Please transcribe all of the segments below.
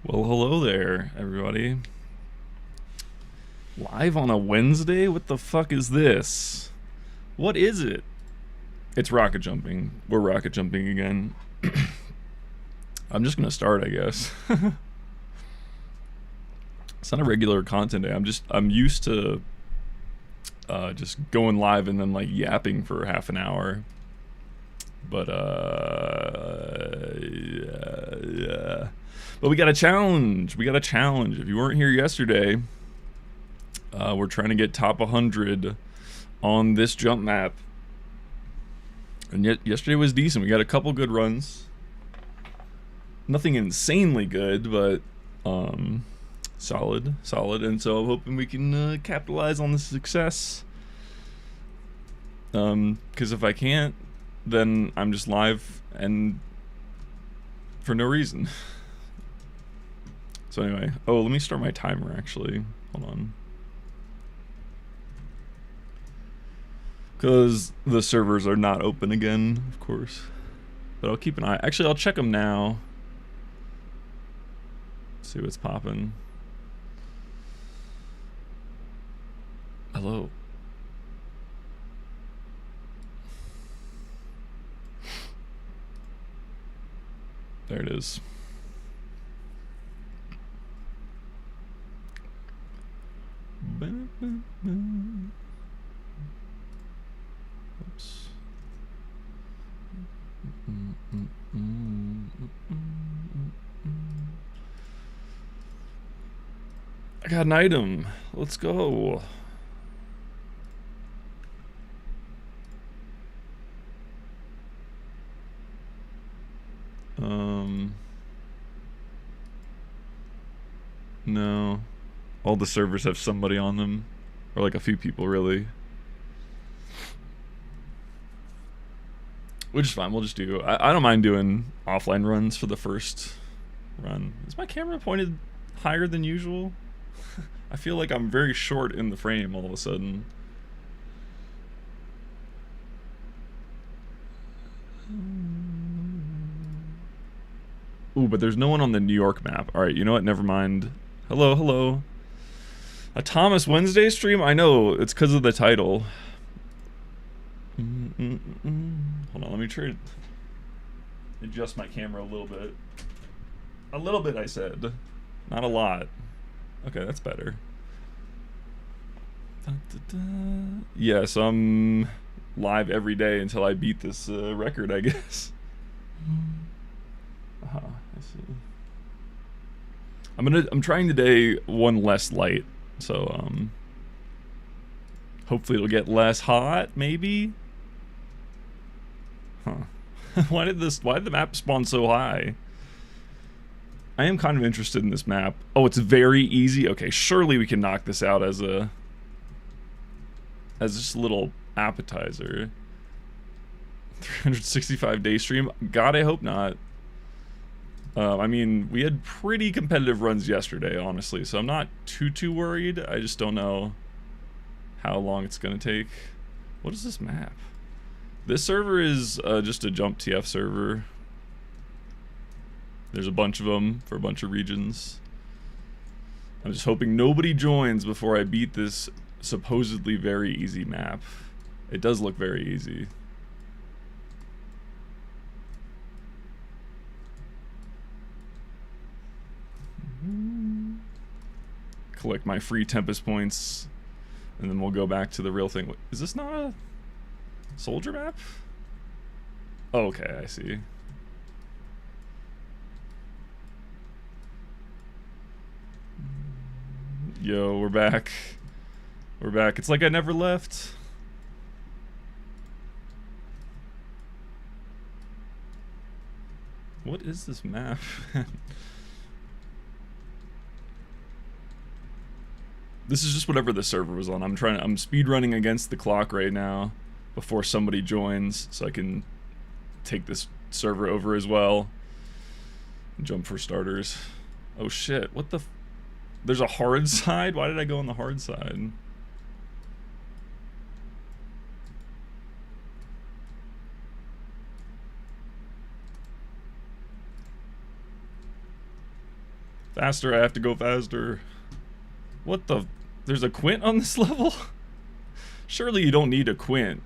Well, hello there, everybody. Live on a Wednesday? What the fuck is this? What is it? It's rocket jumping. We're rocket jumping again. I'm just gonna start, I guess. It's not a regular content day. I'm used to just going live and then like yapping for half an hour. But yeah. But we got a challenge. We got a challenge. If you weren't here yesterday, we're trying to get top 100 on this jump map. And yet yesterday was decent. We got a couple good runs. Nothing insanely good, but solid. And so I'm hoping we can capitalize on the success. Because if I can't, then I'm just live and for no reason. So anyway, oh, let me start my timer actually. Hold on. Because the servers are not open again, of course. But I'll keep an eye. Actually, I'll check them now. See what's popping. Hello. There it is. Oops. I got an item. Let's go. No. All the servers have somebody on them. Or like a few people, really. Which is fine, we'll just do... I don't mind doing offline runs for the first run. Is my camera pointed higher than usual? I feel like I'm very short in the frame all of a sudden. Ooh, but there's no one on the New York map. Alright, you know what? Never mind. Hello. A Thomas Wednesday stream? I know, it's because of the title. Hold on, let me try to adjust my camera a little bit. A little bit, I said. Not a lot. Okay, that's better. Yeah, so I'm live every day until I beat this record, I guess. I see. I'm trying today one less light, so hopefully it'll get less hot, maybe? Huh. Why did the map spawn so high? I am kind of interested in this map. Oh, it's very easy. Okay, surely we can knock this out as just a little appetizer. 365-day stream? God, I hope not. I mean, we had pretty competitive runs yesterday, honestly, so I'm not too worried. I just don't know how long it's gonna take. What is this map? This server is just a Jump TF server. There's a bunch of them for a bunch of regions. I'm just hoping nobody joins before I beat this supposedly very easy map. It does look very easy. Collect my free Tempest points, and then we'll go back to the real thing. Is this not a soldier map? Oh, okay, I see. Yo, we're back. We're back. It's like I never left. What is this map? This is just whatever the server was on. I'm speedrunning against the clock right now before somebody joins so I can take this server over as well. Jump for starters. Oh shit, what the there's a hard side? Why did I go on the hard side? Faster, I have to go faster. What the? There's a quint on this level? Surely you don't need a quint.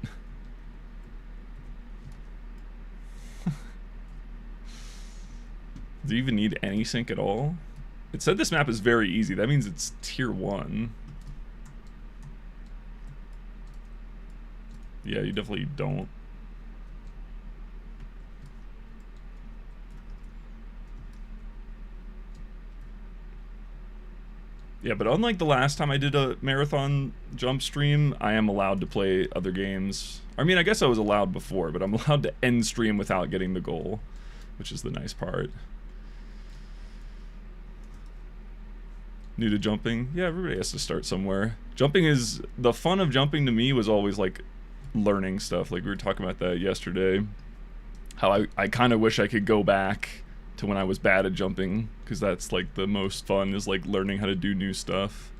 Do you even need any sync at all? It said this map is very easy. That means it's tier 1. Yeah, you definitely don't. Yeah, but unlike the last time I did a marathon jump stream, I am allowed to play other games. I mean, I guess I was allowed before, but I'm allowed to end stream without getting the goal, which is the nice part. New to jumping? Yeah, everybody has to start somewhere. Jumping is... The fun of jumping to me was always, like, learning stuff. Like, we were talking about that yesterday. How I kind of wish I could go back to when I was bad at jumping, because that's like the most fun, is like learning how to do new stuff.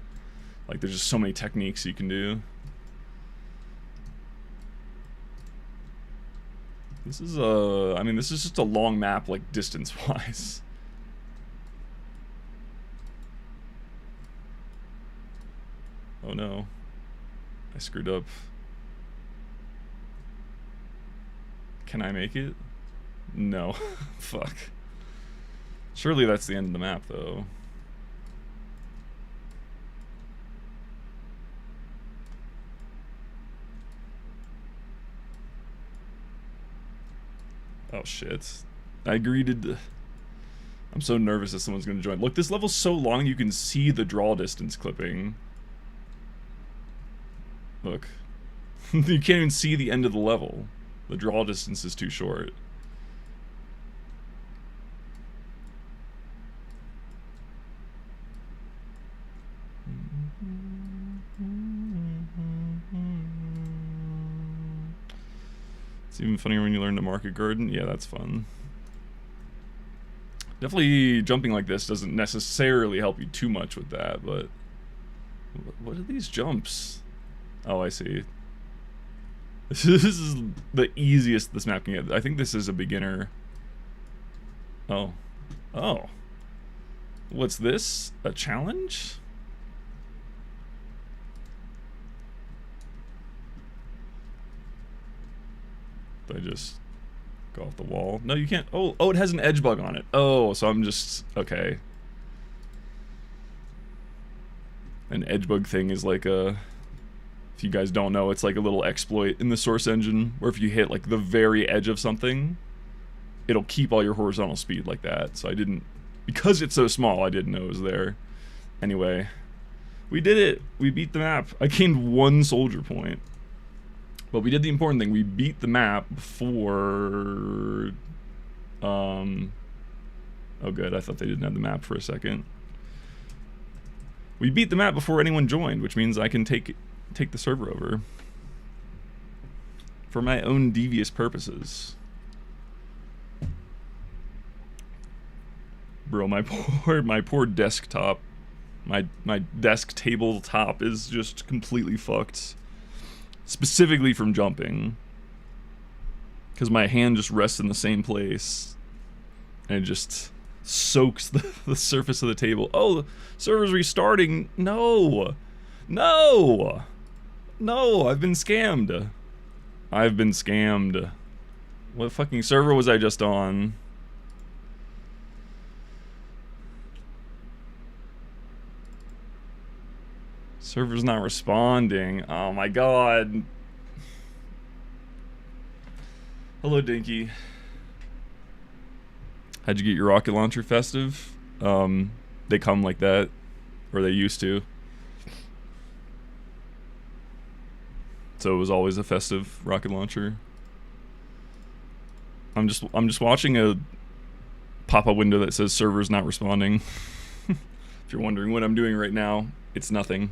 Like there's just so many techniques you can do. This is I mean, this is just a long map, like distance wise. Oh no, I screwed up. Can I make it? No. Fuck. Surely that's the end of the map, though. Oh, shit. I greeted... I'm so nervous that someone's gonna join. Look, this level's so long you can see the draw distance clipping. Look. You can't even see the end of the level. The draw distance is too short. It's even funnier when you learn to market garden. Yeah, that's fun. Definitely jumping like this doesn't necessarily help you too much with that, but... What are these jumps? Oh, I see. This is the easiest this map can get. I think this is a beginner. Oh. Oh. What's this? A challenge? Did I just go off the wall? No, you can't. Oh, it has an edge bug on it. Oh, so I'm just... Okay. An edge bug thing is like a... If you guys don't know, it's like a little exploit in the Source engine, where if you hit like the very edge of something, it'll keep all your horizontal speed like that. So I didn't... Because it's so small, I didn't know it was there. Anyway. We did it! We beat the map. I gained 1 soldier point. But we did the important thing. We beat the map before... Oh good, I thought they didn't have the map for a second. We beat the map before anyone joined, which means I can take the server over. For my own devious purposes. Bro, my poor desktop. My desk tabletop is just completely fucked. Specifically from jumping. Because my hand just rests in the same place. And it just soaks the surface of the table. Oh, the server's restarting. No! No! No, I've been scammed. I've been scammed. What fucking server was I just on? Server's not responding. Oh my god. Hello, Dinky. How'd you get your rocket launcher festive? They come like that. Or they used to. So it was always a festive rocket launcher. I'm just watching a pop-up window that says server's not responding. If you're wondering what I'm doing right now, it's nothing.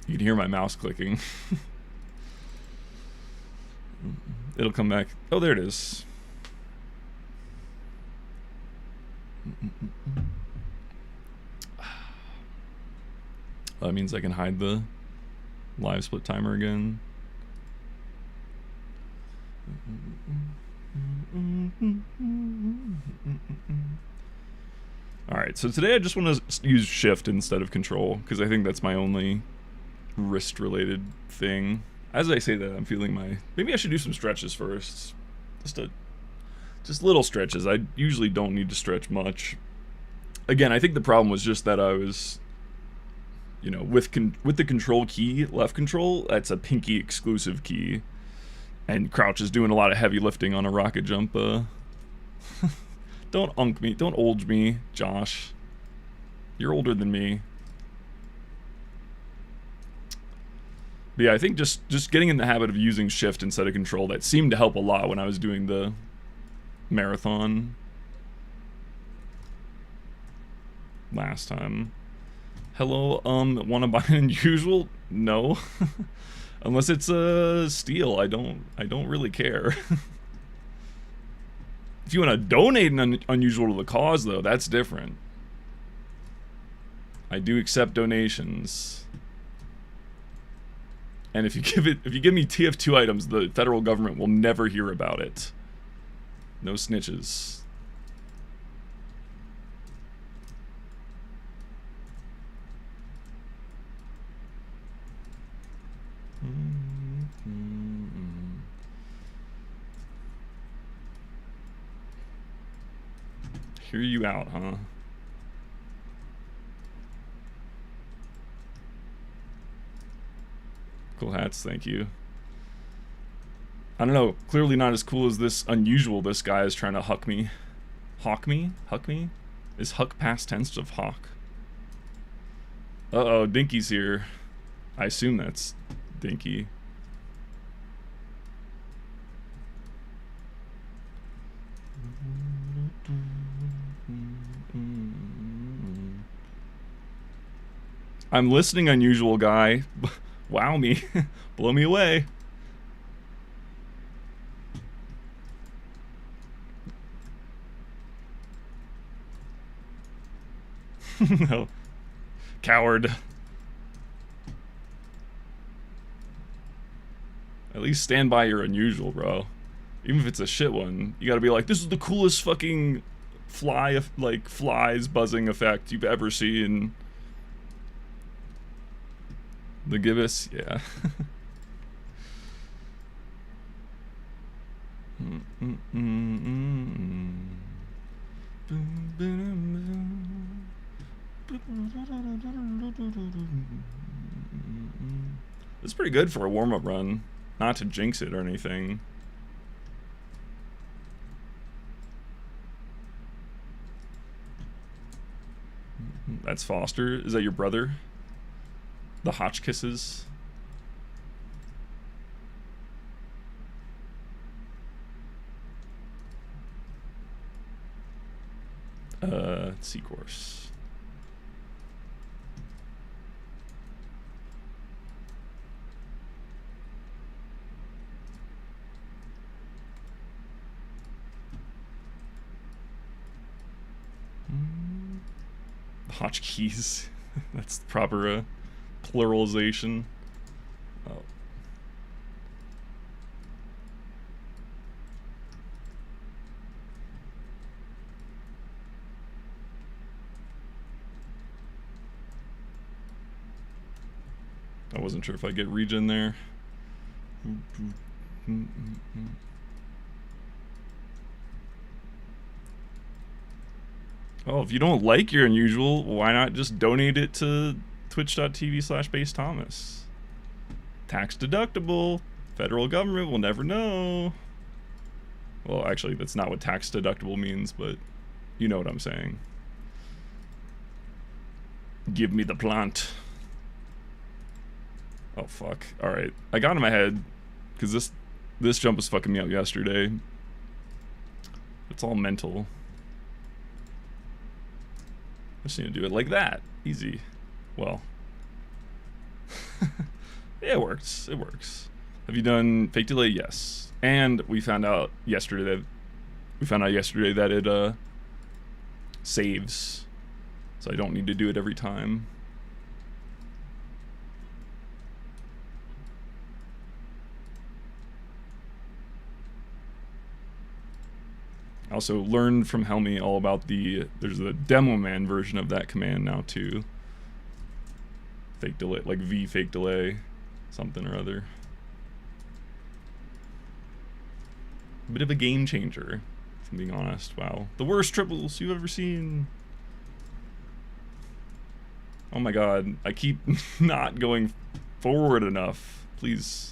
You can hear my mouse clicking. It'll come back. Oh, there it is. That means I can hide the live split timer again. Alright, so today I just want to use shift instead of control, because I think that's my only wrist-related thing. As I say that, I'm feeling my... Maybe I should do some stretches first. Just little stretches. I usually don't need to stretch much. Again, I think the problem was just that I was... You know, with the control key, left control, that's a pinky exclusive key. And crouch is doing a lot of heavy lifting on a rocket jump. Don't unk me. Don't old me, Josh. You're older than me. But yeah, I think just getting in the habit of using shift instead of control, that seemed to help a lot when I was doing the marathon last time. Hello, wanna buy an unusual? No. Unless it's a steal, I don't really care. If you want to donate an unusual to the cause, though, that's different. I do accept donations. And if you give me TF2 items, the federal government will never hear about it. No snitches. Hear you out, huh? Cool hats, thank you. I don't know, clearly not as cool as this unusual this guy is trying to huck me. Hawk me? Huck me? Is huck past tense of hawk? Uh-oh, Dinky's here. I assume that's Dinky. I'm listening, unusual guy. Wow me. Blow me away. No. Coward. At least stand by your unusual, bro. Even if it's a shit one, you gotta be like, this is the coolest fucking flies buzzing effect you've ever seen. The gibbous, yeah. It's pretty good for a warm-up run. Not to jinx it or anything. That's Foster. Is that your brother? The Hotchkisses. Seacourse. Hotchkiss. That's the proper pluralization. Oh. I wasn't sure if I get regen there. Oh, if you don't like your unusual, why not just donate it to twitch.tv/BaseThomas? Tax deductible. Federal government will never know. Well, actually, that's not what tax deductible means, but you know what I'm saying. Give me the plant. Oh, fuck. Alright. I got in my head, because this jump was fucking me up yesterday. It's all mental. I just need to do it like that. Easy. Well. Yeah, it works. It works. Have you done fake delay? Yes. And we found out yesterday that it saves. So I don't need to do it every time. I also learned from Helmy all about there's a demo man version of that command now too. Fake delay, like V fake delay, something or other. A bit of a game changer, if I'm being honest. Wow. The worst triples you've ever seen. Oh my god, I keep not going forward enough. Please.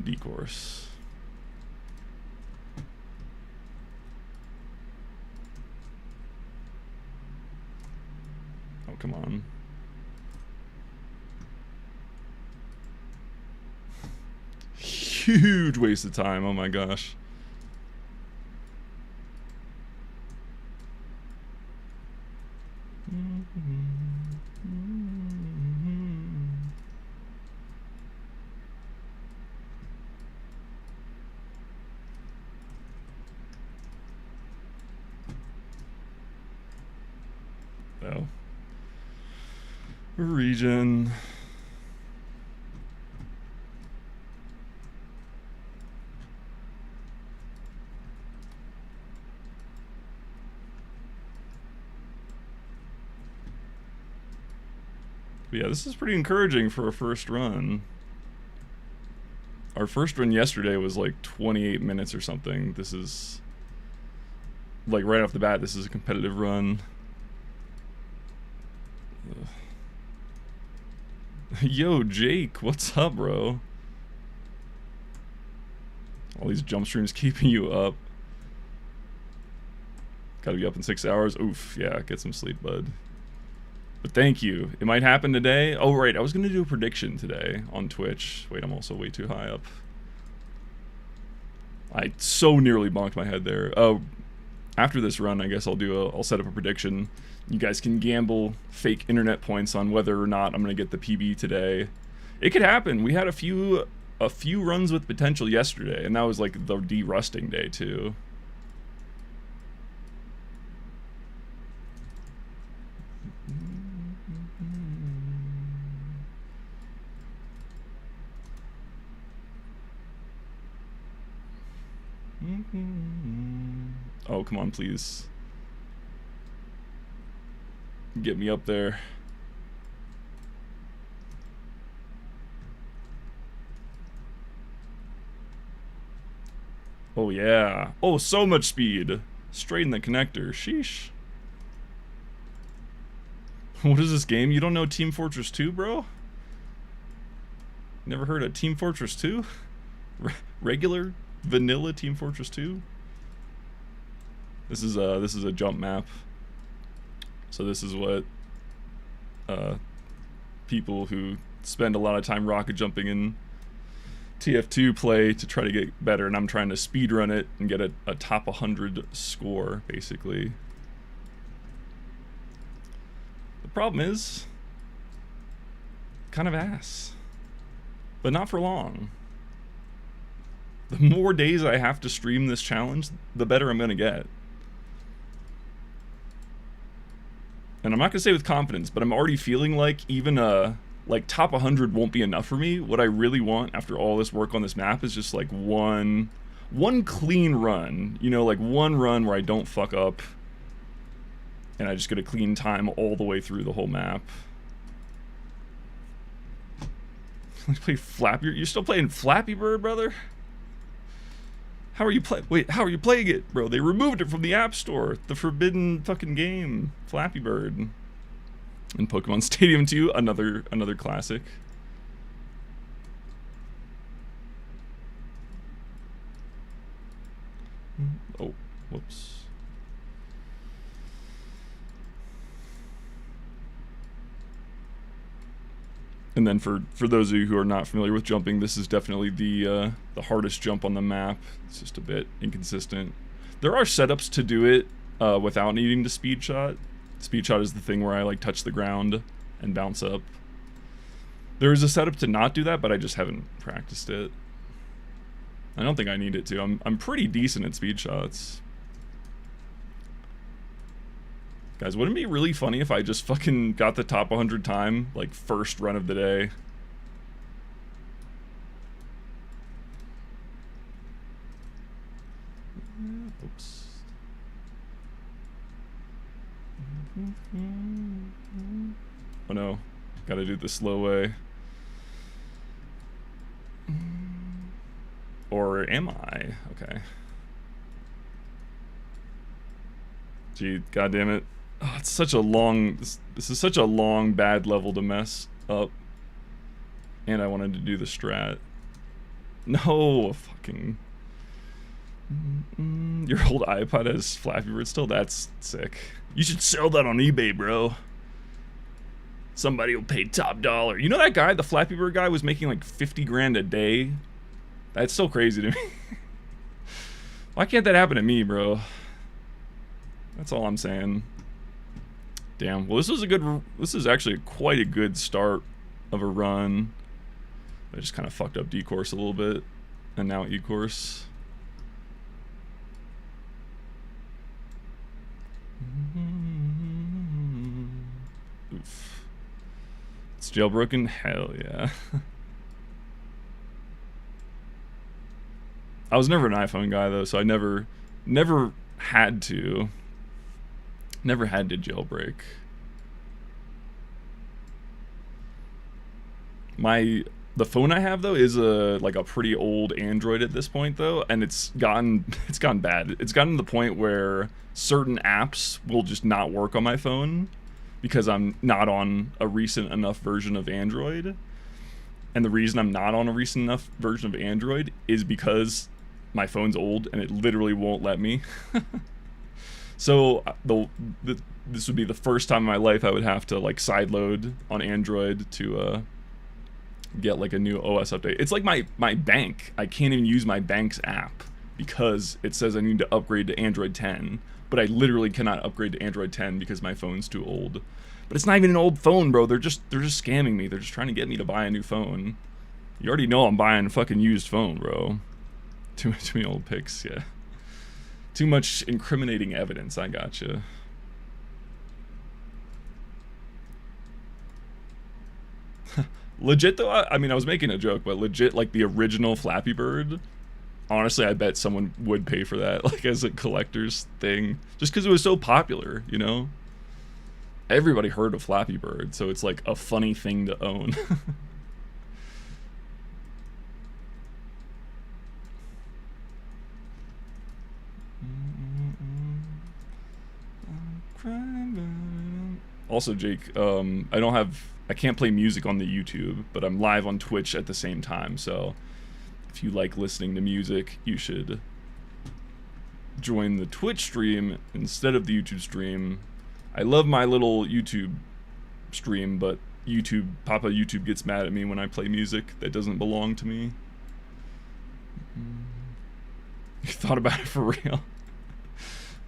D-course. Oh, come on. Huge waste of time, oh my gosh. Oh. Region. But yeah, this is pretty encouraging for a first run. Our first run yesterday was like 28 minutes or something. This is, like, right off the bat, this is a competitive run. Yo, Jake, what's up, bro? All these jump streams keeping you up. Gotta be up in 6 hours. Oof, yeah, get some sleep, bud. But thank you. It might happen today. Oh, right, I was gonna do a prediction today on Twitch. Wait, I'm also way too high up. I so nearly bonked my head there. Oh, after this run, I guess I'll set up a prediction. You guys can gamble fake internet points on whether or not I'm gonna get the PB today. It could happen. We had a few runs with potential yesterday, and that was like the de-rusting day too. Oh, come on, please. Get me up there. Oh, yeah. Oh, so much speed. Straight in the connector. Sheesh. What is this game? You don't know Team Fortress 2, bro? Never heard of Team Fortress 2? Regular, vanilla Team Fortress 2? This is a jump map. So this is what people who spend a lot of time rocket jumping in TF2 play to try to get better, and I'm trying to speedrun it and get a top 100 score, basically. The problem is, kind of ass. But not for long. The more days I have to stream this challenge, the better I'm gonna get. And I'm not gonna say with confidence, but I'm already feeling like even like top 100 won't be enough for me. What I really want after all this work on this map is just like one clean run. You know, like one run where I don't fuck up and I just get a clean time all the way through the whole map. Let's play Flappy. You're still playing Flappy Bird, brother? How are you how are you playing it, bro? They removed it from the App Store. The forbidden fucking game, Flappy Bird. And Pokemon Stadium 2, another classic. Oh, whoops. And then for those of you who are not familiar with jumping, this is definitely the hardest jump on the map. It's just a bit inconsistent. There are setups to do it without needing to speed shot. Speed shot is the thing where I like touch the ground and bounce up. There is a setup to not do that, but I just haven't practiced it. I don't think I need it to. I'm pretty decent at speed shots. Guys, wouldn't it be really funny if I just fucking got the top 100 time, like, first run of the day? Oops. Oh no, gotta do it the slow way. Or am I? Okay. Gee, goddamn it. Oh, it's such a long... This is such a long, bad level to mess up. And I wanted to do the strat. No, fucking... Your old iPod has Flappy Bird still? That's sick. You should sell that on eBay, bro. Somebody will pay top dollar. You know that guy, the Flappy Bird guy, was making like 50 grand a day? That's still crazy to me. Why can't that happen to me, bro? That's all I'm saying. Damn. Well, this was a good... This is actually quite a good start of a run. I just kind of fucked up D-course a little bit. And now E-course. Oof. It's jailbroken? Hell yeah. I was never an iPhone guy though, so I never had to jailbreak. The phone I have though is like a pretty old Android at this point though, and it's gone bad. It's gotten to the point where certain apps will just not work on my phone because I'm not on a recent enough version of Android. And the reason I'm not on a recent enough version of Android is because my phone's old and it literally won't let me. So this would be the first time in my life I would have to like sideload on Android to get like a new OS update. It's like my bank. I can't even use my bank's app because it says I need to upgrade to Android 10, but I literally cannot upgrade to Android 10 because my phone's too old. But it's not even an old phone, bro. They're just scamming me. They're just trying to get me to buy a new phone. You already know I'm buying a fucking used phone, bro. Too many old pics, yeah. Too much incriminating evidence, I gotcha. Legit though, I mean I was making a joke, but legit, like the original Flappy Bird, honestly I bet someone would pay for that, like as a collector's thing, just because it was so popular, you know? Everybody heard of Flappy Bird, so it's like a funny thing to own. Also, Jake, I can't play music on the YouTube, but I'm live on Twitch at the same time, so if you like listening to music, you should join the Twitch stream instead of the YouTube stream. I love my little YouTube stream, but Papa YouTube gets mad at me when I play music that doesn't belong to me. You thought about it for real?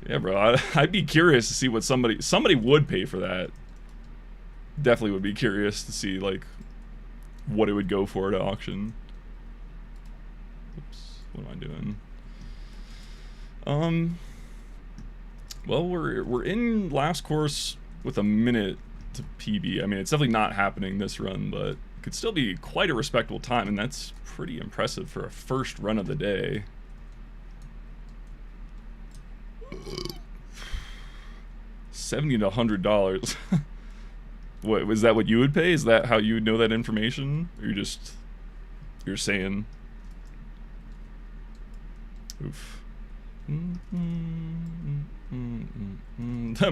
Yeah, bro, I'd be curious to see what somebody would pay for that. Definitely would be curious to see, like, what it would go for at auction. Oops, what am I doing? Well, we're in last course with a minute to PB. I mean, it's definitely not happening this run, but it could still be quite a respectable time, and that's pretty impressive for a first run of the day. $70 to $100. What was that? What you would pay? Is that how you would know that information? Or you're saying? Oof.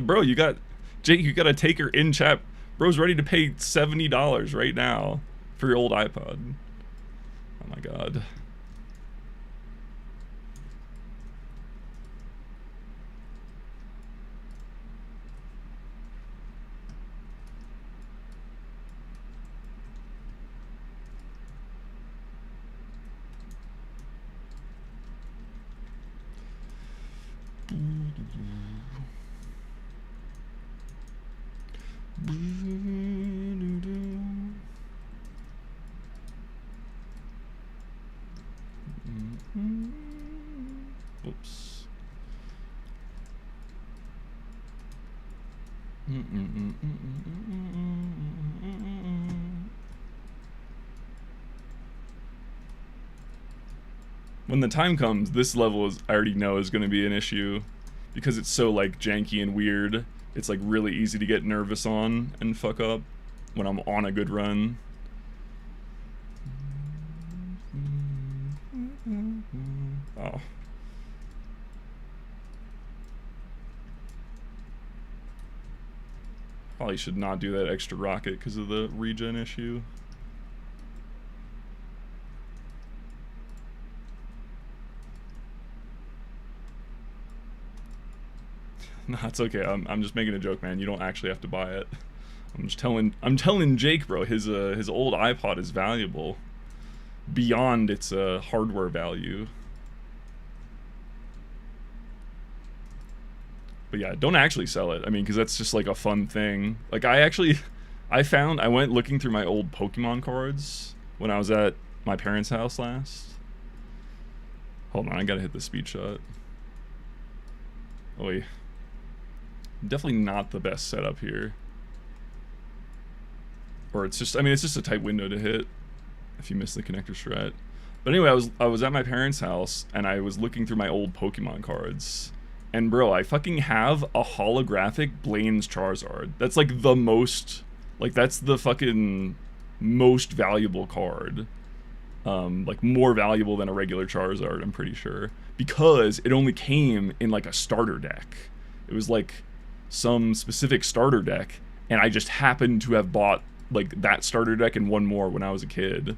Bro, Jake, you got a taker in chat. Bro's ready to pay $70 right now for your old iPod. Oh my god. Oops. When the time comes, this level is, I already know, is going to be an issue because it's so like janky and weird. It's like really easy to get nervous on and fuck up when I'm on a good run. Oh. Probably should not do that extra rocket because of the regen issue. No, it's okay. I'm just making a joke, man. You don't actually have to buy it. I'm telling Jake, bro, his old iPod is valuable beyond its hardware value. But yeah, don't actually sell it. I mean, because that's just like a fun thing. Like I went looking through my old Pokemon cards when I was at my parents' house last. Hold on, I gotta hit the speed shot. Oh wait. Definitely not the best setup here. Or it's just, I mean, it's just a tight window to hit if you miss the connector strat. But anyway, I was at my parents' house and I was looking through my old Pokemon cards. And bro, I fucking have a holographic Blaine's Charizard. That's like the most, like that's the fucking most valuable card. Like more valuable than a regular Charizard, I'm pretty sure. Because it only came in like a starter deck. It was like some specific starter deck, and I just happened to have bought like that starter deck and one more when I was a kid.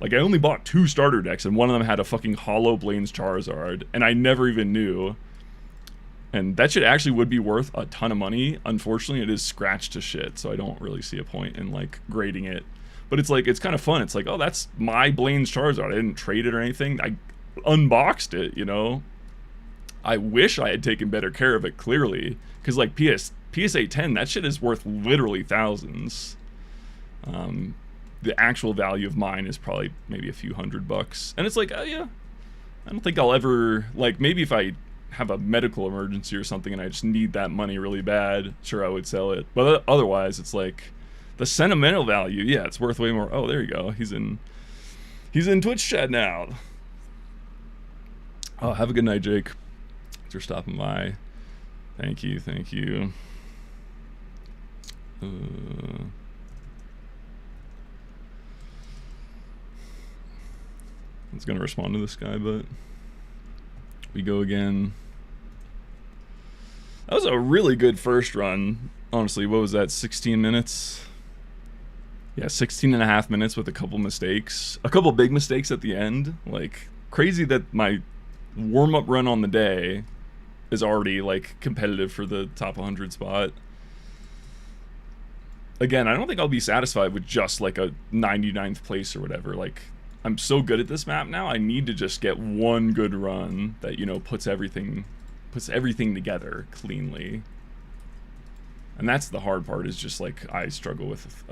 Like I only bought 2 starter decks, and one of them had a fucking holo Blaine's Charizard, and I never even knew. And that shit actually would be worth a ton of money. Unfortunately, it is scratched to shit, so I don't really see a point in like grading it. But it's like, it's kind of fun. It's like, oh, that's my Blaine's Charizard. I didn't trade it or anything. I unboxed it, you know? I wish I had taken better care of it, clearly. Because like PSA 10, that shit is worth literally thousands. The actual value of mine is probably maybe a few $100. And it's like, oh yeah, I don't think I'll ever, like maybe if I have a medical emergency or something and I just need that money really bad, sure I would sell it. But otherwise, it's like, the sentimental value, yeah, it's worth way more. Oh, there you go. He's in Twitch chat now. Oh, have a good night, Jake. Thanks for stopping by. Thank you, thank you. I was gonna respond to this guy, but we go again. That was a really good first run. Honestly, what was that, 16 minutes? Yeah, 16 and a half minutes with a couple mistakes. A couple big mistakes at the end. Like, crazy that my warm-up run on the day is already, like, competitive for the top 100 spot. Again, I don't think I'll be satisfied with just, like, a 99th place or whatever. Like, I'm so good at this map now, I need to just get one good run that, you know, puts everything together cleanly. And that's the hard part, is just, like, I struggle with,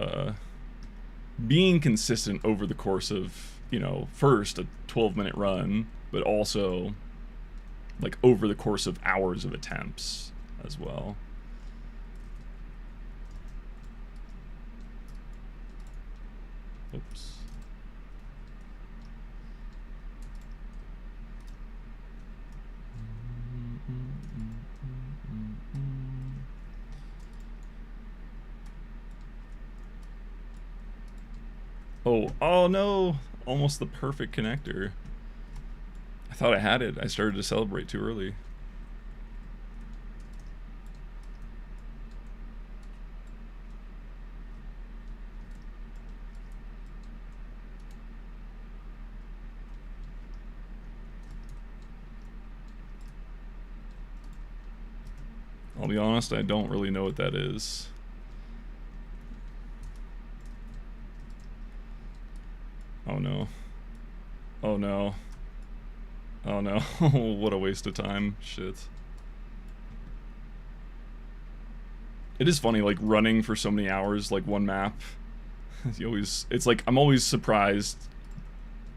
being consistent over the course of, you know, first a 12-minute run, but also like over the course of hours of attempts as well. Oops. Oh no, almost the perfect connector. I thought I had it. I started to celebrate too early. I'll be honest, I don't really know what that is. Oh no. Oh no. Oh no. What a waste of time. Shit. It is funny, like, running for so many hours, like, one map. It's like, I'm always surprised,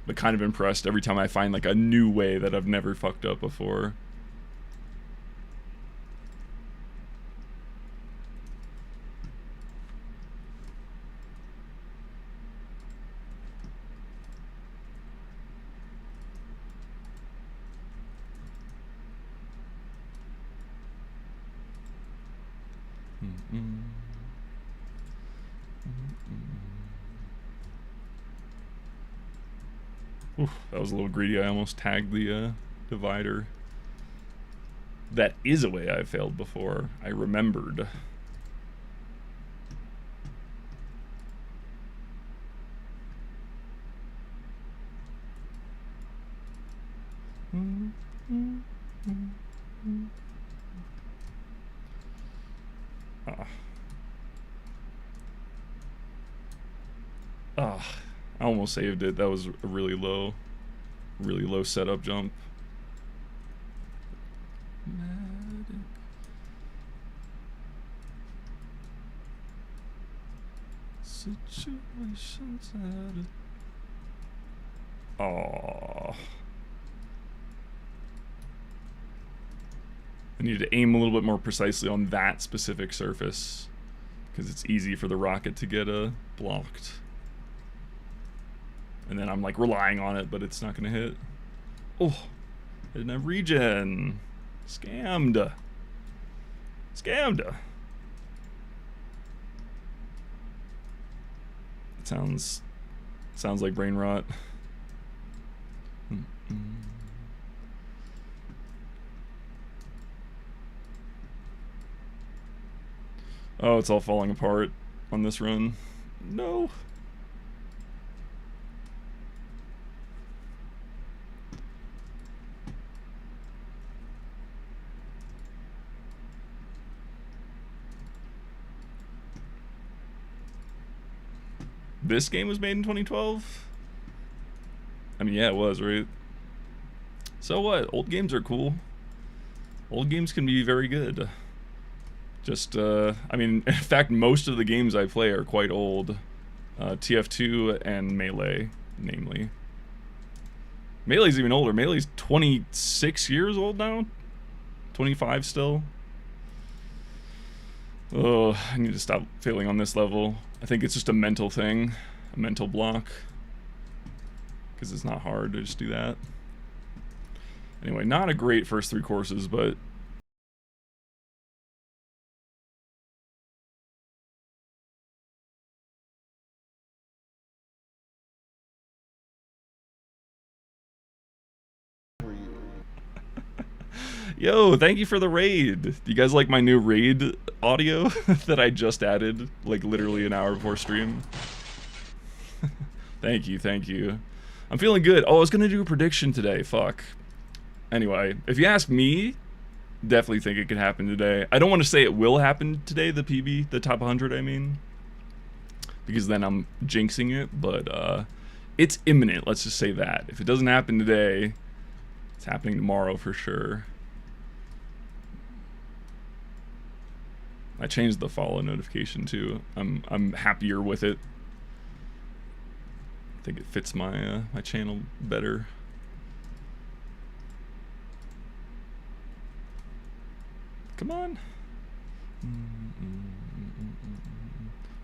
but kind of impressed every time I find, like, a new way that I've never fucked up before. Oof, that was a little greedy. I almost tagged the divider. That is a way I failed before. I remembered. I almost saved it. That was a really low setup jump. Situations out of... Aww. I need to aim a little bit more precisely on that specific surface because it's easy for the rocket to get blocked. And then I'm like relying on it, but it's not gonna hit. Oh, I didn't have regen. Scammed. Scammed. It sounds like brain rot. Oh, it's all falling apart on this run. No. This game was made in 2012? I mean, yeah, it was, right? So what? Old games are cool. Old games can be very good. Just, I mean, in fact, most of the games I play are quite old. TF2 and Melee, namely. Melee's even older. Melee's 26 years old now? 25 still? Oh, I need to stop failing on this level. I think it's just a mental thing, a mental block. Because it's not hard to just do that. Anyway, not a great first 3 courses, but... Yo, thank you for the raid. Do you guys like my new raid audio that I just added, like literally an hour before stream? Thank you, thank you. I'm feeling good. Oh, I was gonna do a prediction today, fuck. Anyway, if you ask me, definitely think it could happen today. I don't want to say it will happen today, the PB, the top 100 I mean. Because then I'm jinxing it, but it's imminent, let's just say that. If it doesn't happen today, it's happening tomorrow for sure. I changed the follow notification too. I'm happier with it. I think it fits my my channel better. Come on.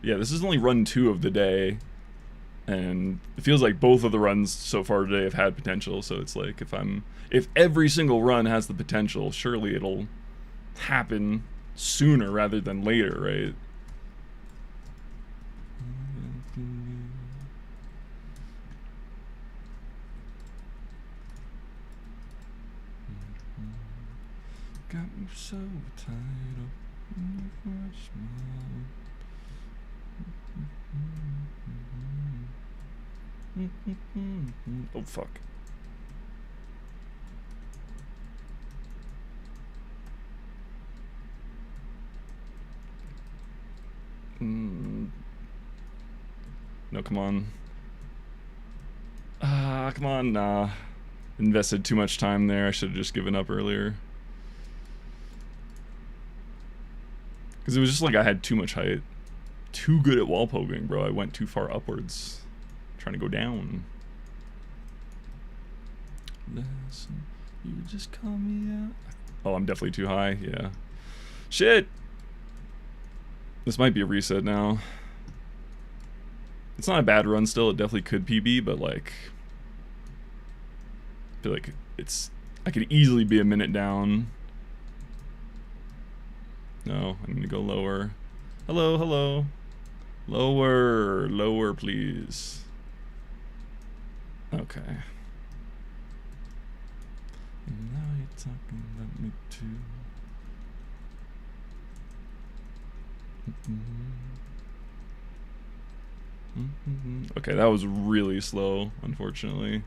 Yeah, this is only run 2 of the day, and it feels like both of the runs so far today have had potential. So it's like if every single run has the potential, surely it'll happen sooner rather than later, right? Got me so tied up in my smile. Oh fuck. No, come on. Come on, nah. Invested too much time there. I should have just given up earlier. Because it was just like I had too much height. Too good at wall poking, bro. I went too far upwards. Trying to go down. Listen, you just call me out. Oh, I'm definitely too high. Yeah. Shit! This might be a reset now. It's not a bad run still. It definitely could PB, but like... I feel like it's... I could easily be a minute down. No, I need to go lower. Hello, hello. Lower, lower, please. Okay. And now you're talking about me too. Okay, that was really slow, unfortunately.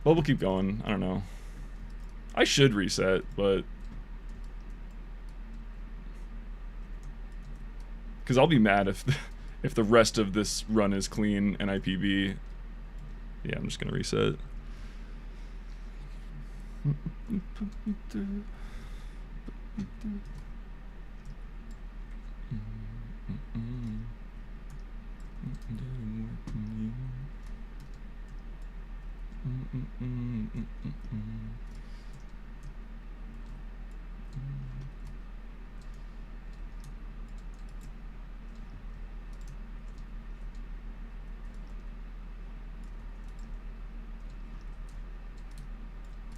But we'll keep going. I don't know. I should reset, but... because I'll be mad if the rest of this run is clean and I PB. Yeah, I'm just gonna reset.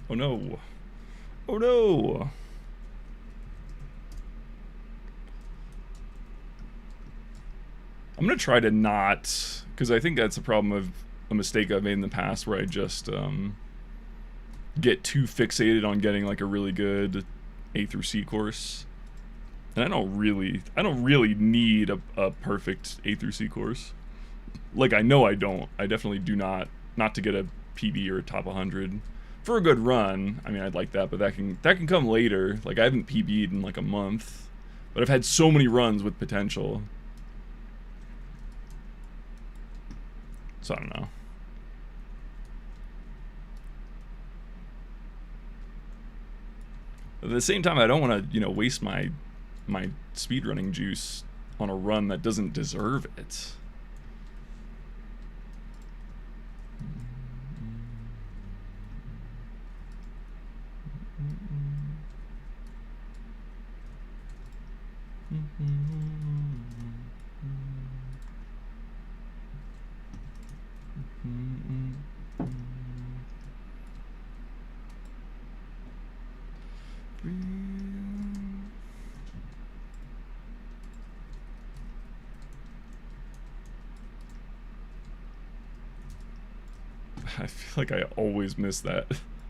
Oh no. Oh no. I'm gonna try to not, because I think that's a problem of a mistake I've made in the past where I just get too fixated on getting like a really good A through C course. And I don't really need a perfect A through C course. Like, I know I don't. I definitely do not to get a PB or a top 100. For a good run, I mean, I'd like that, but that can come later. Like, I haven't PB'd in like a month, but I've had so many runs with potential. So I don't know. At the same time, I don't want to, waste my speedrunning juice on a run that doesn't deserve it. I feel like I always miss that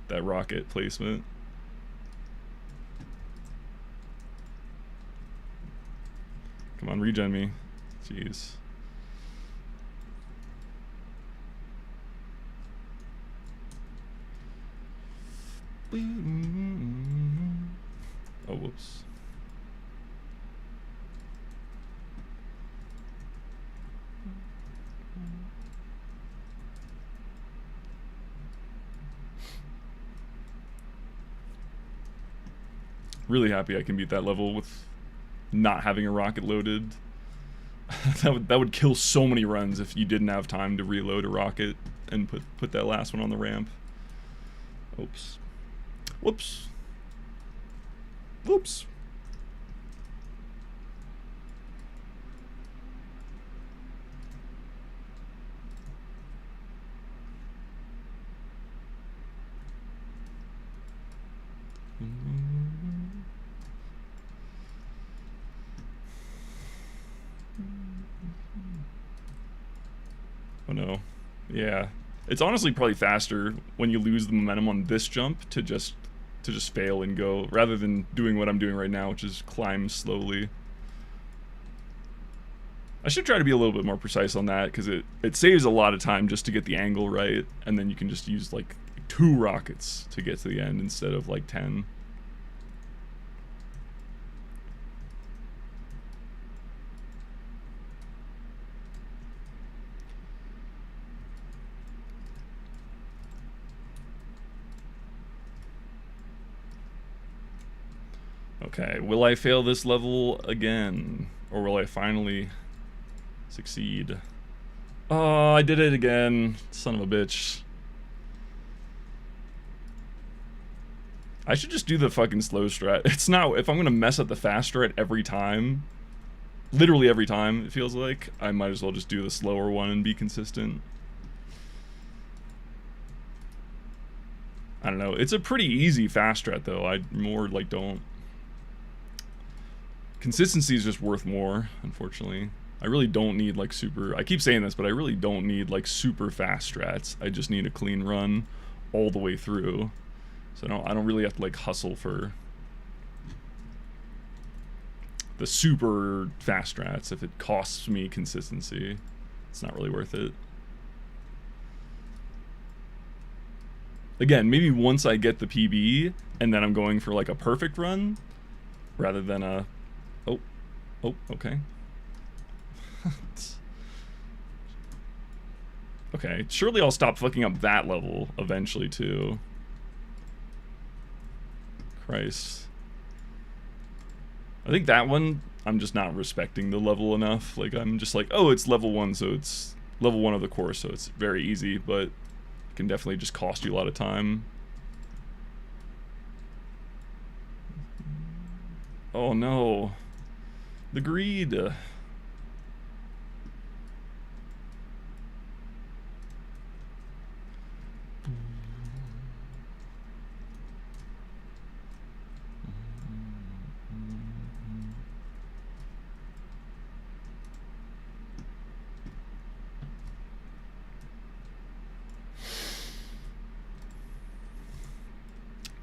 rocket placement. Come on, regen me. Jeez. Oh, whoops. Really happy I can beat that level with not having a rocket loaded. that would kill so many runs if you didn't have time to reload a rocket and put that last one on the ramp. Oops. Whoops. Whoops. Oh no. Yeah. It's honestly probably faster when you lose the momentum on this jump to just fail and go, rather than doing what I'm doing right now, which is climb slowly. I should try to be a little bit more precise on that, because it saves a lot of time just to get the angle right, and then you can just use like 2 rockets to get to the end instead of like 10. Okay, will I fail this level again? Or will I finally succeed? Oh, I did it again. Son of a bitch. I should just do the fucking slow strat. It's not, if I'm gonna mess up the fast strat every time, literally every time, it feels like, I might as well just do the slower one and be consistent. I don't know. It's a pretty easy fast strat though. I more like don't. Consistency is just worth more, unfortunately. I really don't need like super, I keep saying this, but I really don't need like super fast strats. I just need a clean run all the way through. So I don't really have to like hustle for the super fast strats. If it costs me consistency, it's not really worth it. Again, maybe once I get the PB and then I'm going for like a perfect run rather than a oh, okay. Okay, surely I'll stop fucking up that level eventually too. Christ. I think that one, I'm just not respecting the level enough. Like, I'm just like, oh, it's level 1, so it's level 1 of the course, so it's very easy, but it can definitely just cost you a lot of time. Oh no. The greed.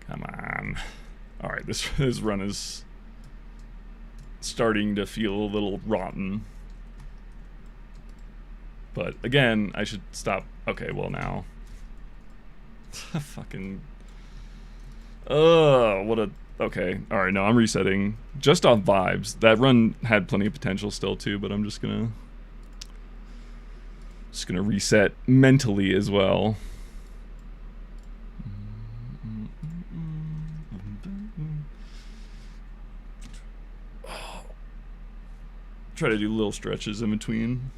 Come on. Alright, this run is starting to feel a little rotten. But again, I should stop. Okay, well now. Fucking. What a. Okay, alright, no, I'm resetting. Just off vibes. That run had plenty of potential still too, but I'm just gonna reset mentally as well. Try to do little stretches in between.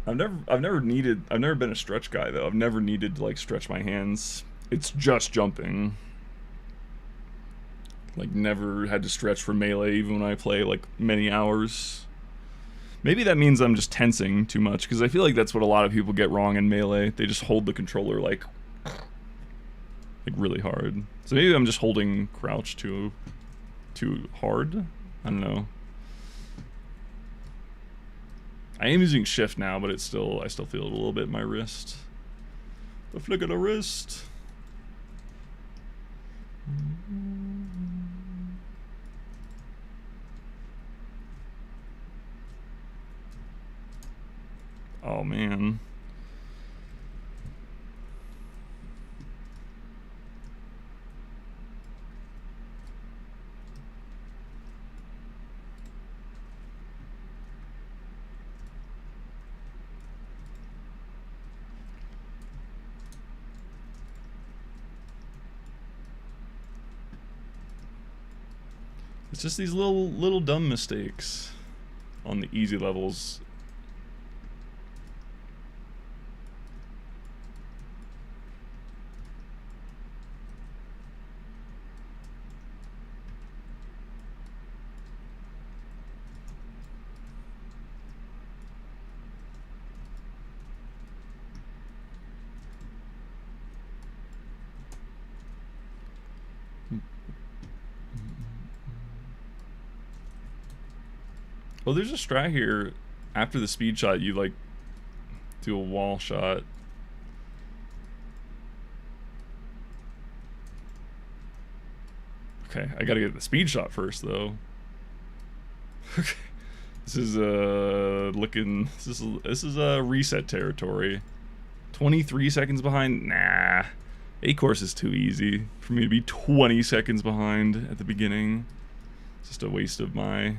I've never been a stretch guy though. I've never needed to like stretch my hands. It's just jumping. Like never had to stretch for melee even when I play like many hours. Maybe that means I'm just tensing too much because I feel like that's what a lot of people get wrong in melee. They just hold the controller like really hard. So maybe I'm just holding crouch too hard. I don't know. I am using shift now, but it's still, I still feel it a little bit in my wrist. The flick of the wrist. Oh man. It's just these little dumb mistakes on the easy levels. Oh, there's a strat here. After the speed shot, you like do a wall shot. Okay, I gotta get the speed shot first though. Okay, this is this is reset territory. 23 seconds behind. Nah, A course is too easy for me to be 20 seconds behind at the beginning. It's just a waste of my.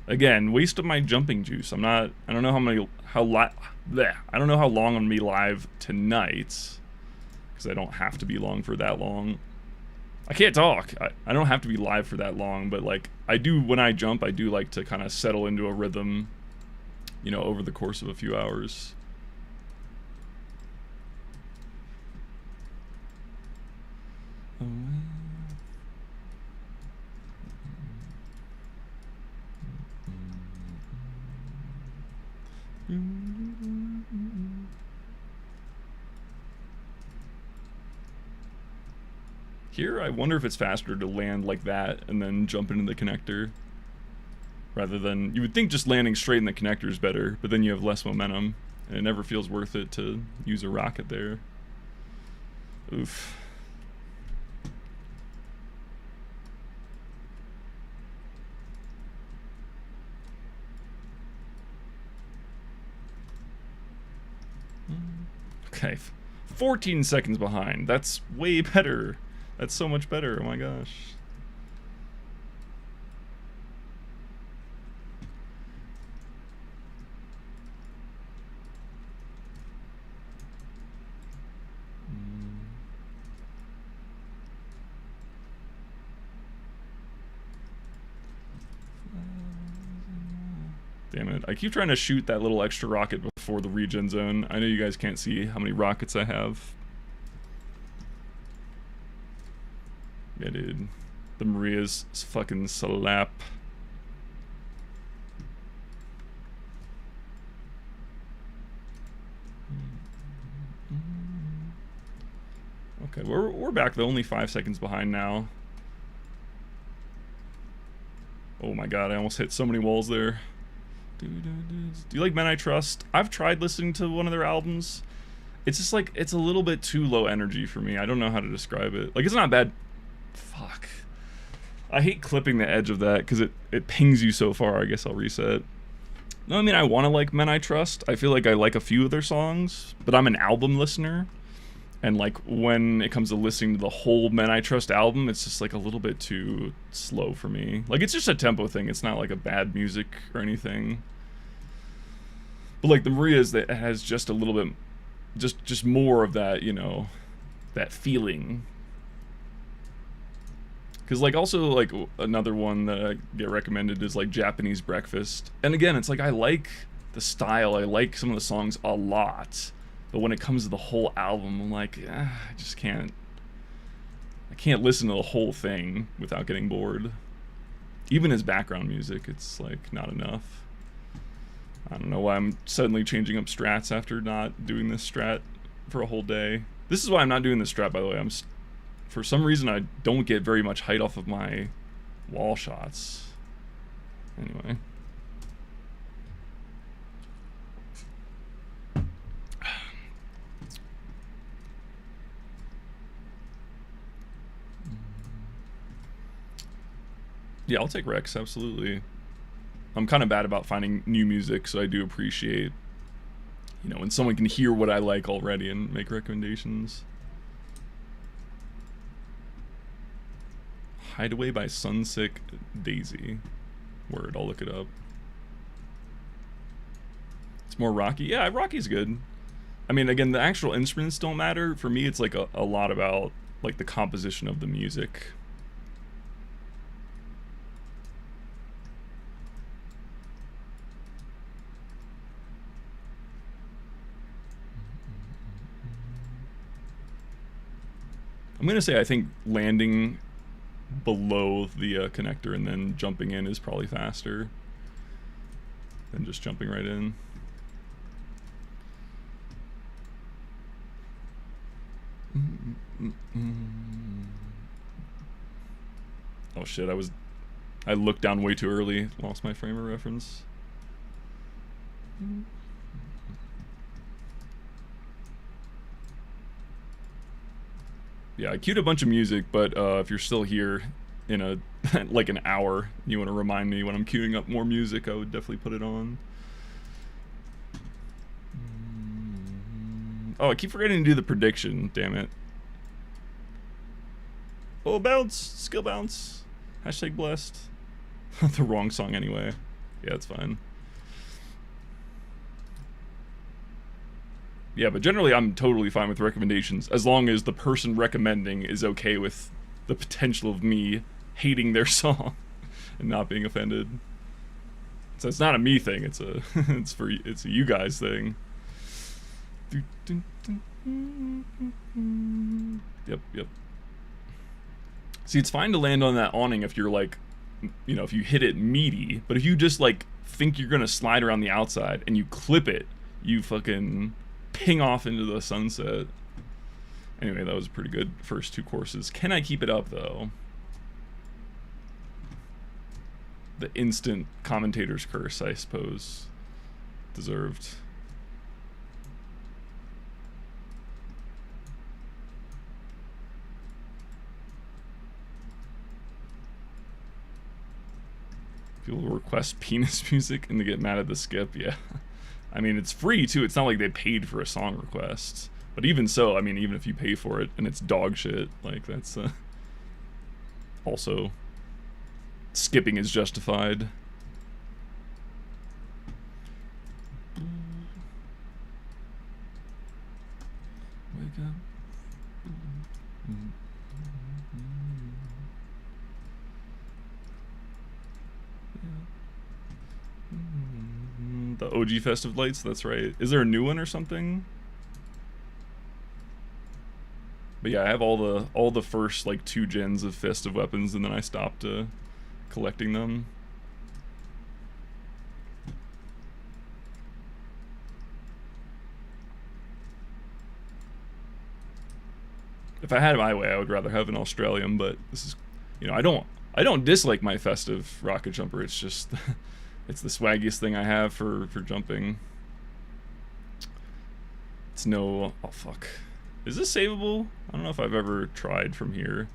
Again, waste of my jumping juice. I don't know how long I'm gonna be live tonight, because I don't have to be long for that long. I can't talk. I don't have to be live for that long, but like I do when I jump, I do like to kind of settle into a rhythm, you know, over the course of a few hours. Here, I wonder if it's faster to land like that and then jump into the connector. Rather than, you would think just landing straight in the connector is better, but then you have less momentum, and it never feels worth it to use a rocket there. Oof. Okay, 14 seconds behind. That's way better. That's so much better. Oh my gosh. Damn it. I keep trying to shoot that little extra rocket before the regen zone. I know you guys can't see how many rockets I have. Yeah, dude. The Maria's fucking slap. Okay, we're back though, only 5 seconds behind now. Oh my god, I almost hit so many walls there. Do you like Men I Trust? I've tried listening to one of their albums. It's just like, it's a little bit too low energy for me. I don't know how to describe it. Like, it's not bad. Fuck. I hate clipping the edge of that because it pings you so far. I guess I'll reset. No, I mean, I want to like Men I Trust. I feel like I like a few of their songs, but I'm an album listener. And like, when it comes to listening to the whole Men I Trust album, it's just like a little bit too slow for me. Like, it's just a tempo thing. It's not like a bad music or anything. But like the Maria's, that has just a little bit, just more of that, you know, that feeling. Because like also like another one that I get recommended is like Japanese Breakfast. And again, it's like I like the style. I like some of the songs a lot. But when it comes to the whole album, I'm like, I just can't. I can't listen to the whole thing without getting bored. Even as background music, it's like not enough. I don't know why I'm suddenly changing up strats after not doing this strat for a whole day. This is why I'm not doing this strat, by the way. For some reason, I don't get very much height off of my wall shots. Anyway. Yeah, I'll take Rex, absolutely. I'm kind of bad about finding new music, so I do appreciate, you know, when someone can hear what I like already and make recommendations. Hideaway by Sunsick Daisy. Word, I'll look it up. It's more rocky. Yeah, rocky's good. I mean, again, the actual instruments don't matter. For me, it's like a lot about like the composition of the music. I'm gonna say I think landing below the connector and then jumping in is probably faster than just jumping right in. Oh shit, I looked down way too early, lost my frame of reference. Yeah, I queued a bunch of music, but if you're still here in a like an hour, you want to remind me when I'm queuing up more music, I would definitely put it on. Oh, I keep forgetting to do the prediction, damn it. Oh, bounce, skill bounce. Hashtag blessed. The wrong song anyway. Yeah, it's fine. Yeah, but generally I'm totally fine with recommendations as long as the person recommending is okay with the potential of me hating their song and not being offended. So it's not a me thing, it's a it's a you guys thing. Yep. See, it's fine to land on that awning if you're like, you know, if you hit it meaty, but if you just like think you're gonna slide around the outside and you clip it, you fucking ping off into the sunset, Anyway, that was a pretty good first 2 courses. Can I keep it up, though? The instant commentator's curse, I suppose, deserved. People request penis music and they get mad at the skip. Yeah. I mean, it's free, too. It's not like they paid for a song request. But even so, I mean, even if you pay for it and it's dog shit, like, that's also skipping is justified. Wake up. The OG Festive Lights, that's right. Is there a new one or something? But yeah, I have all the first like 2 gens of festive weapons, and then I stopped collecting them. If I had my way, I would rather have an Australian, but this is, you know, I don't dislike my festive rocket jumper. It's just it's the swaggiest thing I have for jumping. It's no, oh fuck. Is this savable? I don't know if I've ever tried from here.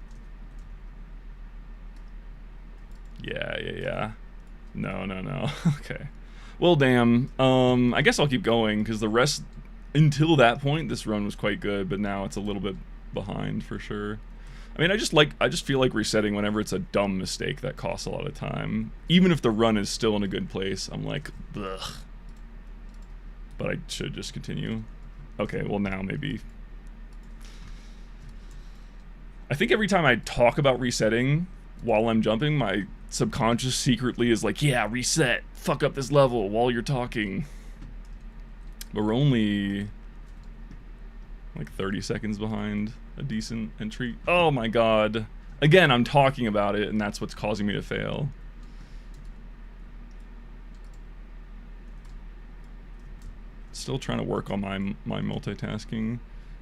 Yeah. No. Okay. Well, damn. I guess I'll keep going, because the rest, until that point, this run was quite good, but now it's a little bit behind for sure. I mean, I just feel like resetting whenever it's a dumb mistake that costs a lot of time. Even if the run is still in a good place, I'm like, ugh. But I should just continue. Okay, well now maybe. I think every time I talk about resetting while I'm jumping, my subconscious secretly is like, yeah, reset, fuck up this level while you're talking. But we're only like 30 seconds behind a decent entry. Oh my god. Again, I'm talking about it, and that's what's causing me to fail. Still trying to work on my multitasking.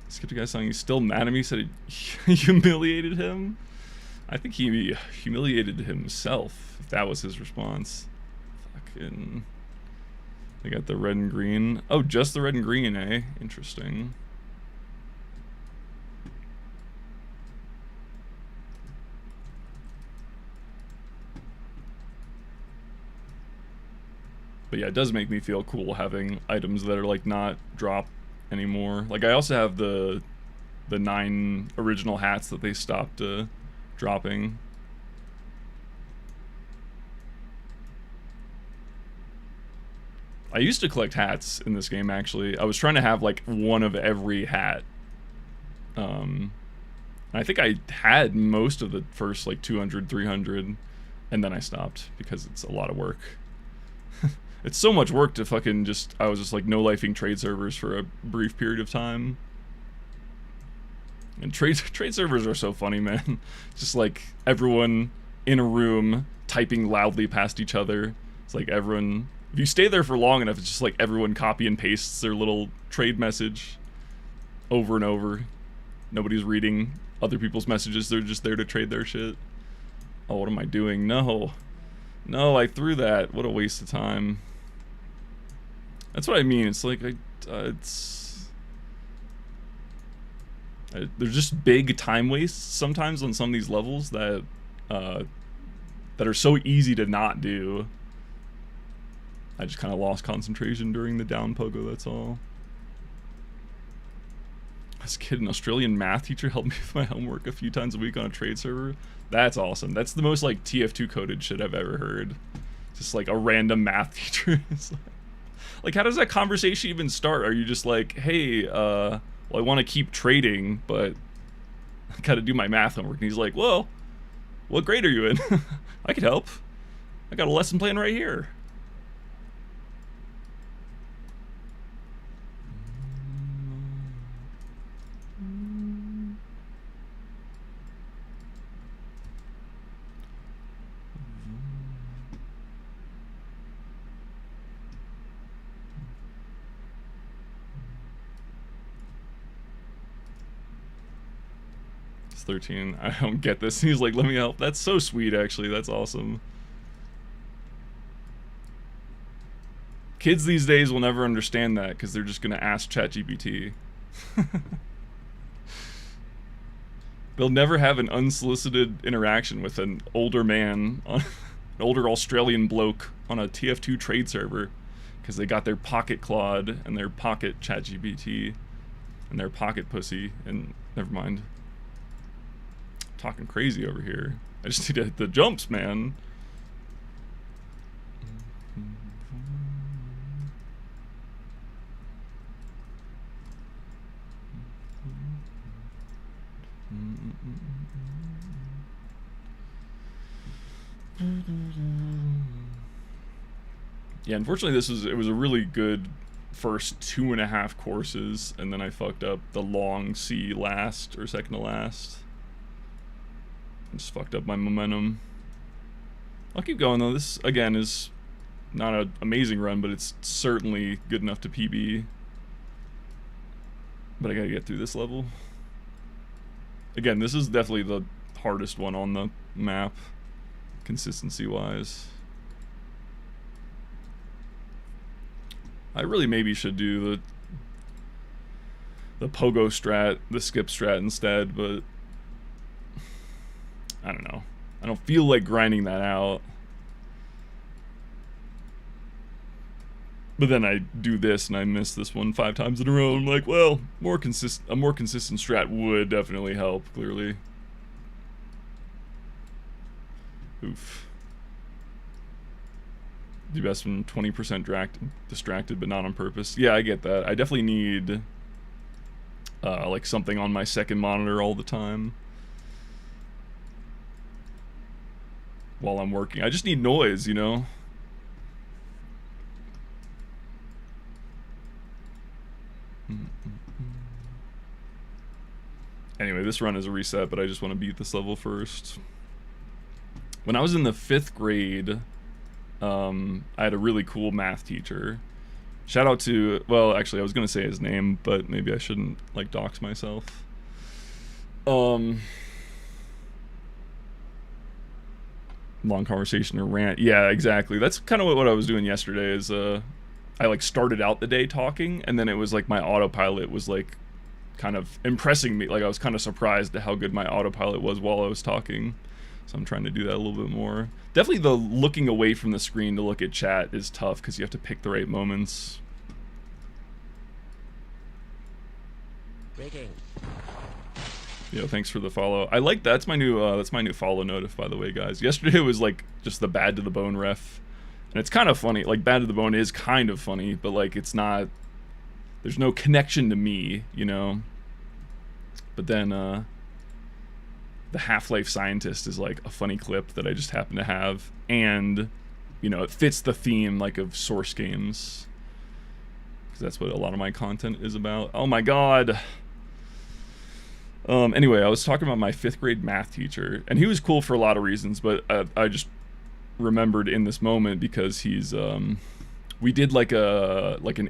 Skipped a guy saying he's still mad at me, said he humiliated him. I think he humiliated himself, if that was his response. Fucking. They got the red and green. Oh, just the red and green, eh? Interesting. But yeah, it does make me feel cool having items that are like not drop anymore. Like I also have the 9 original hats that they stopped dropping. I used to collect hats in this game, actually. I was trying to have like one of every hat. I think I had most of the first like 200, 300, and then I stopped because it's a lot of work. It's so much work to fucking just, I was just like no-lifing trade servers for a brief period of time. And trade servers are so funny, man. Just like everyone in a room typing loudly past each other. It's like everyone, if you stay there for long enough, it's just like everyone copy and pastes their little trade message over and over. Nobody's reading other people's messages, they're just there to trade their shit. Oh, what am I doing? No, I threw that. What a waste of time. That's what I mean. It's like, there's just big time wastes sometimes on some of these levels that are so easy to not do. I just kind of lost concentration during the down pogo, that's all. This kid, an Australian math teacher, helped me with my homework a few times a week on a trade server. That's awesome. That's the most like TF2 coded shit I've ever heard. Just like a random math teacher. Like, how does that conversation even start? Are you just like, hey, well, I want to keep trading, but I gotta do my math homework. And he's like, well, what grade are you in? I could help. I got a lesson plan right here. 13. I don't get this. He's like, let me help. That's so sweet, actually. That's awesome. Kids these days will never understand that because they're just going to ask ChatGPT. They'll never have an unsolicited interaction with an older man, an older Australian bloke on a TF2 trade server because they got their pocket Claude and their pocket ChatGPT and their pocket pussy. And never mind. I'm talking crazy over here. I just need to hit the jumps, man. Yeah, unfortunately it was a really good first 2.5 courses, and then I fucked up the long C last, or second to last. I just fucked up my momentum. I'll keep going though. This, again, is not an amazing run, but it's certainly good enough to PB. But I gotta get through this level. Again, this is definitely the hardest one on the map, consistency-wise. I really maybe should do the pogo strat, the skip strat instead, but I don't know. I don't feel like grinding that out. But then I do this and I miss this one 5 times in a row. I'm like, well, a more consistent strat would definitely help, clearly. Oof. Do best when 20% distracted, but not on purpose. Yeah, I get that. I definitely need like something on my second monitor all the time while I'm working. I just need noise, you know? Anyway, this run is a reset, but I just want to beat this level first. When I was in the 5th grade, I had a really cool math teacher. Shout out to, well, actually I was gonna say his name, but maybe I shouldn't like dox myself. Long conversation or rant. Yeah, exactly. That's kind of what I was doing yesterday is I like started out the day talking, and then it was like my autopilot was like kind of impressing me. Like I was kind of surprised at how good my autopilot was while I was talking. So I'm trying to do that a little bit more. Definitely the looking away from the screen to look at chat is tough because you have to pick the right moments. Breaking. Yeah, thanks for the follow. I like that's my new follow notif, by the way, guys. Yesterday was like just the Bad to the Bone ref. And it's kind of funny. Like Bad to the Bone is kind of funny, but like it's not, there's no connection to me, you know. But then the Half-Life Scientist is like a funny clip that I just happen to have, and you know, it fits the theme like of Source games, because that's what a lot of my content is about. Oh my god. Anyway, I was talking about my 5th grade math teacher, and he was cool for a lot of reasons, but I just remembered in this moment because he's we did like an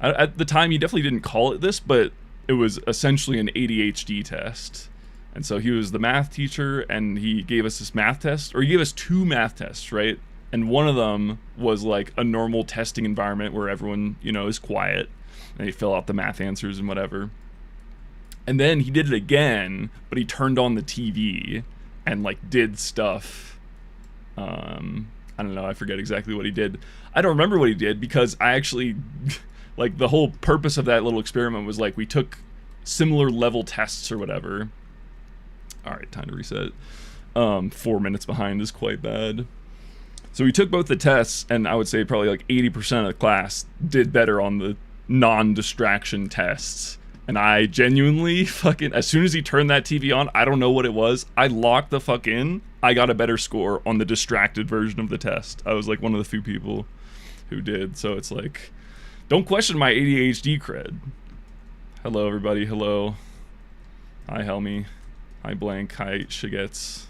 at the time he definitely didn't call it this, but it was essentially an ADHD test. And so he was the math teacher, and he gave us this math test, or he gave us 2 math tests, right? And one of them was like a normal testing environment where everyone, you know, is quiet, and they fill out the math answers and whatever. And then he did it again, but he turned on the TV and like did stuff. I don't know, I forget exactly what he did. I don't remember what he did because I actually, like the whole purpose of that little experiment was like we took similar level tests or whatever. Alright, time to reset. 4 minutes behind is quite bad. So we took both the tests, and I would say probably like 80% of the class did better on the non-distraction tests. And I genuinely fucking, as soon as he turned that TV on, I don't know what it was, I locked the fuck in. I got a better score on the distracted version of the test. I was like one of the few people who did. So it's like, don't question my ADHD cred. Hello everybody, hello. Hi Helmy. Hi Blank, hi Shigets.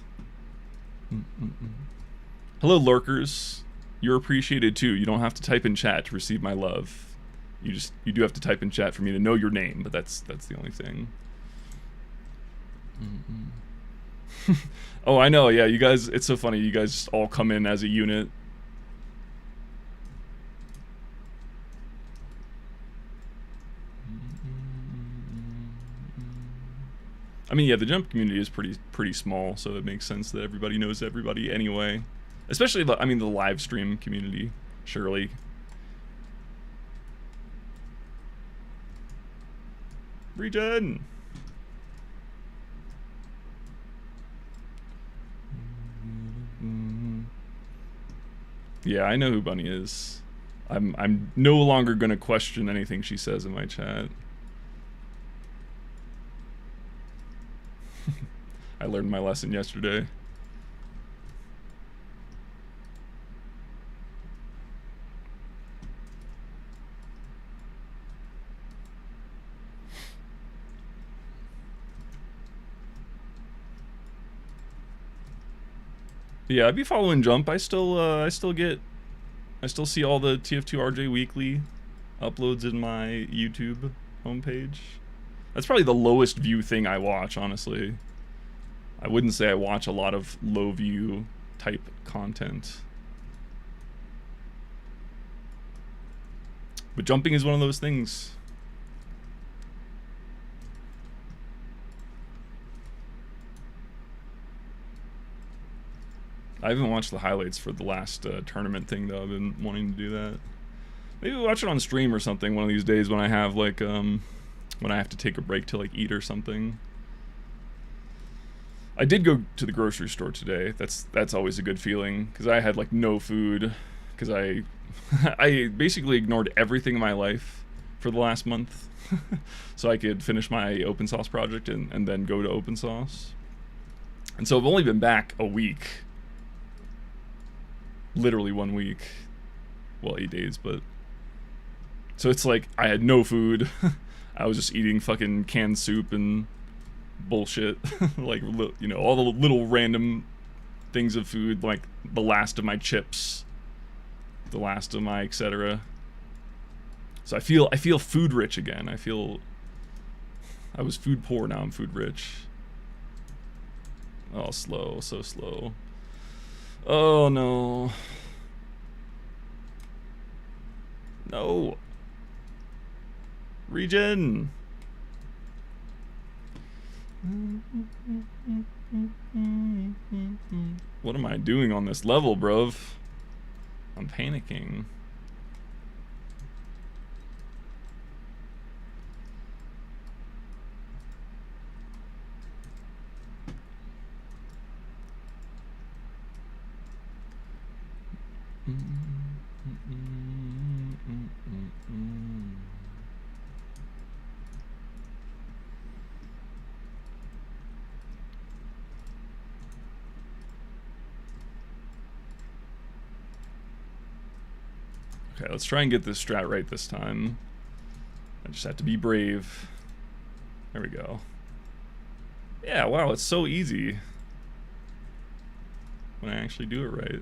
Hello lurkers. You're appreciated too. You don't have to type in chat to receive my love. You do have to type in chat for me to know your name, but that's the only thing. Oh, I know. Yeah, you guys. It's so funny. You guys just all come in as a unit. I mean, yeah, the jump community is pretty small, so it makes sense that everybody knows everybody anyway. Especially the live stream community, surely. Regen. Yeah, I know who Bunny is. I'm no longer gonna question anything she says in my chat. I learned my lesson yesterday. Yeah, I'd be following Jump. I still see all the TF2RJ weekly uploads in my YouTube homepage. That's probably the lowest view thing I watch, honestly. I wouldn't say I watch a lot of low view type content. But jumping is one of those things. I haven't watched the highlights for the last tournament thing, though. I've been wanting to do that. Maybe watch it on stream or something one of these days when I have, like, when I have to take a break to, like, eat or something. I did go to the grocery store today. That's always a good feeling, because I had, like, no food, because I basically ignored everything in my life for the last month, so I could finish my open source project and then go to open source. And so I've only been back a week. Literally 1 week. Well, 8 days, but... So it's like, I had no food. I was just eating fucking canned soup and bullshit. Like, you know, all the little random things of food, like the last of my chips, the last of my etc. So I feel food rich again. I was food poor, now I'm food rich. Oh, slow, so slow. Oh no. No. Regen. What am I doing on this level, bruv? I'm panicking. Okay, let's try and get this strat right this time. I just have to be brave. There we go. Yeah, wow, it's so easy when I actually do it right.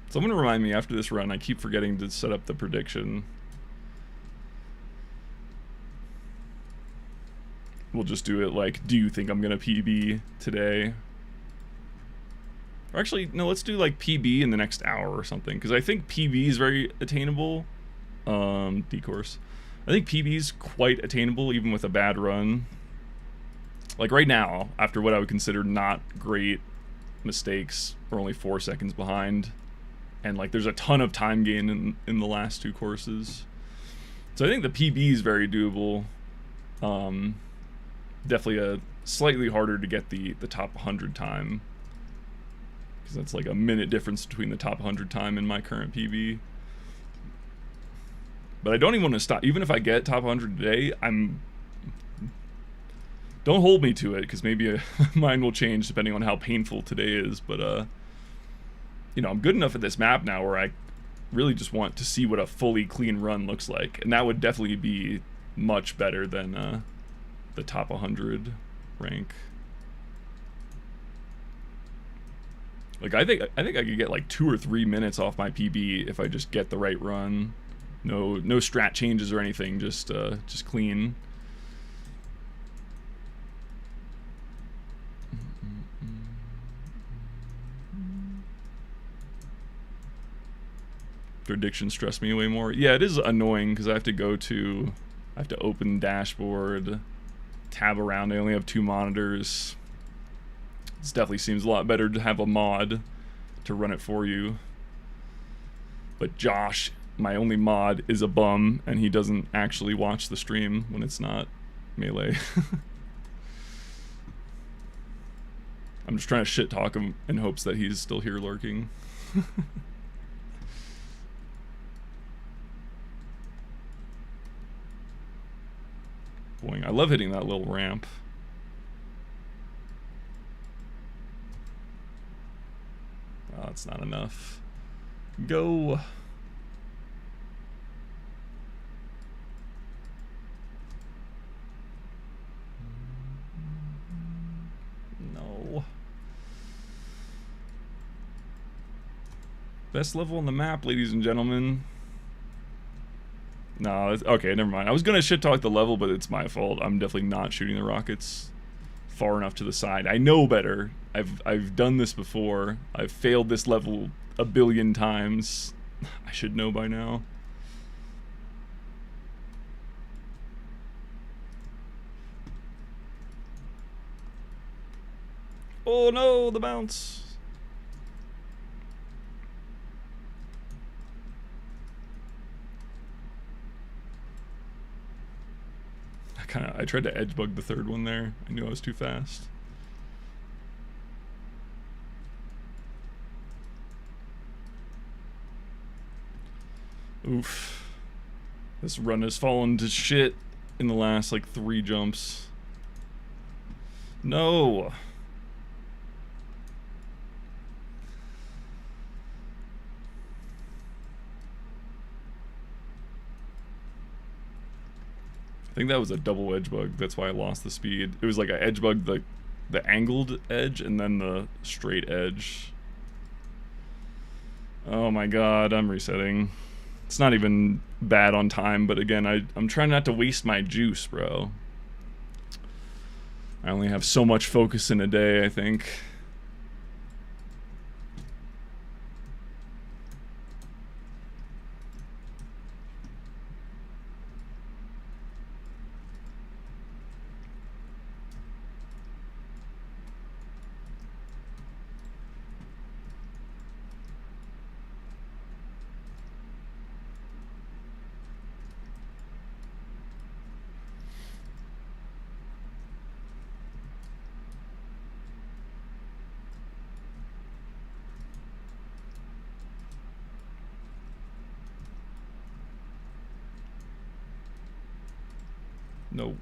Someone remind me after this run, I keep forgetting to set up the prediction. We'll just do it like, do you think I'm gonna PB today? Or actually, no, let's do like PB in the next hour or something, because I think PB is very attainable. D-course. I think PB is quite attainable even with a bad run. Like right now, after what I would consider not great mistakes, we're only 4 seconds behind. And like there's a ton of time gain in the last 2 courses. So I think the PB is very doable. Definitely a slightly harder to get the top 100 time, because that's like a minute difference between the top 100 time and my current PB. But I don't even want to stop. Even if I get top 100 today, don't hold me to it, because maybe mine will change depending on how painful today is. But you know, I'm good enough at this map now where I really just want to see what a fully clean run looks like, and that would definitely be much better than the top 100 rank. Like I think I could get like 2 or 3 minutes off my PB if I just get the right run. No strat changes or anything, just clean. Prediction stress me way more. Yeah, it is annoying because I have to open dashboard, tab around. I only have 2 monitors. This definitely seems a lot better to have a mod to run it for you. But Josh, my only mod, is a bum, and he doesn't actually watch the stream when it's not Melee. I'm just trying to shit talk him in hopes that he's still here lurking. Boing. I love hitting that little ramp. Oh, that's not enough. Go. No. Best level on the map, ladies and gentlemen. No, okay, never mind. I was gonna shit talk the level, but it's my fault. I'm definitely not shooting the rockets far enough to the side. I know better. I've done this before. I've failed this level a billion times. I should know by now. Oh no, the bounce. I tried to edge bug the third one there. I knew I was too fast. Oof. This run has fallen to shit in the last like 3 jumps. No. I think that was a double edge bug. That's why I lost the speed. It was like an edge bug, the angled edge, and then the straight edge. Oh my god, I'm resetting. It's not even bad on time, but again, I'm trying not to waste my juice, bro. I only have so much focus in a day, I think. No.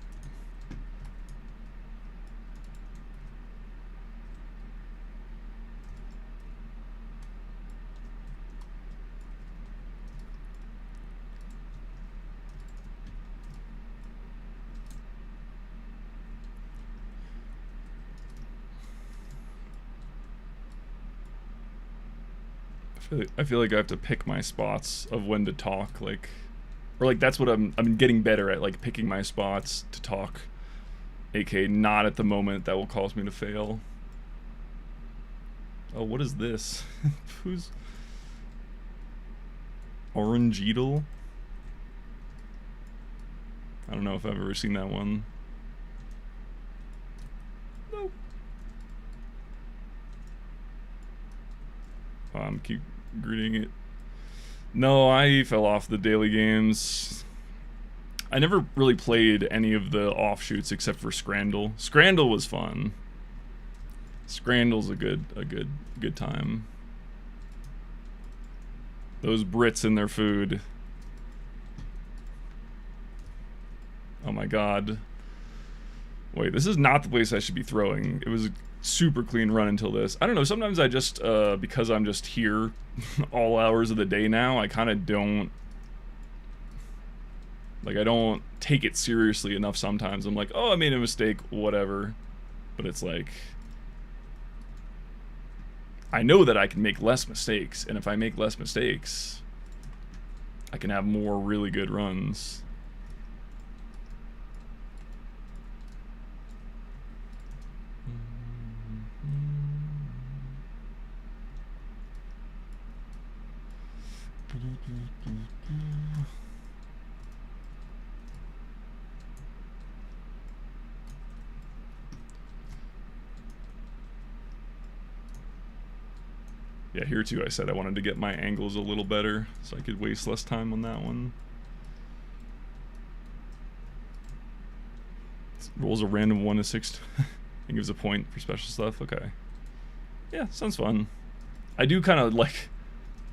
I feel like I have to pick my spots of when to talk, like, or like that's what I'm getting better at, like picking my spots to talk, aka not at the moment that will cause me to fail. Oh, what is this? Who's Orangeedle? I don't know if I've ever seen that one. Nope. Keep greeting it. No, I fell off the daily games. I never really played any of the offshoots except for Scrandle. Scrandle was fun. Scrandle's a good time. Those Brits and their food. Oh my god. Wait, this is not the place I should be throwing. It was a super clean run until this. I don't know, sometimes I just, because I'm just here all hours of the day now, I kind of don't, like, I don't take it seriously enough sometimes. I'm like, oh, I made a mistake, whatever. But it's like, I know that I can make less mistakes, and if I make less mistakes, I can have more really good runs. Yeah, here too I said I wanted to get my angles a little better so I could waste less time on that one. Rolls a random 1 to 6 and gives a point for special stuff. Okay. Yeah, sounds fun. I do kind of like,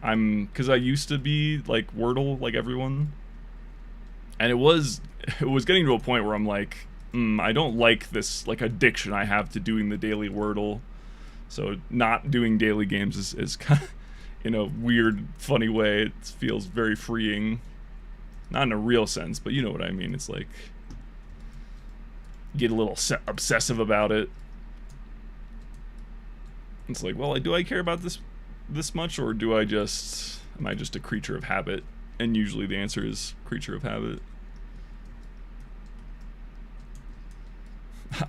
because I used to be like Wordle like everyone, and it was getting to a point where I'm like, I don't like this like addiction I have to doing the daily Wordle. So not doing daily games is kind of, in a weird, funny way, it feels very freeing. Not in a real sense, but you know what I mean. It's like, get a little obsessive about it. It's like, well, do I care about this much, or am I just a creature of habit? And usually the answer is creature of habit.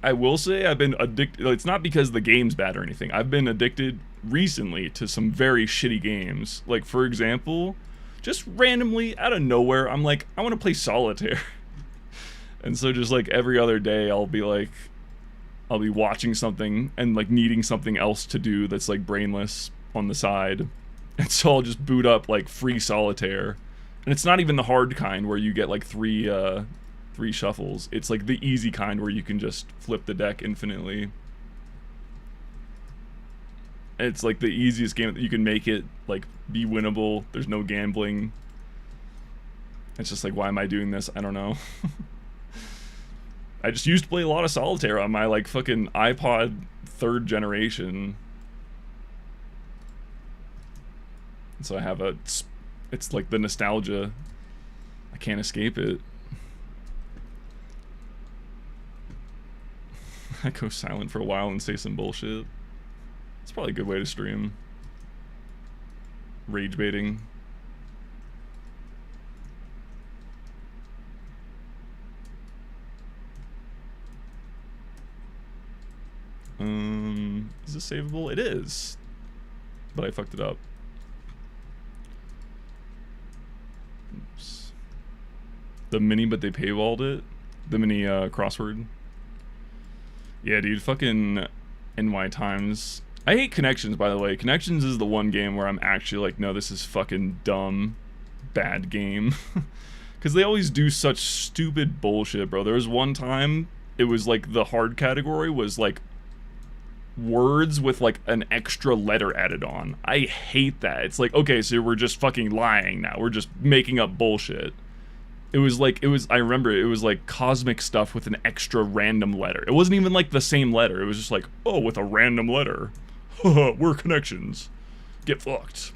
I will say I've been addicted. It's not because the game's bad or anything. I've been addicted recently to some very shitty games. Like, for example, just randomly out of nowhere, I'm like, I want to play solitaire. And so just like every other day, I'll be watching something and like needing something else to do that's like brainless on the side. And so I'll just boot up like free solitaire. And it's not even the hard kind where you get like three shuffles. It's like the easy kind where you can just flip the deck infinitely. And it's like the easiest game that you can make it like be winnable. There's no gambling. It's just like, why am I doing this? I don't know. I just used to play a lot of solitaire on my like fucking iPod 3rd generation. And so I have it's like the nostalgia. I can't escape it. I go silent for a while and say some bullshit. It's probably a good way to stream. Rage baiting. Is this savable? It is. But I fucked it up. Oops. The mini, but they paywalled it. The mini crossword. Yeah, dude, fucking NY Times. I hate Connections, by the way. Connections is the one game where I'm actually like, no, this is fucking dumb, bad game. Because they always do such stupid bullshit, bro. There was one time, it was like the hard category was like words with like an extra letter added on. I hate that. It's like, okay, so we're just fucking lying now. We're just making up bullshit. I remember it was like cosmic stuff with an extra random letter. It wasn't even like the same letter. It was just like, oh, with a random letter. We're Connections. Get fucked.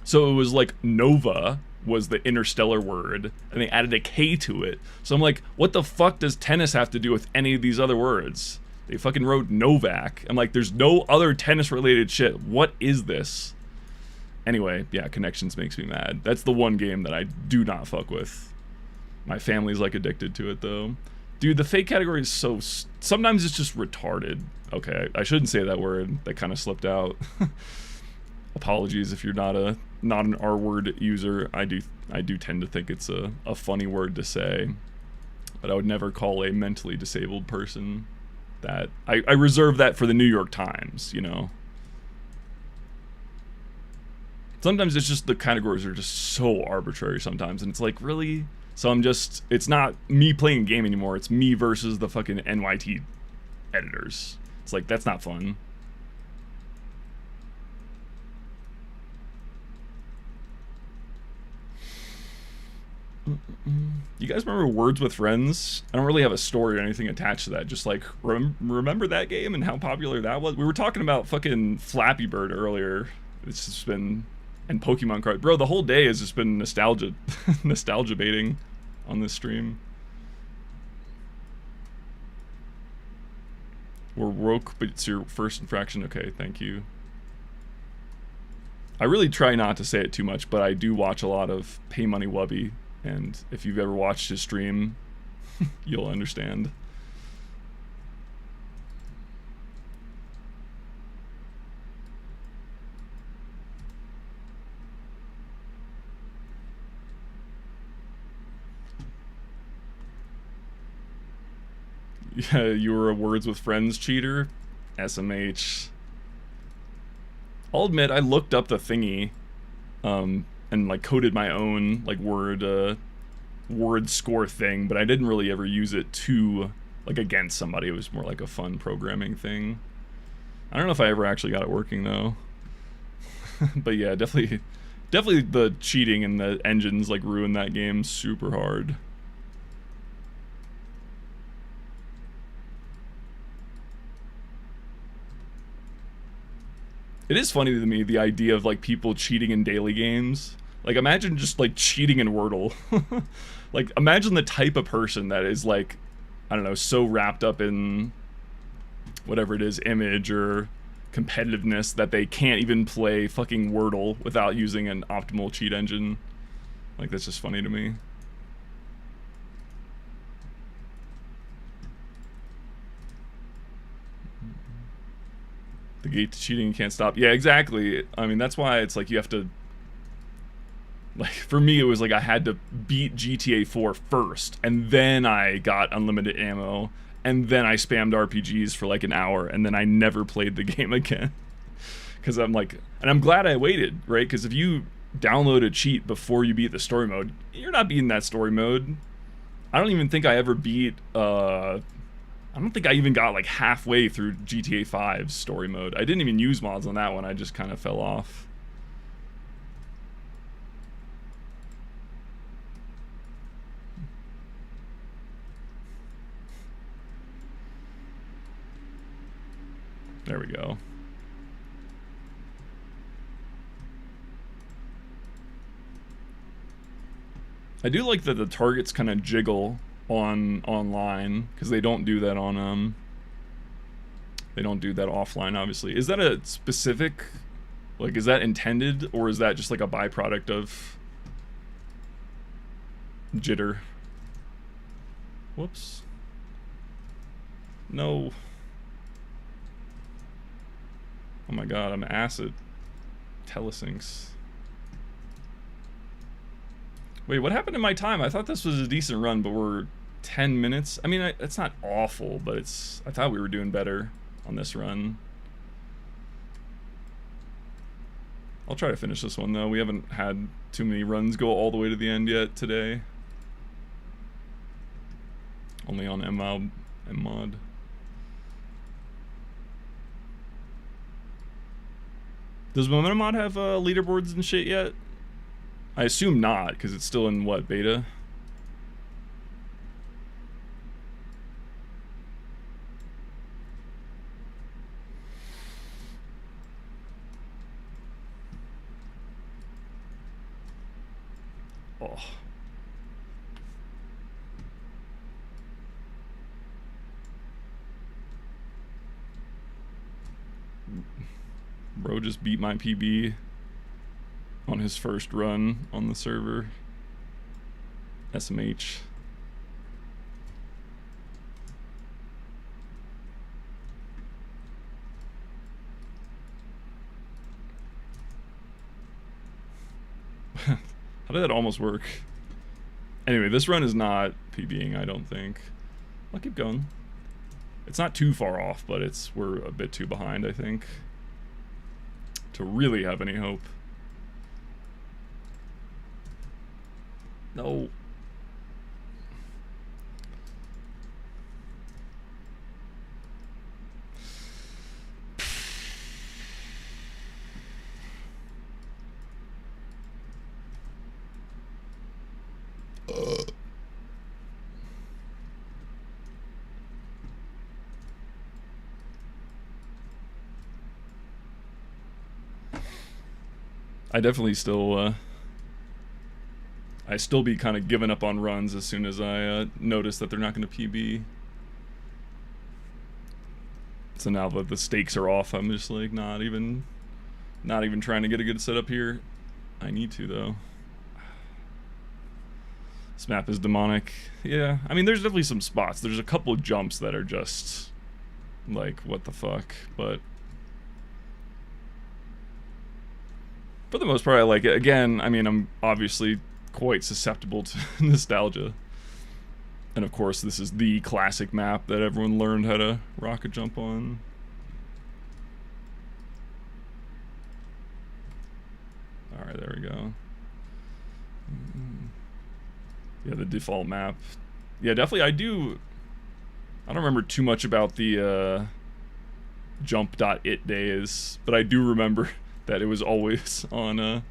So it was like Nova was the interstellar word, and they added a K to it. So I'm like, what the fuck does tennis have to do with any of these other words? They fucking wrote Novak. I'm like, there's no other tennis related shit. What is this? Anyway, yeah, Connections makes me mad. That's the one game that I do not fuck with. My family's like addicted to it though. Dude, the fake category is so... Sometimes it's just retarded. Okay, I shouldn't say that word. That kind of slipped out. Apologies if you're not an R-word user. I do tend to think it's a funny word to say. But I would never call a mentally disabled person that. I reserve that for the New York Times, you know. Sometimes it's just the categories are just so arbitrary sometimes, and it's like, really? So it's not me playing a game anymore, it's me versus the fucking NYT editors. It's like, that's not fun. You guys remember Words with Friends? I don't really have a story or anything attached to that. Just like, remember that game and how popular that was? We were talking about fucking Flappy Bird earlier. It's just been... And Pokemon card. Bro, the whole day has just been nostalgia baiting on this stream. We're woke, but it's your first infraction. Okay, thank you. I really try not to say it too much, but I do watch a lot of Pay Money Wubby, and if you've ever watched his stream, you'll understand. Yeah, you were a Words with Friends cheater? SMH. I'll admit, I looked up the thingy, and like coded my own like word score thing, but I didn't really ever use it to like against somebody. It was more like a fun programming thing. I don't know if I ever actually got it working though. But yeah, definitely the cheating and the engines like ruined that game super hard. It is funny to me, the idea of like people cheating in daily games. Like imagine just like cheating in Wordle. Like imagine the type of person that is like, I don't know, so wrapped up in whatever it is, image or competitiveness, that they can't even play fucking Wordle without using an optimal cheat engine. Like that's just funny to me. The gate to cheating can't stop. Yeah, exactly. I mean, that's why it's like you have to... Like, for me, it was like I had to beat GTA 4 first, and then I got unlimited ammo, and then I spammed RPGs for like an hour, and then I never played the game again. Because I'm like... And I'm glad I waited, right? Because if you download a cheat before you beat the story mode, you're not beating that story mode. I don't even think I ever beat... I don't think I even got like halfway through GTA 5's story mode. I didn't even use mods on that one. I just kind of fell off. There we go. I do like that the targets kind of jiggle on online, because they don't do that on they don't do that offline, obviously. Is that a specific, like, is that intended, or is that just like a byproduct of jitter? Whoops. No. Oh my god, I'm acid. Telesyncs. Wait, what happened to my time? I thought this was a decent run, but we're 10 minutes. I mean, it's not awful, but it's... I thought we were doing better on this run. I'll try to finish this one, though. We haven't had too many runs go all the way to the end yet today. Only on MMod. Does Momentum Mod have leaderboards and shit yet? I assume not, because it's still in, what, beta? Oh. Bro just beat my PB on his first run on the server. SMH. How did that almost work? Anyway, this run is not PBing, I don't think. I'll keep going. It's not too far off, but we're a bit too behind, I think, to really have any hope. No. I definitely still, I still be kind of giving up on runs as soon as I notice that they're not going to PB. So now that the stakes are off, I'm just like not even Not even trying to get a good setup here. I need to, though. This map is demonic. Yeah, I mean, there's definitely some spots. There's a couple of jumps that are just like, what the fuck, but for the most part, I like it. Again, I mean, I'm obviously quite susceptible to nostalgia. And of course, this is the classic map that everyone learned how to rocket jump on. Alright, there we go. Yeah, the default map. Yeah, definitely, I don't remember too much about the jump.it days, but I do remember that it was always on,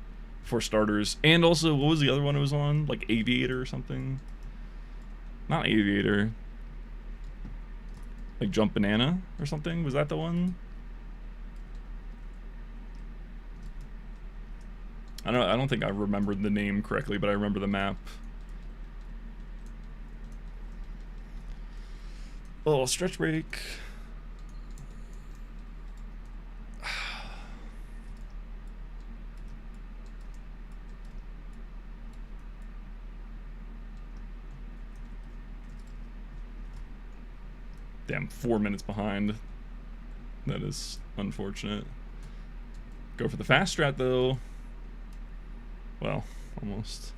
for starters. And also, what was the other one it was on? Like Aviator or something? Not Aviator. Like Jump Banana or something? Was that the one? I don't think I remembered the name correctly, but I remember the map. Oh, stretch break. Damn, 4 minutes behind. That is unfortunate. Go for the fast strat, though. Well, almost.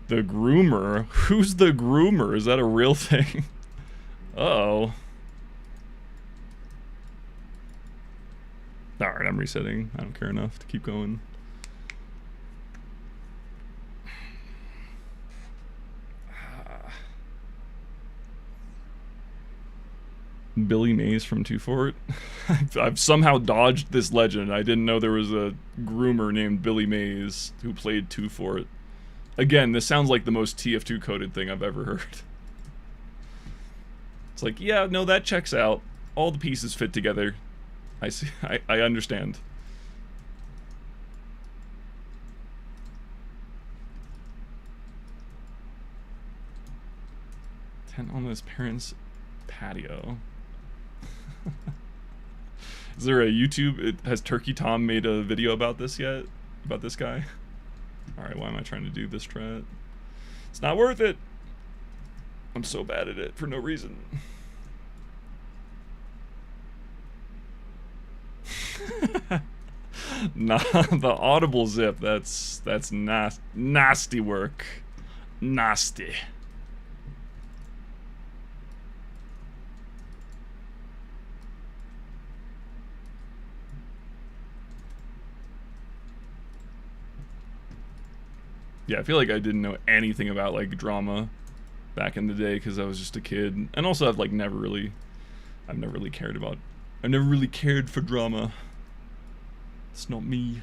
The groomer? Who's the groomer? Is that a real thing? Uh-oh. Alright, I'm resetting. I don't care enough to keep going. Billy Mays from Two Fort. I've somehow dodged this legend. I didn't know there was a groomer named Billy Mays who played Two Fort. Again, this sounds like the most TF2 coded thing I've ever heard. It's like, yeah, no, that checks out. All the pieces fit together. I see. I understand. Tent on his parents' patio. Is there a YouTube? Has Turkey Tom made a video about this yet? About this guy? Alright, why am I trying to do this strat? It's not worth it! I'm so bad at it for no reason. Nah, the audible zip, that's nasty work. Nasty. Yeah, I feel like I didn't know anything about, like, drama back in the day because I was just a kid. And also I've never really cared for drama. It's not me.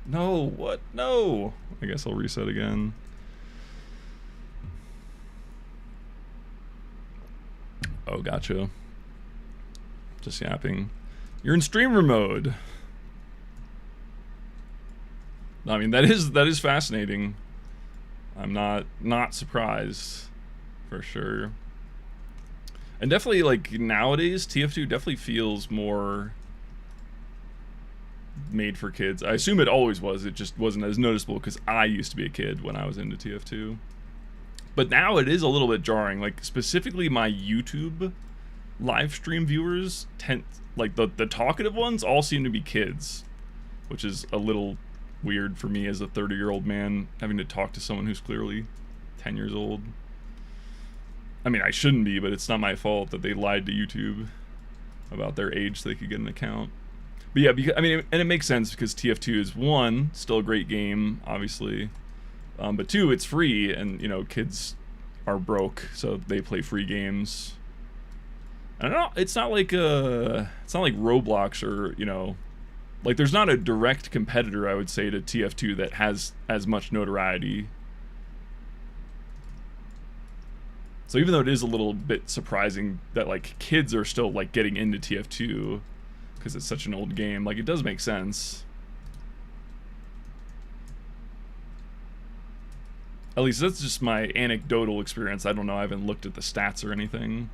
No, what? No! I guess I'll reset again. Oh, gotcha. Just yapping. You're in streamer mode. I mean, that is fascinating. I'm not surprised, for sure. And definitely, like, nowadays, TF2 definitely feels more made for kids. I assume it always was. It just wasn't as noticeable because I used to be a kid when I was into TF2. But now it is a little bit jarring. Like, specifically my YouTube live stream viewers tend, like, the talkative ones all seem to be kids, which is a little weird for me as a 30-year-old man having to talk to someone who's clearly 10 years old. I mean, I shouldn't be, but it's not my fault that they lied to YouTube about their age so they could get an account. But yeah, because, I mean, and it makes sense because TF2 is, one, still a great game, obviously. But two, it's free, and, you know, kids are broke, so they play free games. I don't know, it's not like Roblox or, you know, like, there's not a direct competitor, I would say, to TF2 that has as much notoriety. So even though it is a little bit surprising that, like, kids are still, like, getting into TF2 because it's such an old game, like, it does make sense. At least that's just my anecdotal experience. I don't know. I haven't looked at the stats or anything.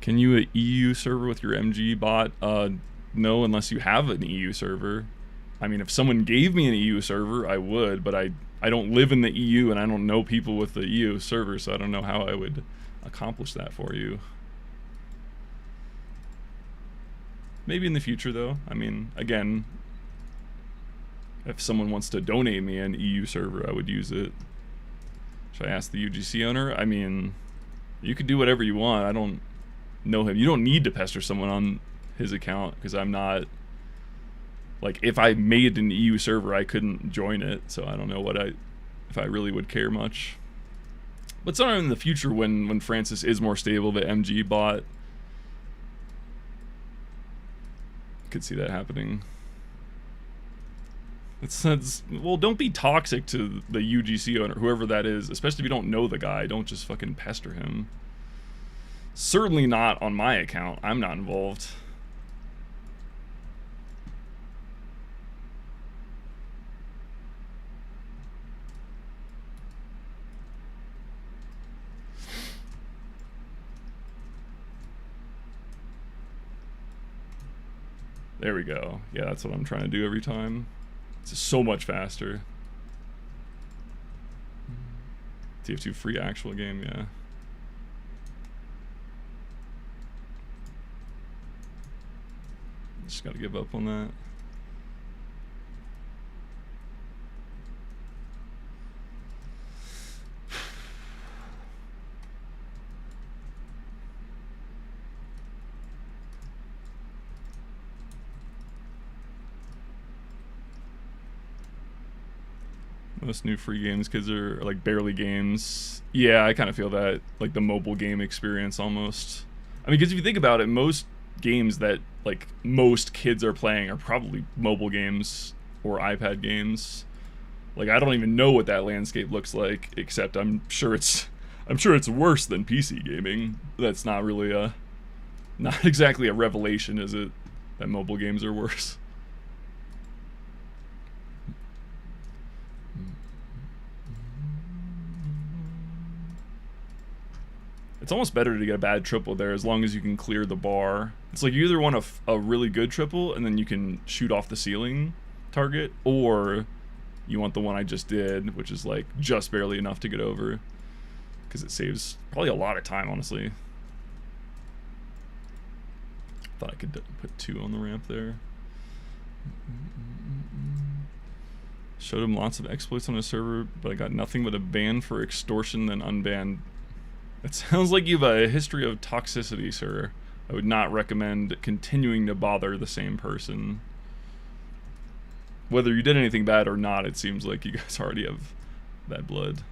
Can you a EU server with your MG bot? No, unless you have an EU server. I mean, if someone gave me an EU server, I would, but I don't live in the EU and I don't know people with the EU server, so I don't know how I would accomplish that for you. Maybe in the future, though. I mean, again, if someone wants to donate me an EU server, I would use it. Should I ask the UGC owner? I mean, you could do whatever you want. I don't know him. You don't need to pester someone on his account, because I'm not... Like, if I made an EU server, I couldn't join it, so I don't know if I really would care much. But sometime in the future, when Francis is more stable, the MG bot, could see that happening. Well, don't be toxic to the UGC owner, whoever that is, especially if you don't know the guy. Don't just fucking pester him. Certainly not on my account. I'm not involved. There we go. Yeah, that's what I'm trying to do every time. It's so much faster. TF2 free actual game, yeah. Just gotta give up on that. Most new free games, kids are like barely games. Yeah, I kind of feel that, like the mobile game experience almost. I mean, because if you think about it, most games that like most kids are playing are probably mobile games or iPad games. Like, I don't even know what that landscape looks like, except I'm sure it's worse than PC gaming. That's not really not exactly a revelation, is it? That mobile games are worse. It's almost better to get a bad triple there, as long as you can clear the bar. It's like you either want a really good triple and then you can shoot off the ceiling target, or you want the one I just did, which is like just barely enough to get over, because it saves probably a lot of time, honestly. Thought I could put 2 on the ramp there. Showed him lots of exploits on his server, but I got nothing but a ban for extortion, then unbanned. It sounds like you have a history of toxicity, sir. I would not recommend continuing to bother the same person. Whether you did anything bad or not, it seems like you guys already have bad blood.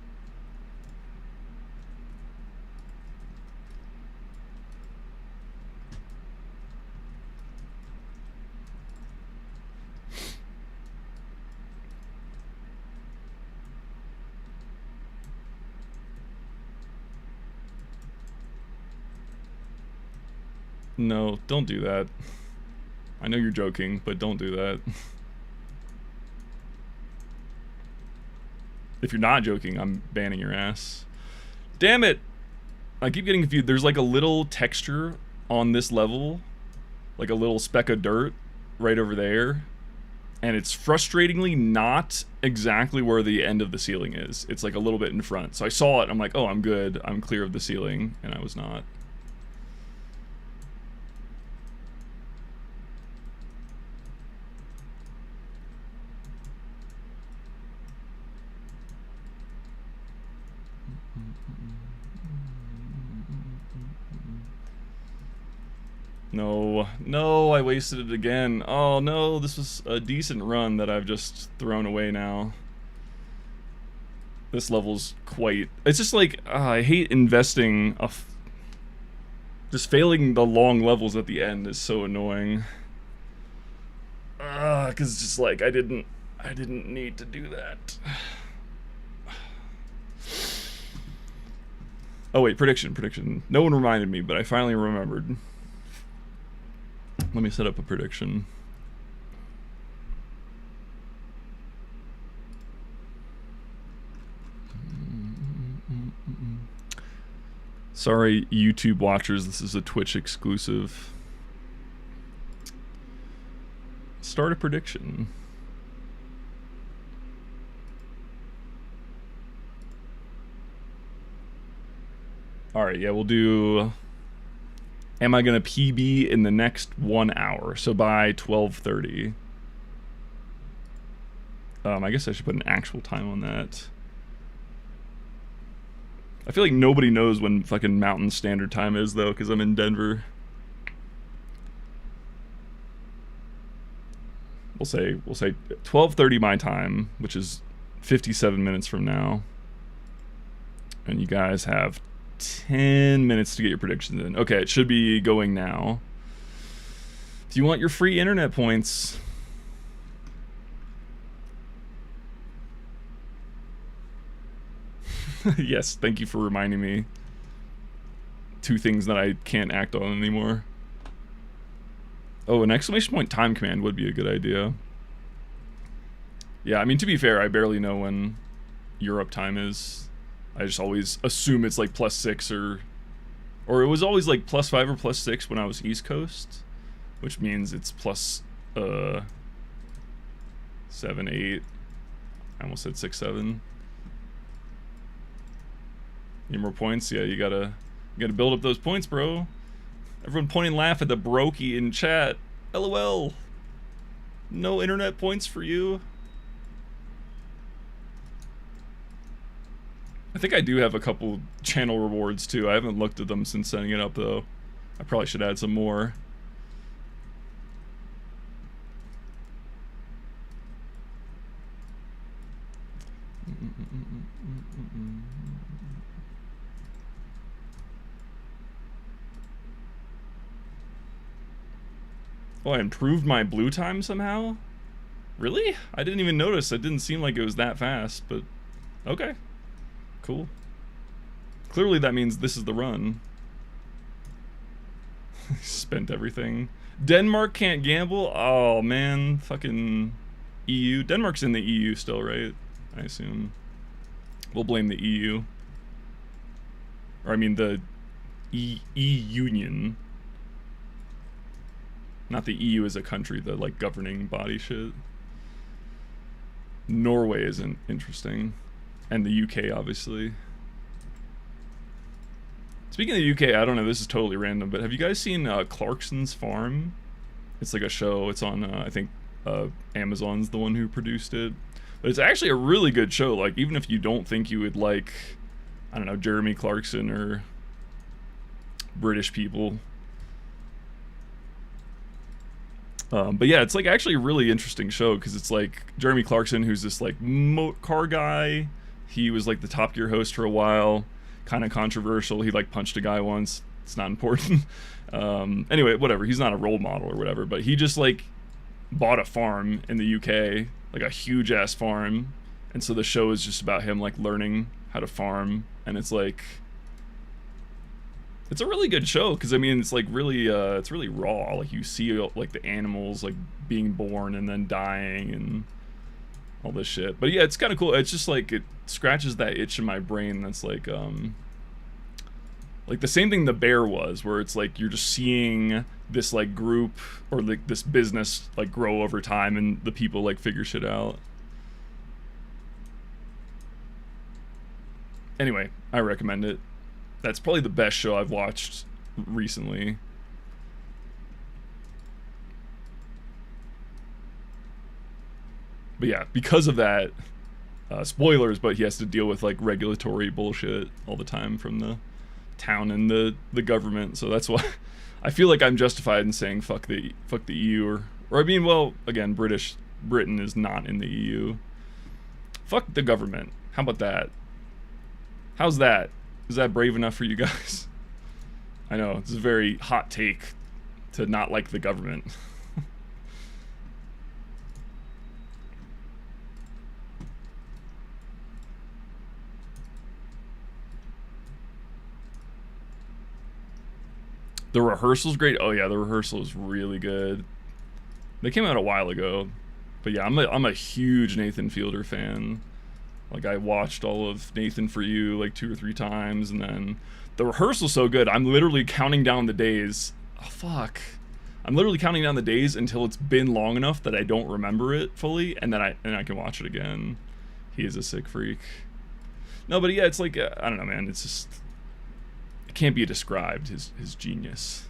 No, don't do that. I know you're joking, but don't do that. If you're not joking, I'm banning your ass. Damn it! I keep getting confused. There's like a little texture on this level, like a little speck of dirt right over there, and it's frustratingly not exactly where the end of the ceiling is. It's like a little bit in front. So I saw it, I'm like, oh, I'm good. I'm clear of the ceiling, and I was not. No, I wasted it again. Oh no, this was a decent run that I've just thrown away now. This level's quite... It's just like, I hate investing... Just failing the long levels at the end is so annoying. Because it's just like, I didn't need to do that. Oh wait, prediction. No one reminded me, but I finally remembered. Let me set up a prediction. Sorry, YouTube watchers, this is a Twitch exclusive. Start a prediction. Alright, yeah, we'll do... Am I going to PB in the next 1 hour? So by 12:30. I guess I should put an actual time on that. I feel like nobody knows when fucking Mountain Standard Time is, though, because I'm in Denver. We'll say 12:30 my time, which is 57 minutes from now. And you guys have 10 minutes to get your predictions in. Okay, it should be going now. Do you want your free internet points? Yes, thank you for reminding me. 2 things that I can't act on anymore. Oh, an exclamation point time command would be a good idea. Yeah, I mean, to be fair, I barely know when Europe time is. I just always assume it's like +6 or it was always like +5 or +6 when I was East Coast, which means it's +7, 8. I almost said 6, 7. Need more points? Yeah, you gotta build up those points, bro. Everyone point and laugh at the brokey in chat. LOL. No internet points for you. I think I do have a couple channel rewards too. I haven't looked at them since setting it up though. I probably should add some more. Oh, I improved my blue time somehow? Really? I didn't even notice. It didn't seem like it was that fast, but okay. Cool. Clearly that means this is the run. Spent everything. Denmark can't gamble? Oh, man. Fucking EU. Denmark's in the EU still, right? I assume. We'll blame the EU. Or I mean the E-Union. Not the EU as a country, the like governing body shit. Norway isn't interesting. And the UK, obviously. Speaking of the UK, I don't know, this is totally random, but have you guys seen Clarkson's Farm? It's like a show. It's on, I think, Amazon's the one who produced it. But it's actually a really good show. Like, even if you don't think you would like, I don't know, Jeremy Clarkson or British people. But yeah, it's like actually a really interesting show because it's like Jeremy Clarkson, who's this like car guy. He was like the Top Gear host for a while, kind of controversial. He like punched a guy once. It's not important. Anyway, whatever. He's not a role model or whatever, but he just like bought a farm in the UK, like a huge ass farm. And so the show is just about him like learning how to farm. And it's like, it's a really good show because I mean it's like really it's really raw. Like you see like the animals like being born and then dying and all this shit. But yeah, it's kind of cool. It's just like it scratches that itch in my brain that's like the same thing The Bear was, where it's like you're just seeing this like group or like this business like grow over time and the people like figure shit out. Anyway, I recommend it. That's probably the best show I've watched recently. But yeah, because of that, spoilers, but he has to deal with like regulatory bullshit all the time from the town and the government. So that's why I feel like I'm justified in saying fuck the EU or I mean, well, again, Britain is not in the EU. Fuck the government. How about that? How's that? Is that brave enough for you guys? I know, it's a very hot take to not like the government. The Rehearsal's great. Oh yeah, The Rehearsal is really good. They came out a while ago. But yeah, I'm a huge Nathan Fielder fan. Like I watched all of Nathan For You like 2 or 3 times, and then The rehearsal's so good. I'm literally counting down the days. Oh, fuck. I'm literally counting down the days until it's been long enough that I don't remember it fully, and then I can watch it again. He is a sick freak. No, but yeah, it's like, I don't know, man. It's just, it can't be described, his genius.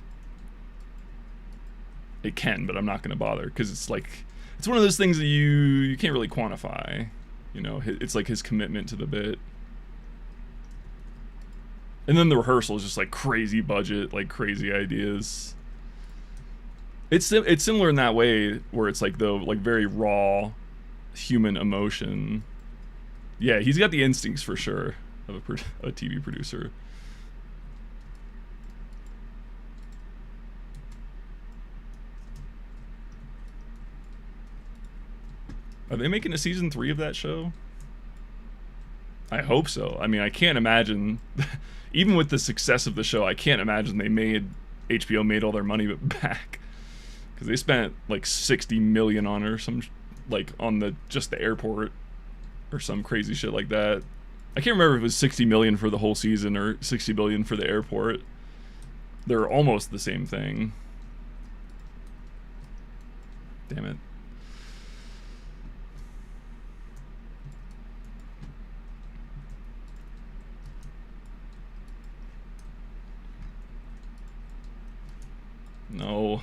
It can, but I'm not going to bother, because it's like, it's one of those things that you can't really quantify. You know, it's like his commitment to the bit. And then the rehearsal is just like crazy budget, like crazy ideas. It's similar in that way, where it's like like very raw human emotion. Yeah, he's got the instincts for sure of a TV producer. Are they making a season 3 of that show? I hope so. I mean, I can't imagine, even with the success of the show, I can't imagine HBO made all their money back. Because they spent like 60 million on her, like on just the airport or some crazy shit like that. I can't remember if it was 60 million for the whole season or 60 billion for the airport. They're almost the same thing. Damn it. No.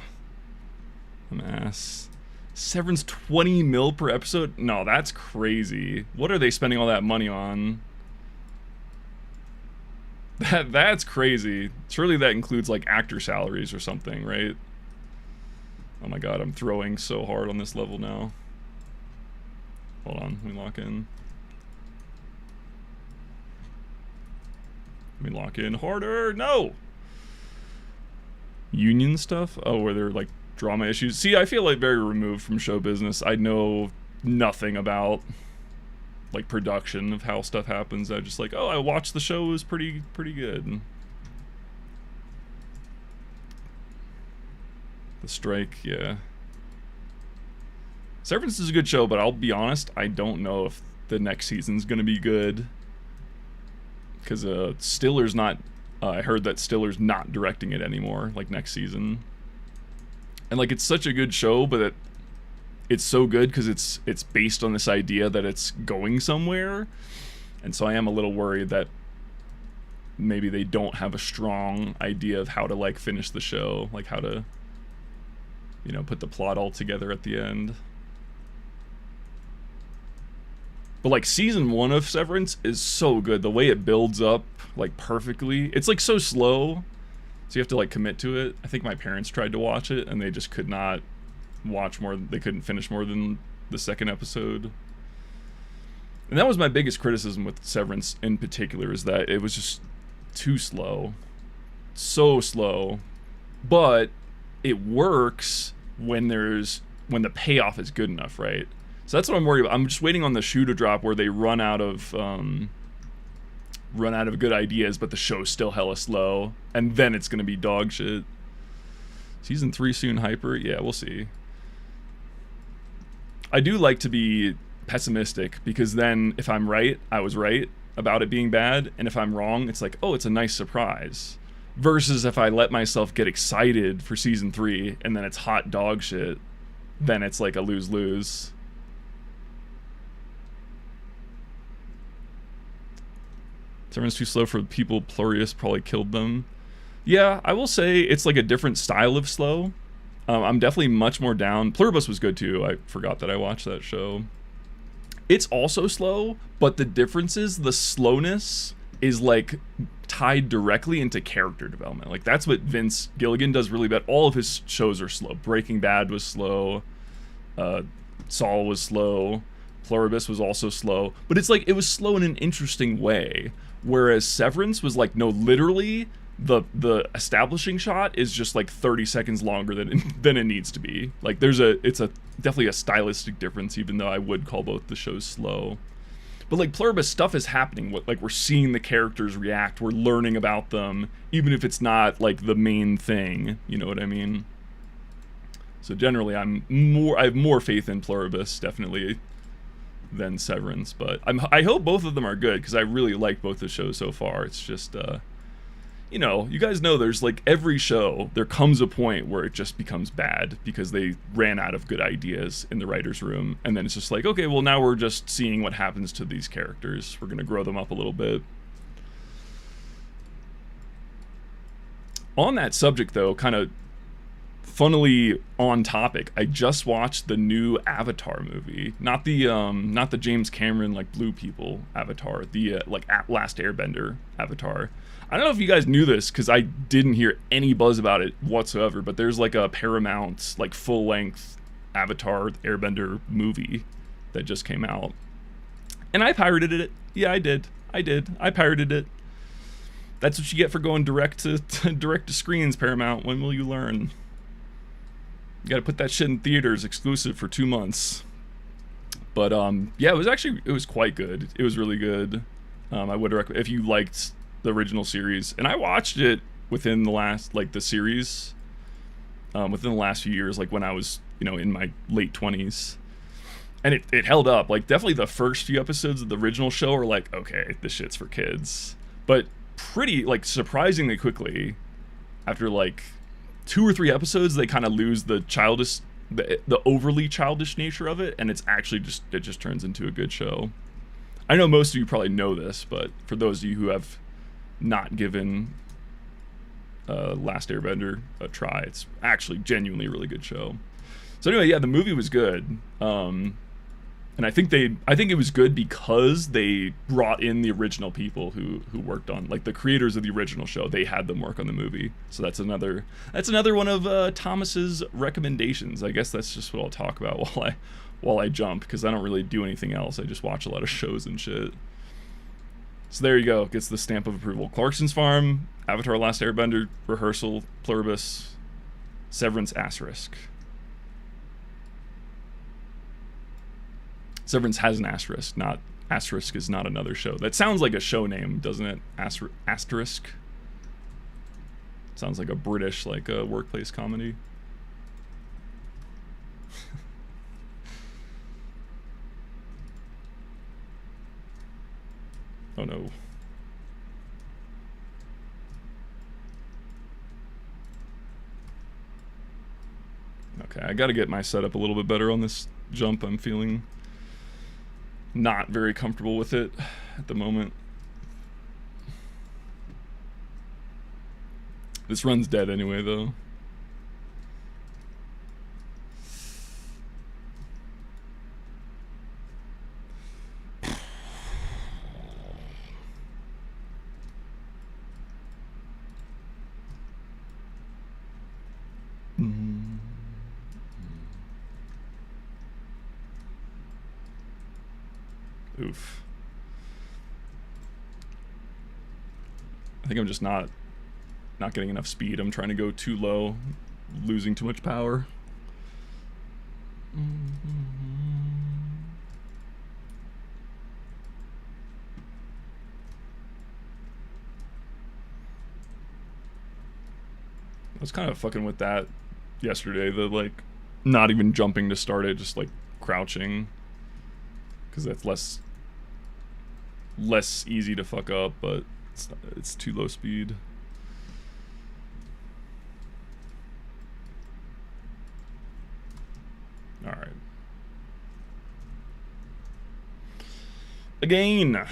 I'm ass. Severance 20 mil per episode? No, that's crazy. What are they spending all that money on? That's crazy. Surely that includes like actor salaries or something, right? Oh my god, I'm throwing so hard on this level now. Hold on, let me lock in. Let me lock in harder. No! Union stuff? Oh, where they're like drama issues. See, I feel like very removed from show business. I know nothing about like production of how stuff happens. I just like, oh, I watched the show, it was pretty good. The strike, yeah. Severance is a good show, but I'll be honest, I don't know if the next season's gonna be good. Because Stiller's not, I heard that Stiller's not directing it anymore, like next season. And like, it's such a good show, but it's so good because it's based on this idea that it's going somewhere. And so I am a little worried that maybe they don't have a strong idea of how to like finish the show, like how to, you know, put the plot all together at the end. But like season 1 of Severance is so good. The way it builds up like perfectly. It's like so slow, so you have to like commit to it. I think my parents tried to watch it and they just could not watch more. They couldn't finish more than the second episode. And that was my biggest criticism with Severance in particular, is that it was just too slow. So slow. But it works when the payoff is good enough, right? So that's what I'm worried about. I'm just waiting on the shoe to drop where they run out of good ideas, but the show's still hella slow, and then it's gonna be dog shit. Season 3 soon, hyper? Yeah, we'll see. I do like to be pessimistic, because then if I'm right, I was right about it being bad, and if I'm wrong, it's like, oh, it's a nice surprise. Versus if I let myself get excited for season 3 and then it's hot dog shit, then it's like a lose-lose. Severance too slow for people. Plurious probably killed them. Yeah, I will say it's like a different style of slow. I'm definitely much more down. Pluribus was good too. I forgot that I watched that show. It's also slow, but the difference is the slowness is like tied directly into character development. Like that's what Vince Gilligan does really bad. All of his shows are slow. Breaking Bad was slow. Saul was slow. Pluribus was also slow. But it's like it was slow in an interesting way. Whereas Severance was like, no, literally the establishing shot is just like 30 seconds longer than it needs to be. Like it's definitely a stylistic difference, even though I would call both the shows slow. But like Pluribus, stuff is happening. Like we're seeing the characters react. We're learning about them, even if it's not like the main thing. You know what I mean? So generally, I have more faith in Pluribus, definitely, than Severance. But I hope both of them are good, because I really like both the shows so far. It's just you know, you guys know there's like every show, there comes a point where it just becomes bad because they ran out of good ideas in the writer's room. And then it's just like, okay, well, now we're just seeing what happens to these characters. We're going to grow them up a little bit. On that subject, though, kind of funnily on topic, I just watched the new Avatar movie, not the James Cameron like Blue People Avatar, the like Last Airbender Avatar. I don't know if you guys knew this because I didn't hear any buzz about it whatsoever, but there's like a Paramount like full length Avatar Airbender movie that just came out, and I pirated it. Yeah, I did. I pirated it. That's what you get for going direct to screens, Paramount. When will you learn? You gotta put that shit in theaters exclusive for 2 months. But yeah, it was quite good. It was really good. I would recommend if you liked the original series, and I watched it within the last the series within the last few years, like when I was in my late 20s, and it held up. Like definitely the first few episodes of the original show are like, okay, this shit's for kids, but pretty like surprisingly quickly after like 2 or 3 episodes they kind of lose the childish the overly childish nature of it, and it's actually it just turns into a good show. I know most of you probably know this, but for those of you who have not given Last Airbender a try, it's actually genuinely a really good show. So anyway, yeah, the movie was good. And I think it was good because they brought in the original people who worked on, like, the creators of the original show. They had them work on the movie. So that's another one of Thomas's recommendations. I guess that's just what I'll talk about while I jump, because I don't really do anything else. I just watch a lot of shows and shit. So there you go. Gets the stamp of approval. Clarkson's Farm, Avatar: Last Airbender, Rehearsal, Pluribus, Severance, Asterisk. Severance has an asterisk, not Asterisk is not another show. That sounds like a show name, doesn't it? Asterisk. Sounds like a British, like a workplace comedy. Oh no. Okay, I gotta get my setup a little bit better on this jump. I'm feeling not very comfortable with it at the moment. This run's dead anyway, though. Oof. I think I'm just not getting enough speed. I'm trying to go too low, losing too much power. I was kind of fucking with that yesterday, the like not even jumping to start it, just like crouching, because that's less easy to fuck up, but it's too low speed. All right. Again.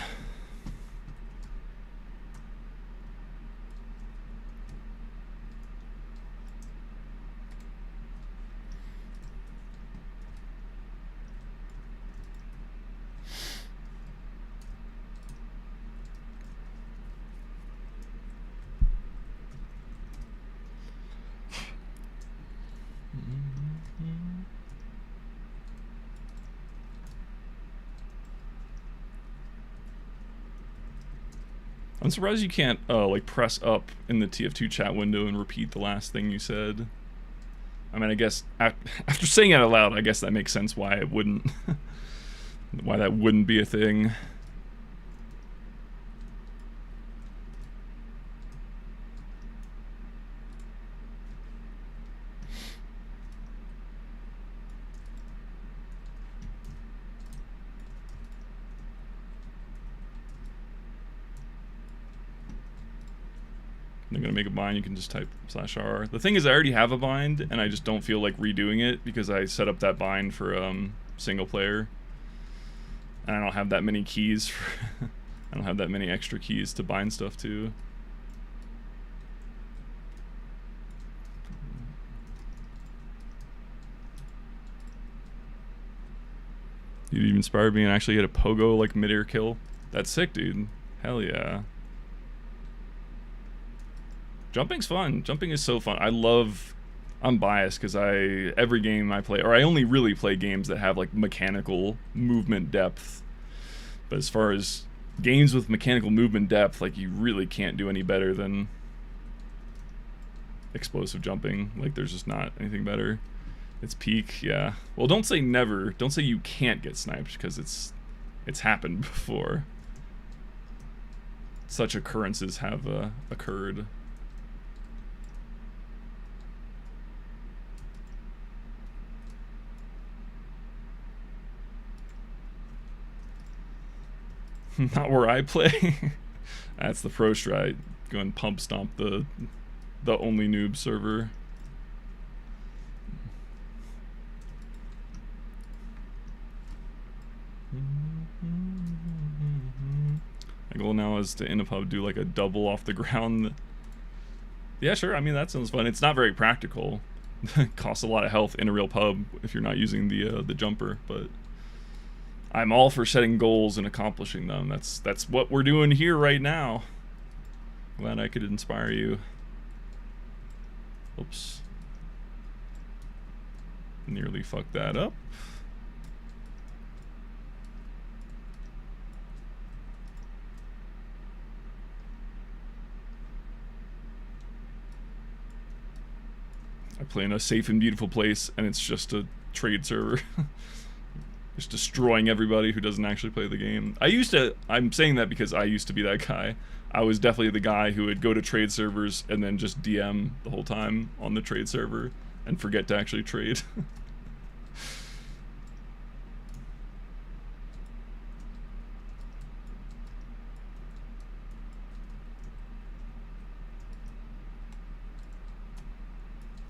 I'm surprised you can't like press up in the TF2 chat window and repeat the last thing you said. I mean, I guess after saying it out loud, I guess that makes sense why it wouldn't why that wouldn't be a thing. they're gonna make a bind, you can just type /R. The thing is, I already have a bind, and I just don't feel like redoing it because I set up that bind for single player, and I don't have that many keys. I don't have that many extra keys to bind stuff to. Dude, you inspired me and actually hit a pogo like mid-air kill. That's sick, dude. Hell yeah. Jumping's fun. Jumping is so fun. I'm biased because every game I play, or I only really play games that have like mechanical movement depth. But as far as games with mechanical movement depth, like you really can't do any better than explosive jumping. Like there's just not anything better. It's peak, yeah. Well, don't say never. Don't say you can't get sniped because it's happened before. Such occurrences have occurred. Not where I play. That's the pro strat. Go and pump stomp the only noob server. My goal now is to in a pub do like a double off the ground. Yeah, sure. I mean, that sounds fun. It's not very practical. It costs a lot of health in a real pub if you're not using the jumper, but I'm all for setting goals and accomplishing them. That's what we're doing here right now. Glad I could inspire you. Oops. Nearly fucked that up. I play in a safe and beautiful place, and it's just a trade server. Just destroying everybody who doesn't actually play the game. I'm saying that because I used to be that guy. I was definitely the guy who would go to trade servers and then just DM the whole time on the trade server and forget to actually trade.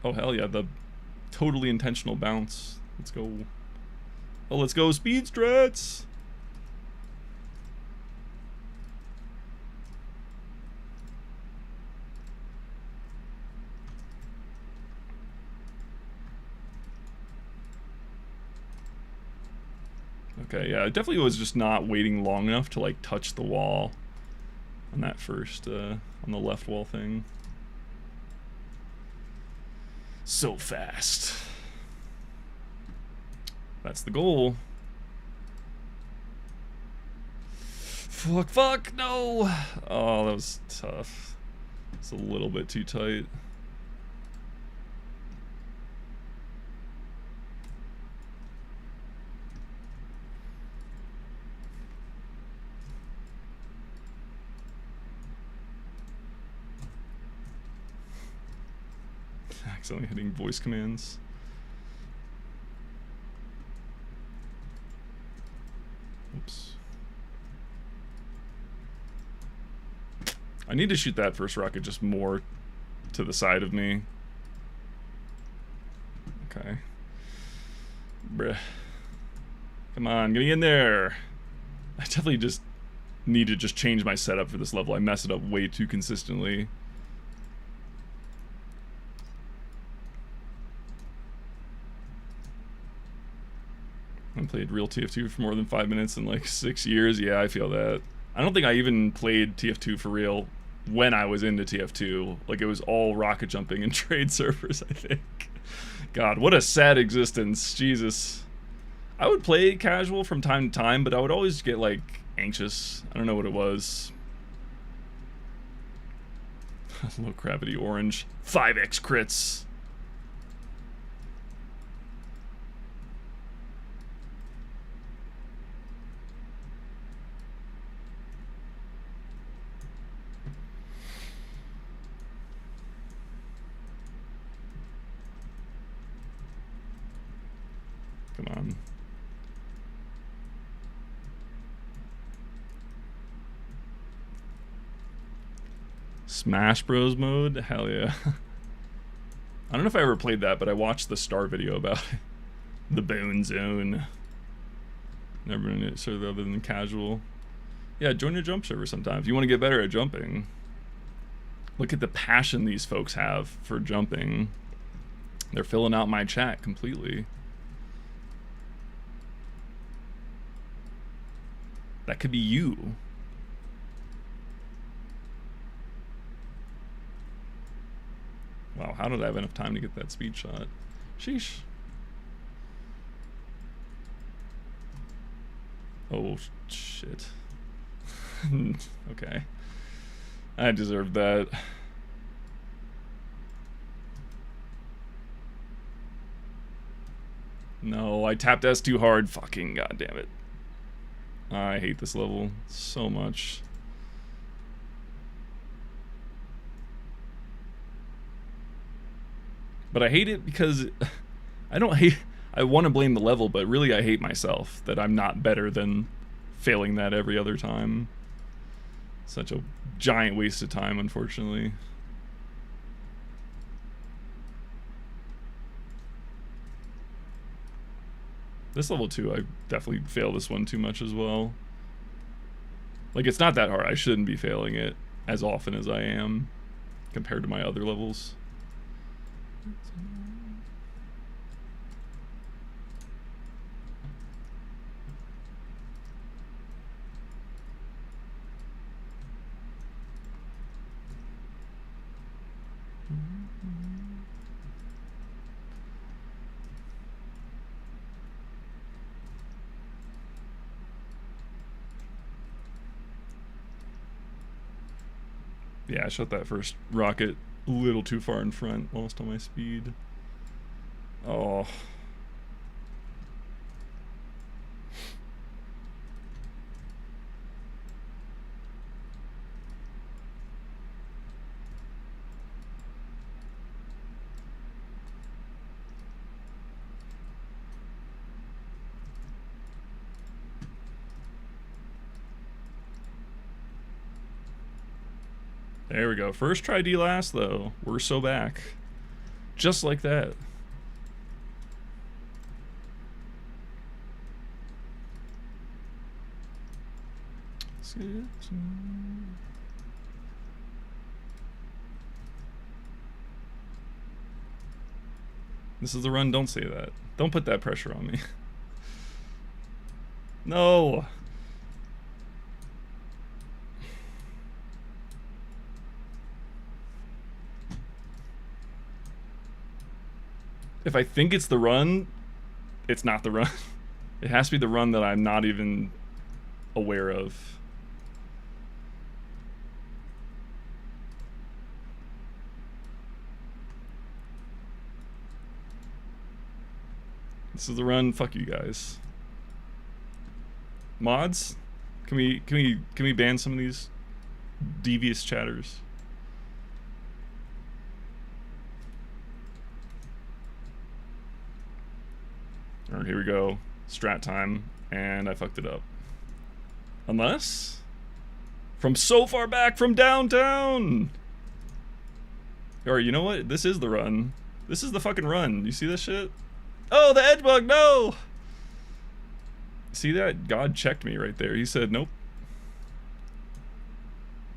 Oh hell yeah, the totally intentional bounce. Let's go. Oh, let's go speed strats! Okay, yeah, it definitely was just not waiting long enough to like touch the wall on that first, on the left wall thing. So fast. That's the goal. Fuck, no! Oh, that was tough. It's a little bit too tight. Accidentally hitting voice commands. Oops. I need to shoot that first rocket just more to the side of me. Okay. Bruh. Come on, get me in there. I definitely just need to just change my setup for this level. I mess it up way too consistently. I haven't played real TF2 for more than 5 minutes in like 6 years. Yeah, I feel that. I don't think I even played TF2 for real when I was into TF2. Like, it was all rocket jumping and trade servers, I think. God, what a sad existence. Jesus. I would play casual from time to time, but I would always get, like, anxious. I don't know what it was. Low gravity orange. 5x crits. Come on. Smash Bros mode? Hell yeah. I don't know if I ever played that, but I watched the Star video about it. The Bone Zone. Never been it sort of other than casual. Yeah, join your jump server sometime if you want to get better at jumping. Look at the passion these folks have for jumping. They're filling out my chat completely. That could be you. Wow, how did I have enough time to get that speed shot? Sheesh. Oh, shit. Okay. I deserved that. No, I tapped S too hard. Fucking goddamn it. I hate this level so much. But I hate it because I don't hate... I want to blame the level, but really I hate myself that I'm not better than failing that every other time. Such a giant waste of time, unfortunately. This level 2, I definitely fail this one too much as well. Like, it's not that hard. I shouldn't be failing it as often as I am compared to my other levels. Yeah, I shot that first rocket a little too far in front, lost all my speed. Oh. There we go. First try D last, though. We're so back. Just like that. This is the run. Don't say that. Don't put that pressure on me. No. If I think it's the run, it's not the run. It has to be the run that I'm not even aware of. This is the run. Fuck you guys. Mods? Can we ban some of these devious chatters? Alright, here we go. Strat time. And I fucked it up. Unless? From so far back from downtown! Alright, you know what? This is the run. This is the fucking run. You see this shit? Oh, the edge bug, no! See that? God checked me right there. He said, nope.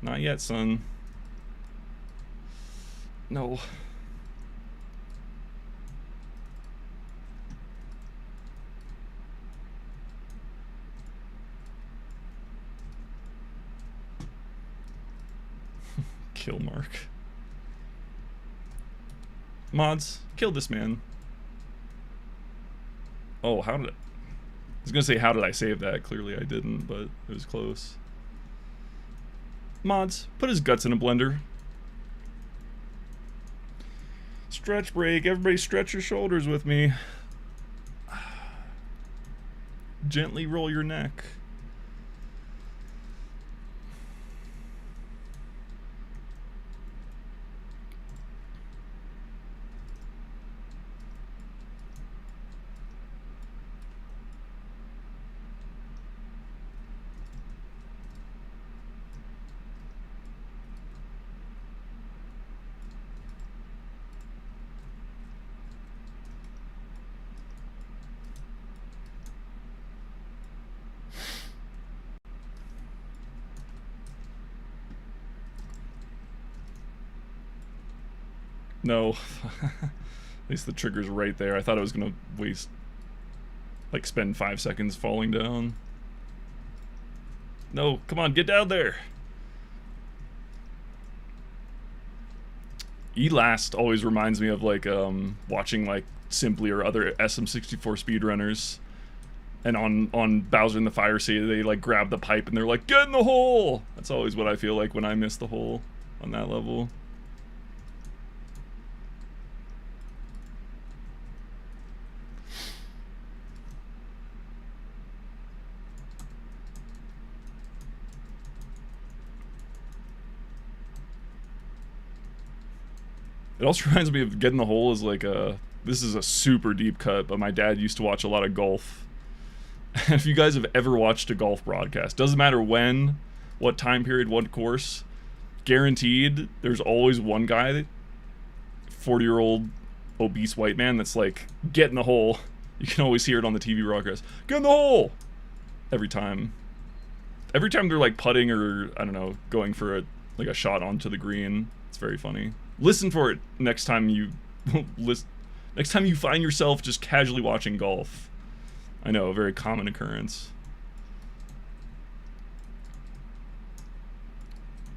Not yet, son. No. Kill mark. Mods, kill this man. Oh, how did I was gonna say, how did I save that? Clearly I didn't, but it was close. Mods, put his guts in a blender. Stretch break. Everybody stretch your shoulders with me. Gently roll your neck. No. At least the trigger's right there. I thought I was gonna waste, like, spend 5 seconds falling down. No, come on, get down there. Elast always reminds me of, like, watching, like, Simply or other SM64 speedrunners. And on Bowser in the Fire Sea, they, like, grab the pipe and they're like, get in the hole! That's always what I feel like when I miss the hole on that level. It also reminds me of Get in the Hole is like a... This is a super deep cut, but my dad used to watch a lot of golf. And if you guys have ever watched a golf broadcast, doesn't matter when, what time period, what course, guaranteed there's always one guy, 40-year-old obese white man that's like, get in the hole. You can always hear it on the TV broadcast. Get in the hole! Every time. Every time they're like putting or, I don't know, going for a shot onto the green. It's very funny. Listen for it next time you next time you find yourself just casually watching golf. I know, a very common occurrence.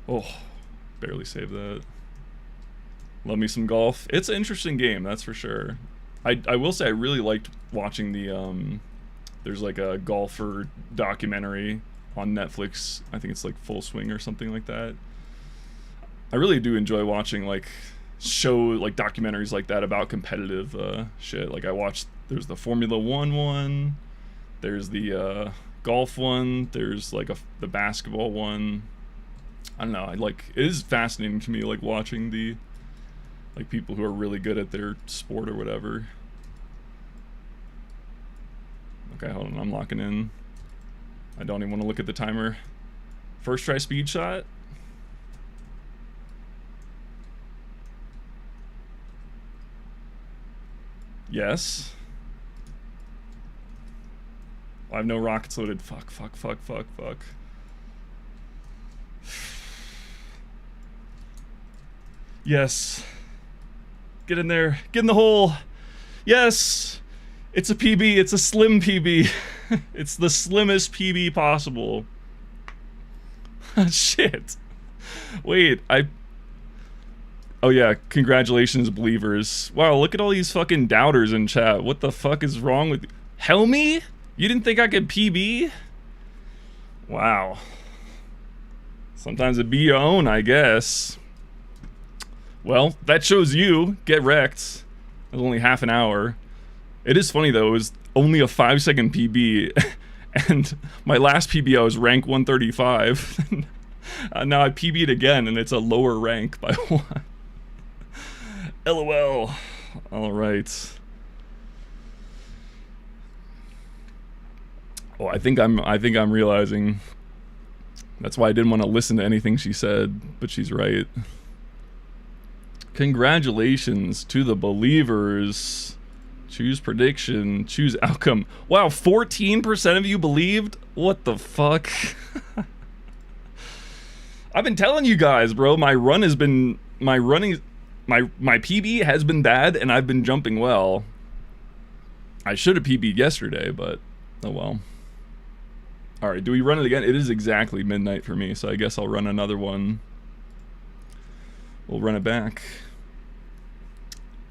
Oh, barely saved that. Love me some golf. It's an interesting game, that's for sure. I will say I really liked watching the there's like a golfer documentary on Netflix. I think it's like Full Swing or something like that. I really do enjoy watching like documentaries like that about competitive shit. Like I watched, there's the Formula 1 one, there's the golf one, there's like the basketball one. I don't know, it is fascinating to me, like watching the like people who are really good at their sport or whatever. Okay, hold on, I'm locking in. I don't even want to look at the timer. First try speed shot. Yes. I have no rockets loaded. Fuck. Yes. Get in there. Get in the hole. Yes. It's a PB. It's a slim PB. It's the slimmest PB possible. Shit. Wait, oh yeah, congratulations, believers. Wow, look at all these fucking doubters in chat. What the fuck is wrong with you? Helmy? You didn't think I could PB? Wow. Sometimes it be your own, I guess. Well, that shows you. Get wrecked. It was only half an hour. It is funny though, it was only a 5-second PB, and my last PB I was rank 135. Now I PB'd again, and it's a lower rank by 1. LOL. Alright. Oh, I think I'm realizing that's why I didn't want to listen to anything she said, but she's right. Congratulations to the believers. Choose prediction, choose outcome. Wow, 14% of you believed? What the fuck? I've been telling you guys, bro, my PB has been bad and I've been jumping well. I should have PB'd yesterday, but oh well. Alright, do we run it again? It is exactly midnight for me, so I guess I'll run another one. We'll run it back.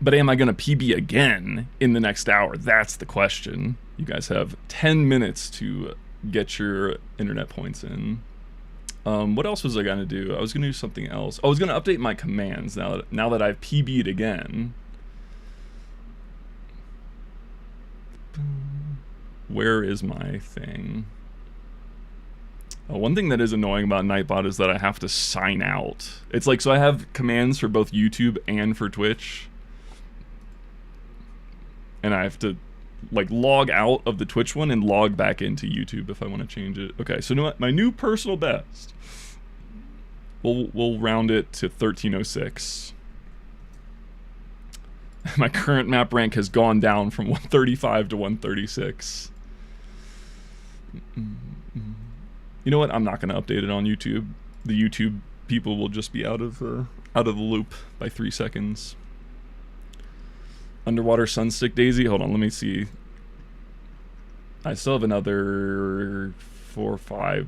But am I going to PB again in the next hour? That's the question. You guys have 10 minutes to get your internet points in. What else was I going to do? I was going to do something else. I was going to update my commands now that I've PB'd again. Where is my thing? One thing that is annoying about Nightbot is that I have to sign out. It's like, so I have commands for both YouTube and for Twitch. And I have to like log out of the Twitch one and log back into YouTube if I want to change it. Okay, so my new personal best. We'll round it to 1306. My current map rank has gone down from 135 to 136. You know what? I'm not going to update it on YouTube. The YouTube people will just be out of the loop by 3 seconds. Underwater Sunstick Daisy. Hold on, let me see. I still have another 4, 5.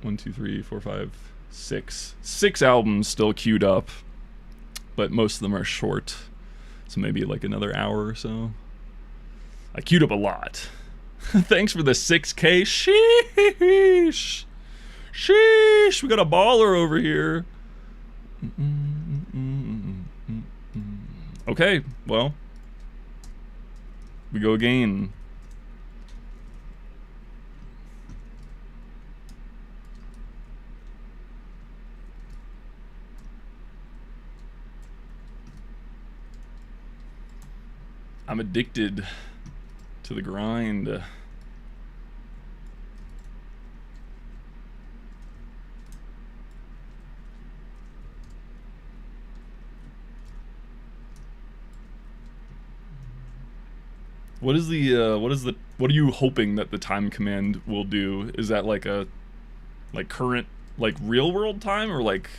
1, 2, 3, 4, 5, 6. 6 albums still queued up, but most of them are short. So maybe like another hour or so. I queued up a lot. Thanks for the 6K. Sheesh. Sheesh. We got a baller over here. Okay, well. We go again. I'm addicted to the grind. What are you hoping that the time command will do? Is that like a current real world time, or like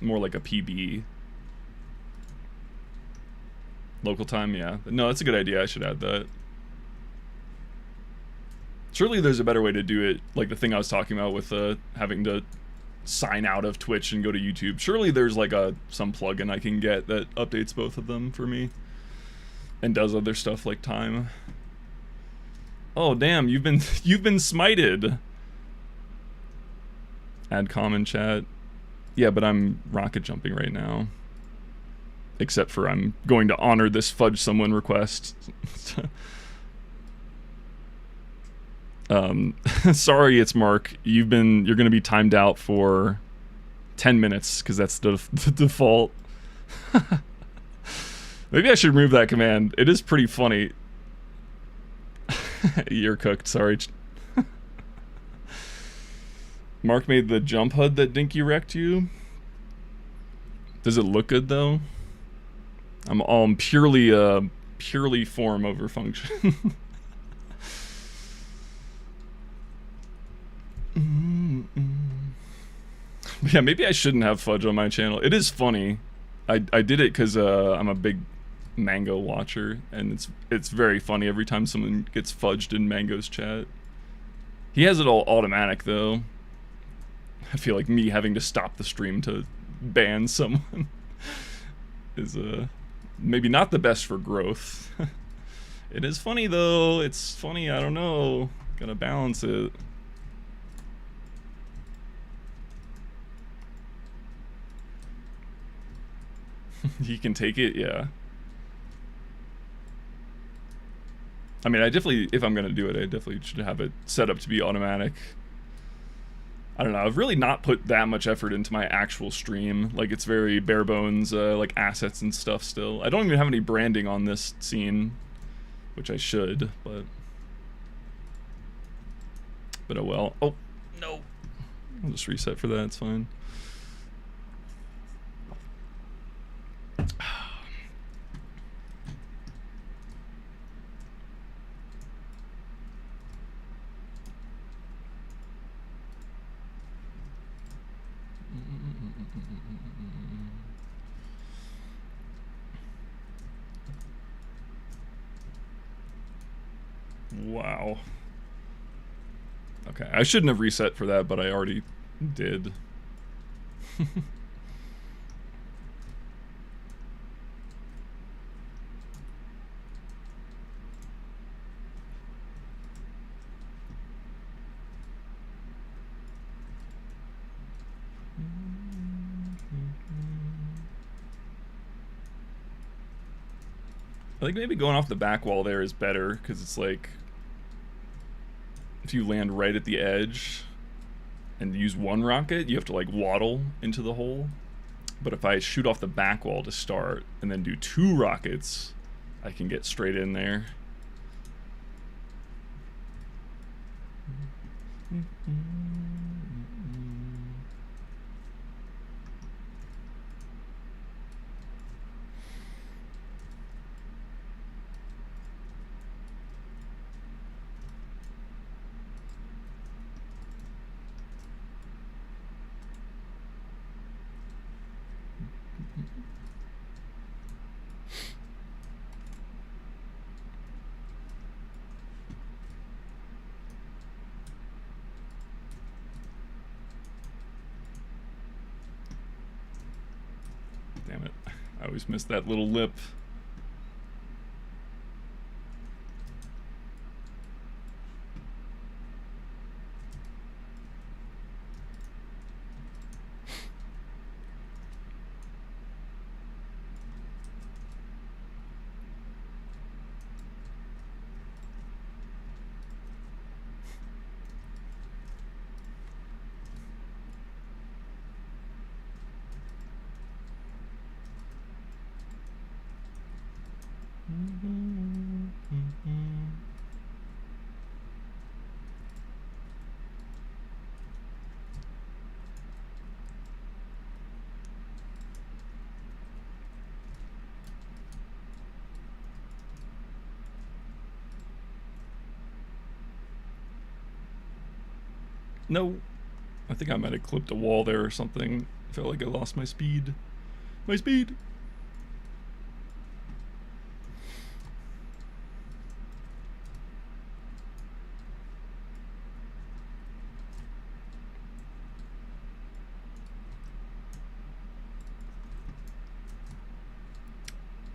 more like a PB? Local time, yeah. No, that's a good idea. I should add that. Surely there's a better way to do it, like the thing I was talking about with having to sign out of Twitch and go to YouTube. Surely there's like some plugin I can get that updates both of them for me and does other stuff like time. Oh damn, you've been smited. Add common chat. Yeah, but I'm rocket jumping right now. Except for I'm going to honor this fudge someone request. Sorry, it's Mark. You're gonna be timed out for 10 minutes because that's the default. Maybe I should remove that command. It is pretty funny. You're cooked. Sorry. Mark made the jump HUD that Dinky wrecked you. Does it look good though? I'm purely form over function. Yeah, maybe I shouldn't have fudge on my channel. It is funny. I did it because I'm a big Mango watcher, and it's very funny every time someone gets fudged in Mango's chat. He has it all automatic though. I feel like me having to stop the stream to ban someone is maybe not the best for growth. It is funny though. It's funny. I don't know. Gotta balance it. He can take it, yeah. I mean, I definitely, if I'm gonna do it, I definitely should have it set up to be automatic. I don't know, I've really not put that much effort into my actual stream. Like, it's very bare bones, like assets and stuff still. I don't even have any branding on this scene, which I should, but oh well. Oh, no. I'll just reset for that, it's fine. Wow. Okay, I shouldn't have reset for that, but I already did. I think maybe going off the back wall there is better, because it's like, if you land right at the edge and use one rocket, you have to like waddle into the hole. But if I shoot off the back wall to start and then do 2 rockets, I can get straight in there. I always miss that little lip. No, I think I might have clipped a wall there or something. I felt like I lost my speed. My speed!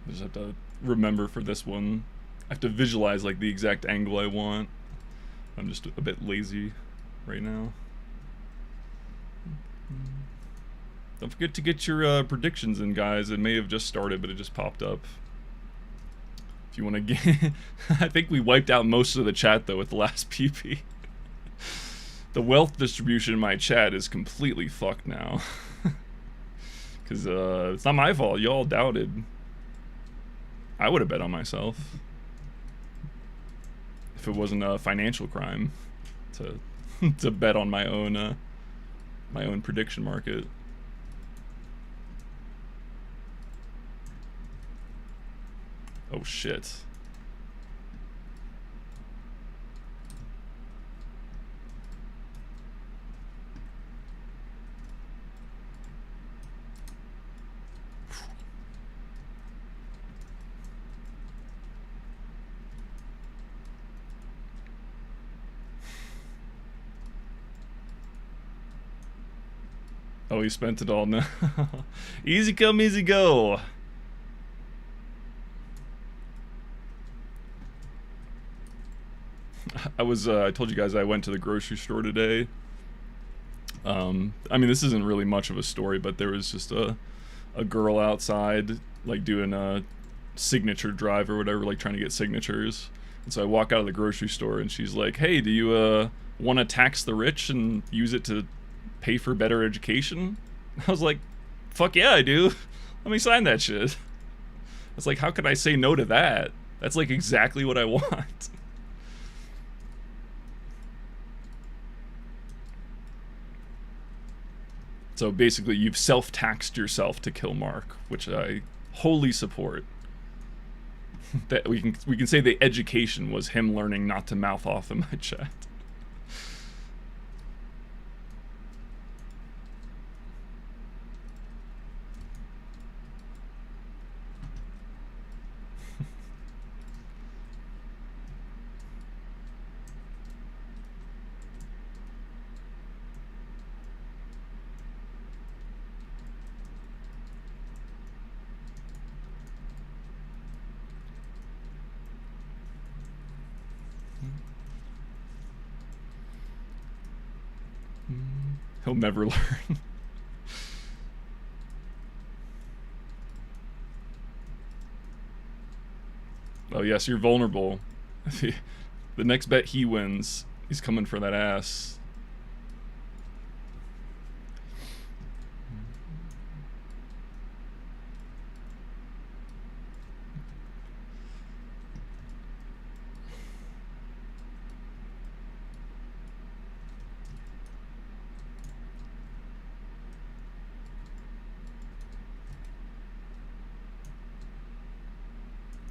I just have to remember for this one. I have to visualize like the exact angle I want. I'm just a bit lazy right now. Don't forget to get your predictions in, guys. It may have just started, but it just popped up. If you want to get... I think we wiped out most of the chat, though, with the last PP. The wealth distribution in my chat is completely fucked now. Because it's not my fault. Y'all doubted. I would have bet on myself. If it wasn't a financial crime to to bet on my own prediction market. Oh shit. Oh, he spent it all now. Easy come, easy go. I told you guys I went to the grocery store today. I mean, this isn't really much of a story, but there was just a girl outside, like, doing a signature drive or whatever, like, trying to get signatures. And so I walk out of the grocery store, and she's like, hey, do you, want to tax the rich and use it to pay for better education? I was like, fuck yeah, I do. Let me sign that shit. It's like, how could I say no to that? That's, like, exactly what I want. So basically, you've self-taxed yourself to kill Mark, which I wholly support. That we can say the education was him learning not to mouth off in my chat. He'll never learn. Oh yes, you're vulnerable. The next bet he wins, he's coming for that ass.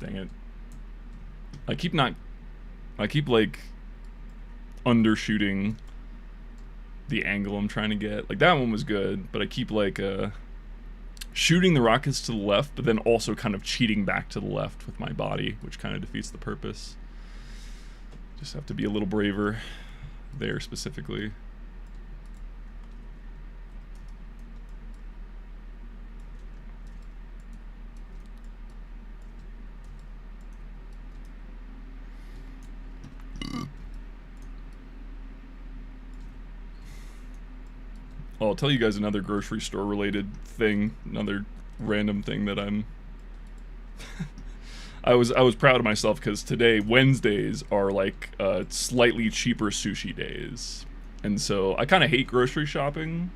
Dang it. I keep like undershooting the angle I'm trying to get. Like that one was good, but I keep like shooting the rockets to the left, but then also kind of cheating back to the left with my body, which kind of defeats the purpose. Just have to be a little braver there specifically. Well, I'll tell you guys another grocery store related thing, another random thing that I was proud of myself because today Wednesdays are like slightly cheaper sushi days, and so I kind of hate grocery shopping.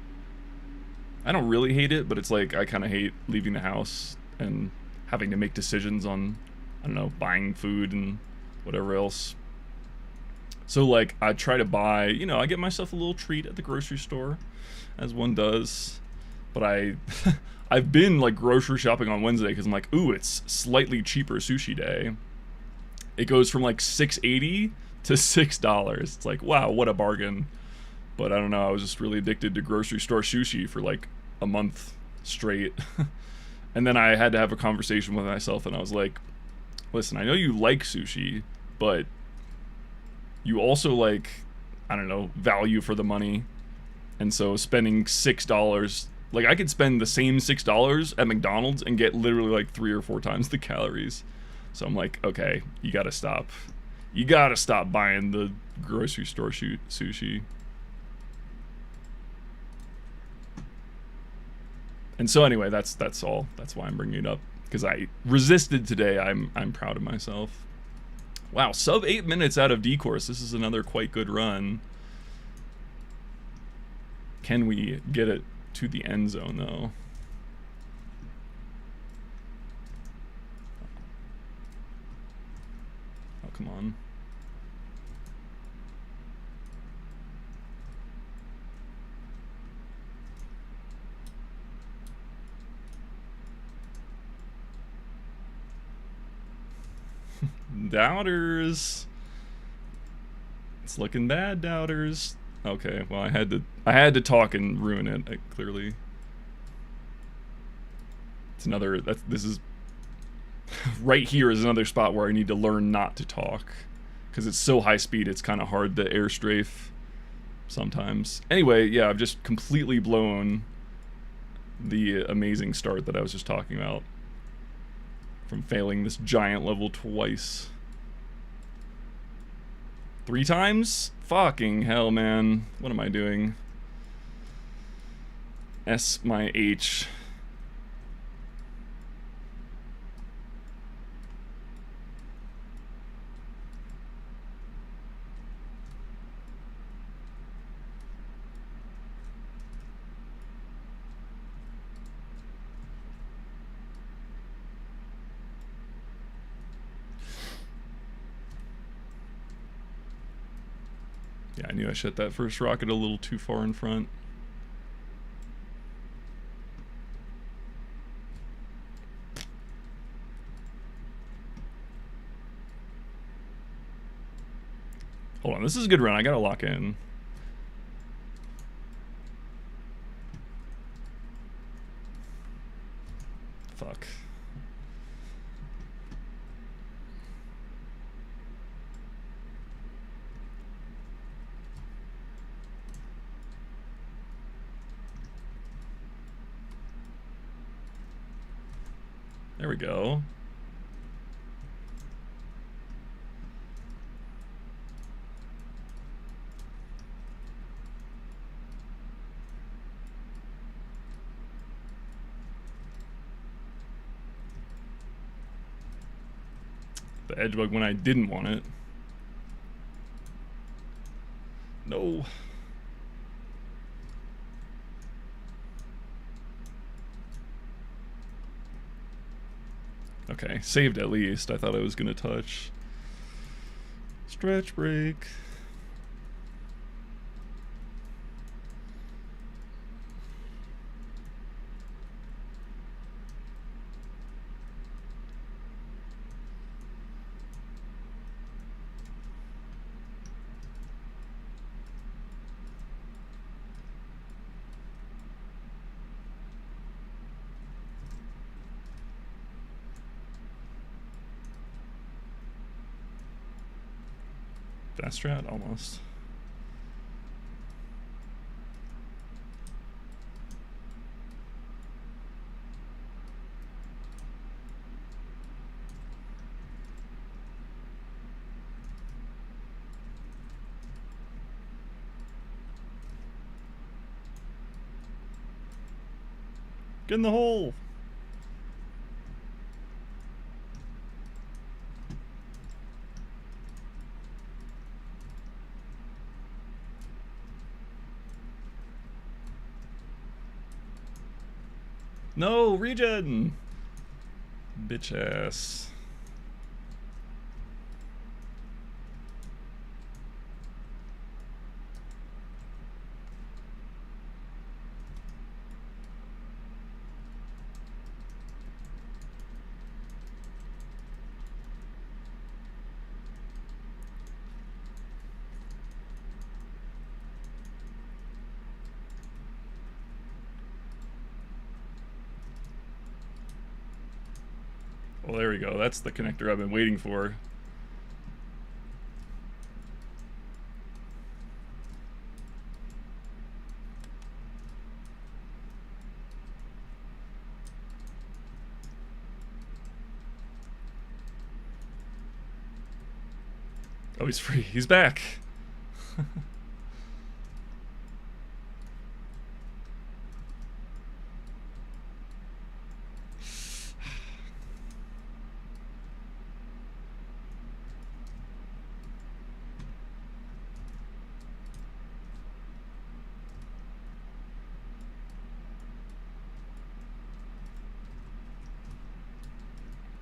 I don't really hate it, but it's like I kind of hate leaving the house and having to make decisions on, I don't know, buying food and whatever else. So like I try to buy, you know, I get myself a little treat at the grocery store, as one does. But I've been like grocery shopping on Wednesday because I'm like, ooh, it's slightly cheaper sushi day. It goes from like $6.80 to $6. It's like, wow, what a bargain. But I don't know, I was just really addicted to grocery store sushi for like a month straight. And then I had to have a conversation with myself and I was like, listen, I know you like sushi, but you also like, I don't know, value for the money. And so spending $6, like I could spend the same $6 at McDonald's and get literally like 3 or 4 times the calories. So I'm like, okay, you gotta stop. You gotta stop buying the grocery store sushi. And so anyway, that's all. That's why I'm bringing it up, because I resisted today. I'm proud of myself. Wow, sub 8 minutes out of D-course. This is another quite good run. Can we get it to the end zone though? Oh, come on. Doubters. It's looking bad, doubters. Okay, well I had to talk and ruin it, clearly. It's another this is right here is another spot where I need to learn not to talk, because it's so high speed it's kind of hard to air strafe sometimes. Anyway, yeah, I've just completely blown the amazing start that I was just talking about from failing this giant level twice. 3 times? Fucking hell, man. What am I doing? S my H. Yeah, I knew I shot that first rocket a little too far in front. Hold on, this is a good run. I gotta lock in. Fuck. There we go. The edge bug when I didn't want it. No. Okay, saved at least. I thought I was gonna touch. Stretch break. Fast strat, almost. Get in the hole. No, regen! Bitch ass. Well, there we go. That's the connector I've been waiting for. Oh, he's free. He's back.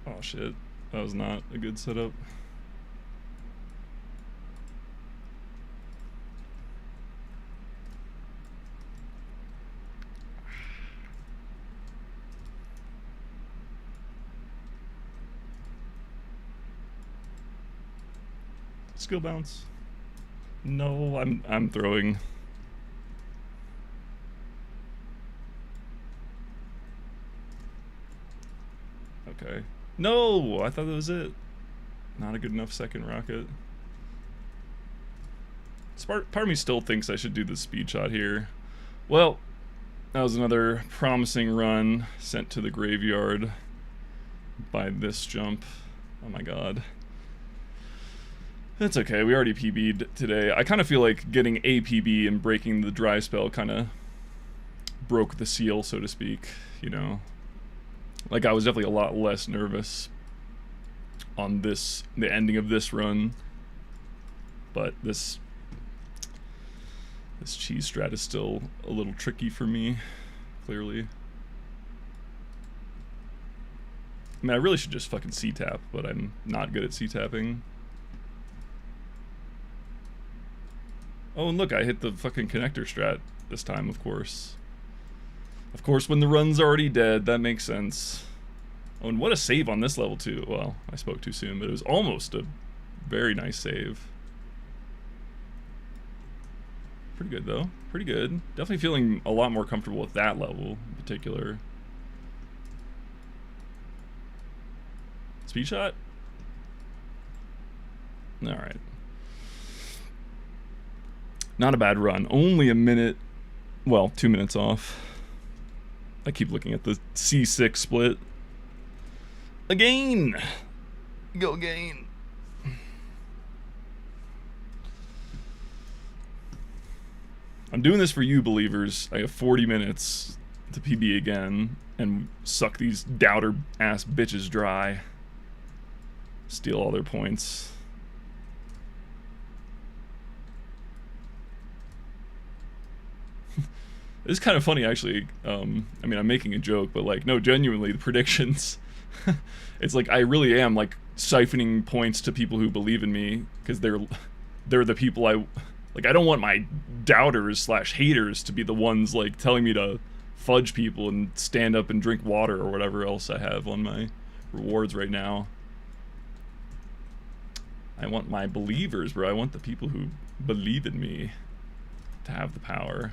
Oh shit, that was not a good setup. Skill bounce. No, I'm throwing. Okay. No, I thought that was it. Not a good enough second rocket. Part of me still thinks I should do the speed shot here. Well, that was another promising run sent to the graveyard by this jump. Oh my god. That's okay, we already PB'd today. I kind of feel like getting a PB and breaking the dry spell kind of broke the seal, so to speak, you know? Like, I was definitely a lot less nervous on the ending of this run. But this cheese strat is still a little tricky for me, clearly. I mean, I really should just fucking C-tap, but I'm not good at C-tapping. Oh, and look, I hit the fucking connector strat this time, of course. Of course, when the run's already dead, that makes sense. Oh, and what a save on this level, too. Well, I spoke too soon, but it was almost a very nice save. Pretty good, though. Pretty good. Definitely feeling a lot more comfortable with that level in particular. Speed shot? Alright. Not a bad run. Only a minute, well, 2 minutes off. I keep looking at the C6 split. Again! Go again. I'm doing this for you, believers. I have 40 minutes to PB again and suck these doubter-ass bitches dry. Steal all their points. It's kind of funny, actually. I mean, I'm making a joke, but, like, no, genuinely, the predictions... It's like, I really am, like, siphoning points to people who believe in me, because they're the people I... Like, I don't want my doubters / haters to be the ones, like, telling me to fudge people and stand up and drink water or whatever else I have on my rewards right now. I want my believers, bro. I want the people who believe in me to have the power.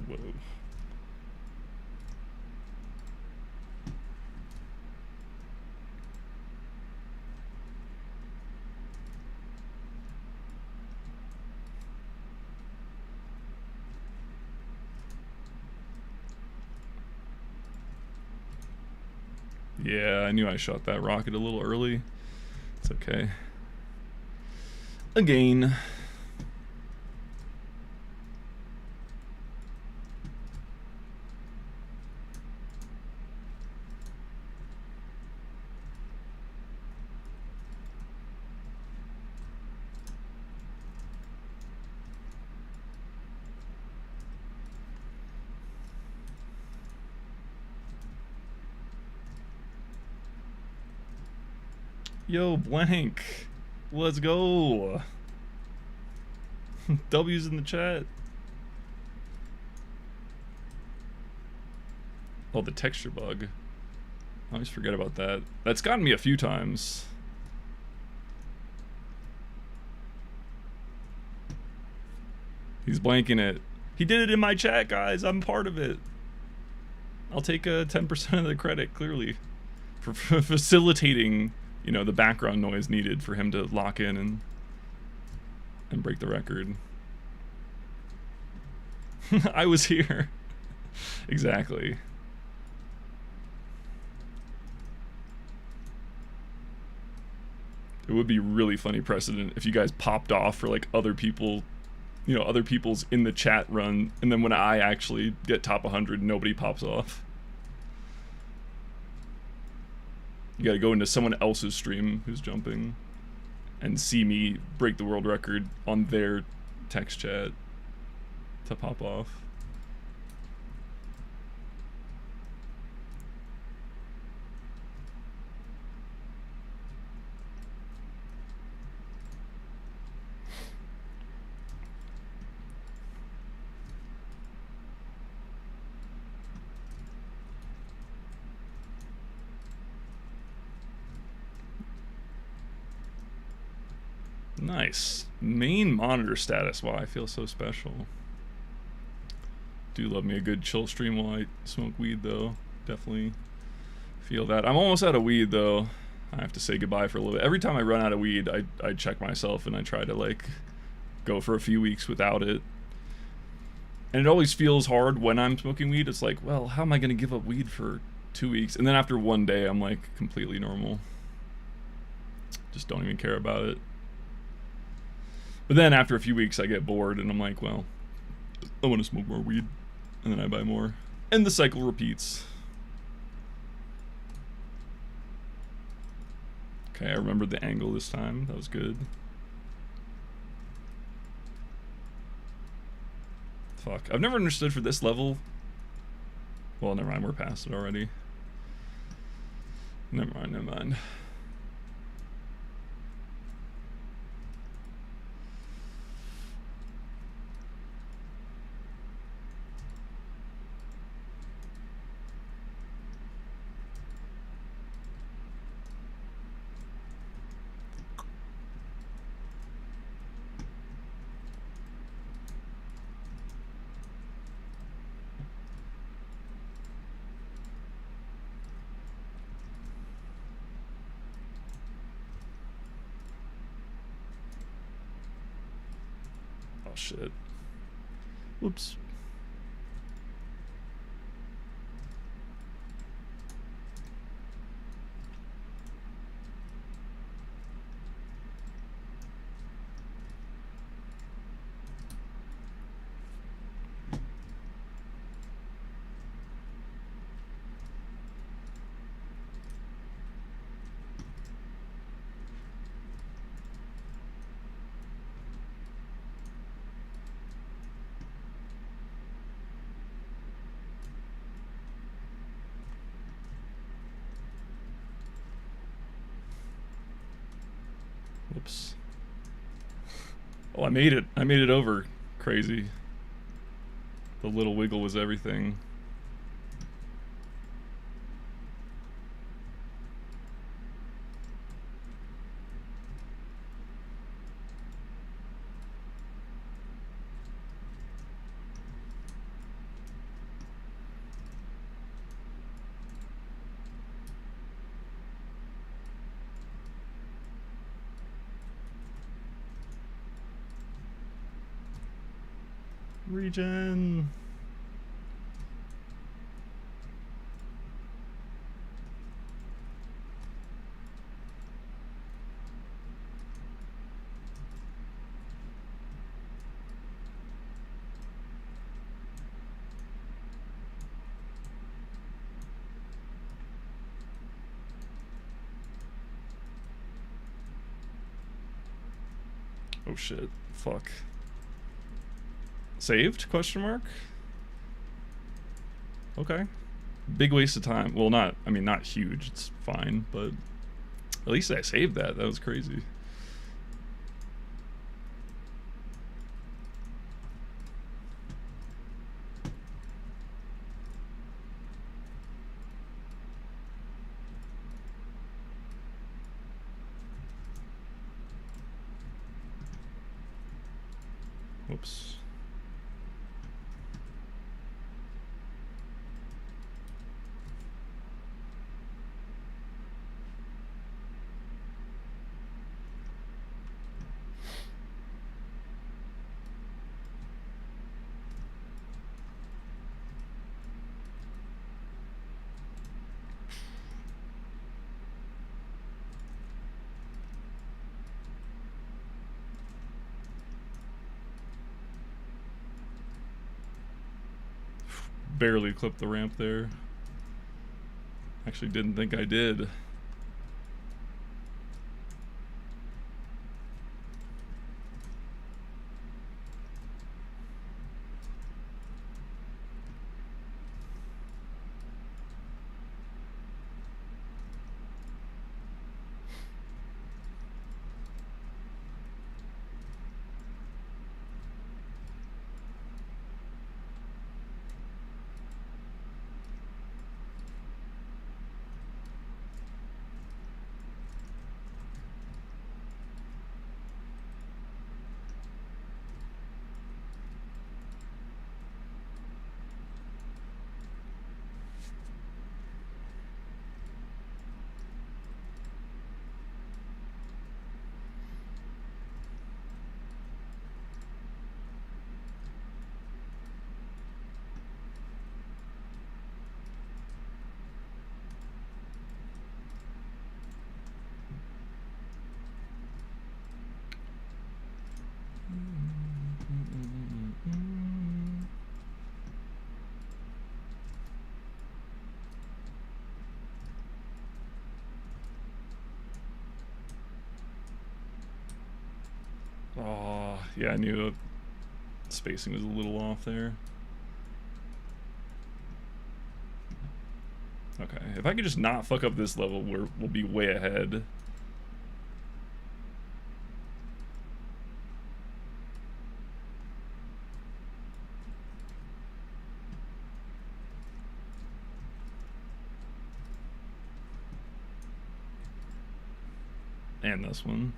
Whoa. Yeah, I knew I shot that rocket a little early. It's okay. Again. Yo, Blank. Let's go. W's in the chat. Oh, the texture bug. I always forget about that. That's gotten me a few times. He's blanking it. He did it in my chat, guys. I'm part of it. I'll take 10% of the credit, clearly, for facilitating, you know, the background noise needed for him to lock in and break the record. I was here. Exactly. It would be really funny precedent if you guys popped off for like other people, you know, other people's in the chat run, and then when I actually get top 100, nobody pops off. You gotta go into someone else's stream who's jumping and see me break the world record on their text chat to pop off. Nice. Main monitor status. Wow, I feel so special. Do love me a good chill stream while I smoke weed, though. Definitely feel that. I'm almost out of weed, though. I have to say goodbye for a little bit. Every time I run out of weed, I check myself and I try to, like, go for a few weeks without it. And it always feels hard when I'm smoking weed. It's like, well, how am I going to give up weed for 2 weeks? And then after one day, I'm, like, completely normal. Just don't even care about it. But then after a few weeks, I get bored, and I'm like, well, I want to smoke more weed. And then I buy more. And the cycle repeats. Okay, I remembered the angle this time. That was good. Fuck. I've never understood for this level. Well, never mind. We're past it already. Never mind, never mind. Shit. Whoops. Whoops. Oh, I made it. I made it over. Crazy. The little wiggle was everything. Regen. Oh shit. Fuck. Saved? Question mark? Okay. Big waste of time. Well, I mean, not huge. It's fine, but at least I saved that. That was crazy. Whoops. Barely clipped the ramp there. Actually didn't think I did. Oh, yeah, I knew spacing was a little off there. Okay, if I could just not fuck up this level, we'll be way ahead. And this one.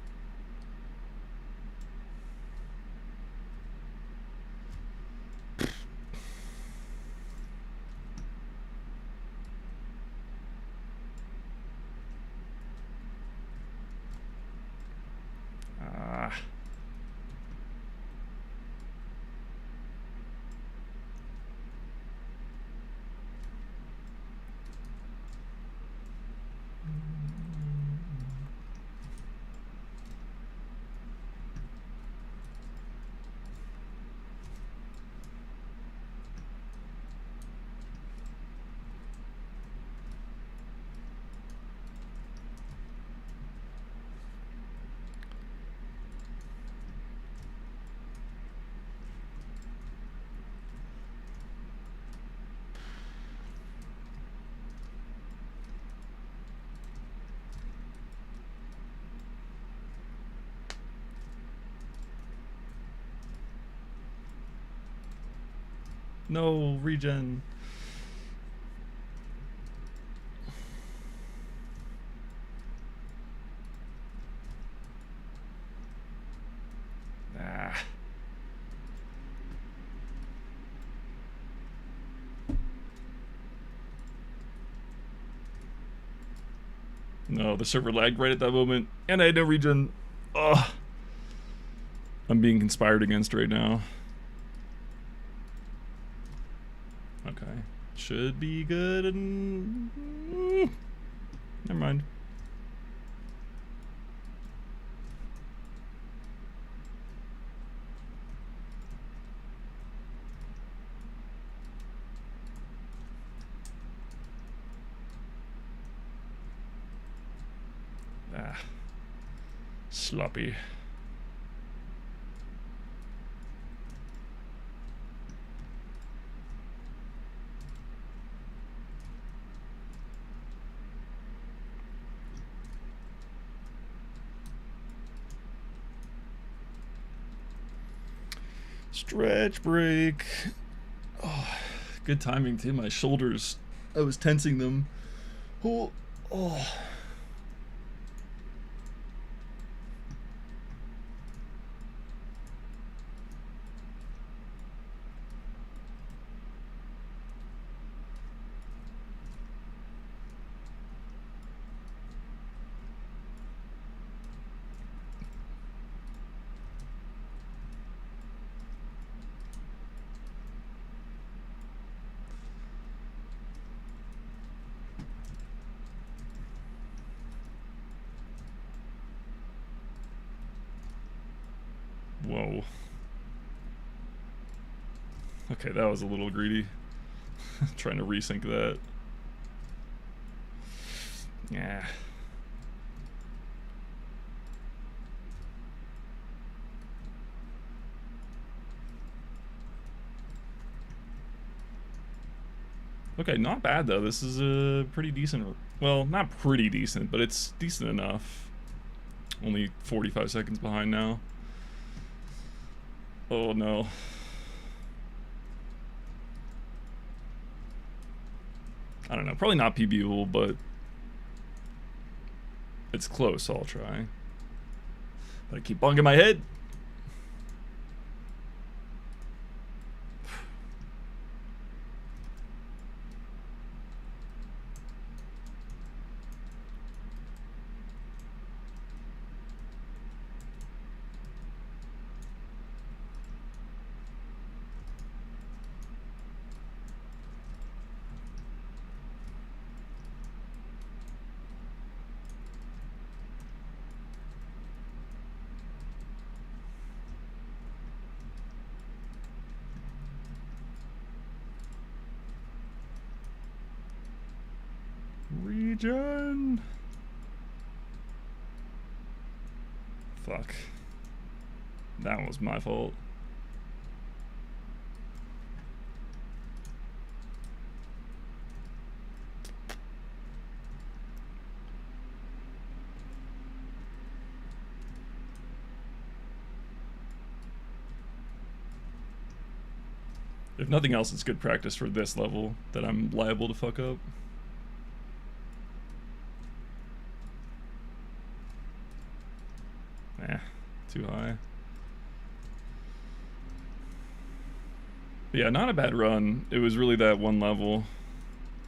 No, regen. Ah. No, the server lagged right at that moment, and I had no regen. Ugh. I'm being conspired against right now. Okay. Should be good and... Never mind. Ah. Sloppy. Stretch break. Oh, good timing too. My shoulders, I was tensing them. Oh. Whoa. Okay, that was a little greedy. Trying to resync that. Yeah. Okay, not bad though. This is a pretty decent, well, not pretty decent, but it's decent enough. Only 45 seconds behind now. Oh no. I don't know, probably not PBable, but it's close, so I'll try. But I keep bunking my head. Regen. Fuck. That was my fault. If nothing else, it's good practice for this level that I'm liable to fuck up. Too high. But yeah, not a bad run. It was really that one level.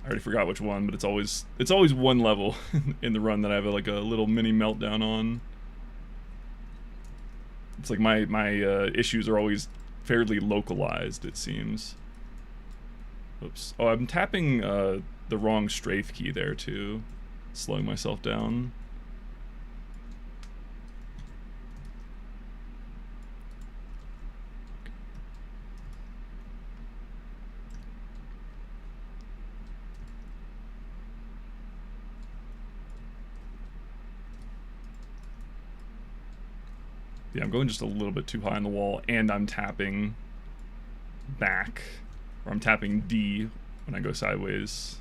I already forgot which one, but it's always one level in the run that I have like a little mini meltdown on. It's like my issues are always fairly localized, it seems. Oops. Oh, I'm tapping the wrong strafe key there too, slowing myself down. Yeah, I'm going just a little bit too high on the wall, and I'm tapping back, or I'm tapping D when I go sideways.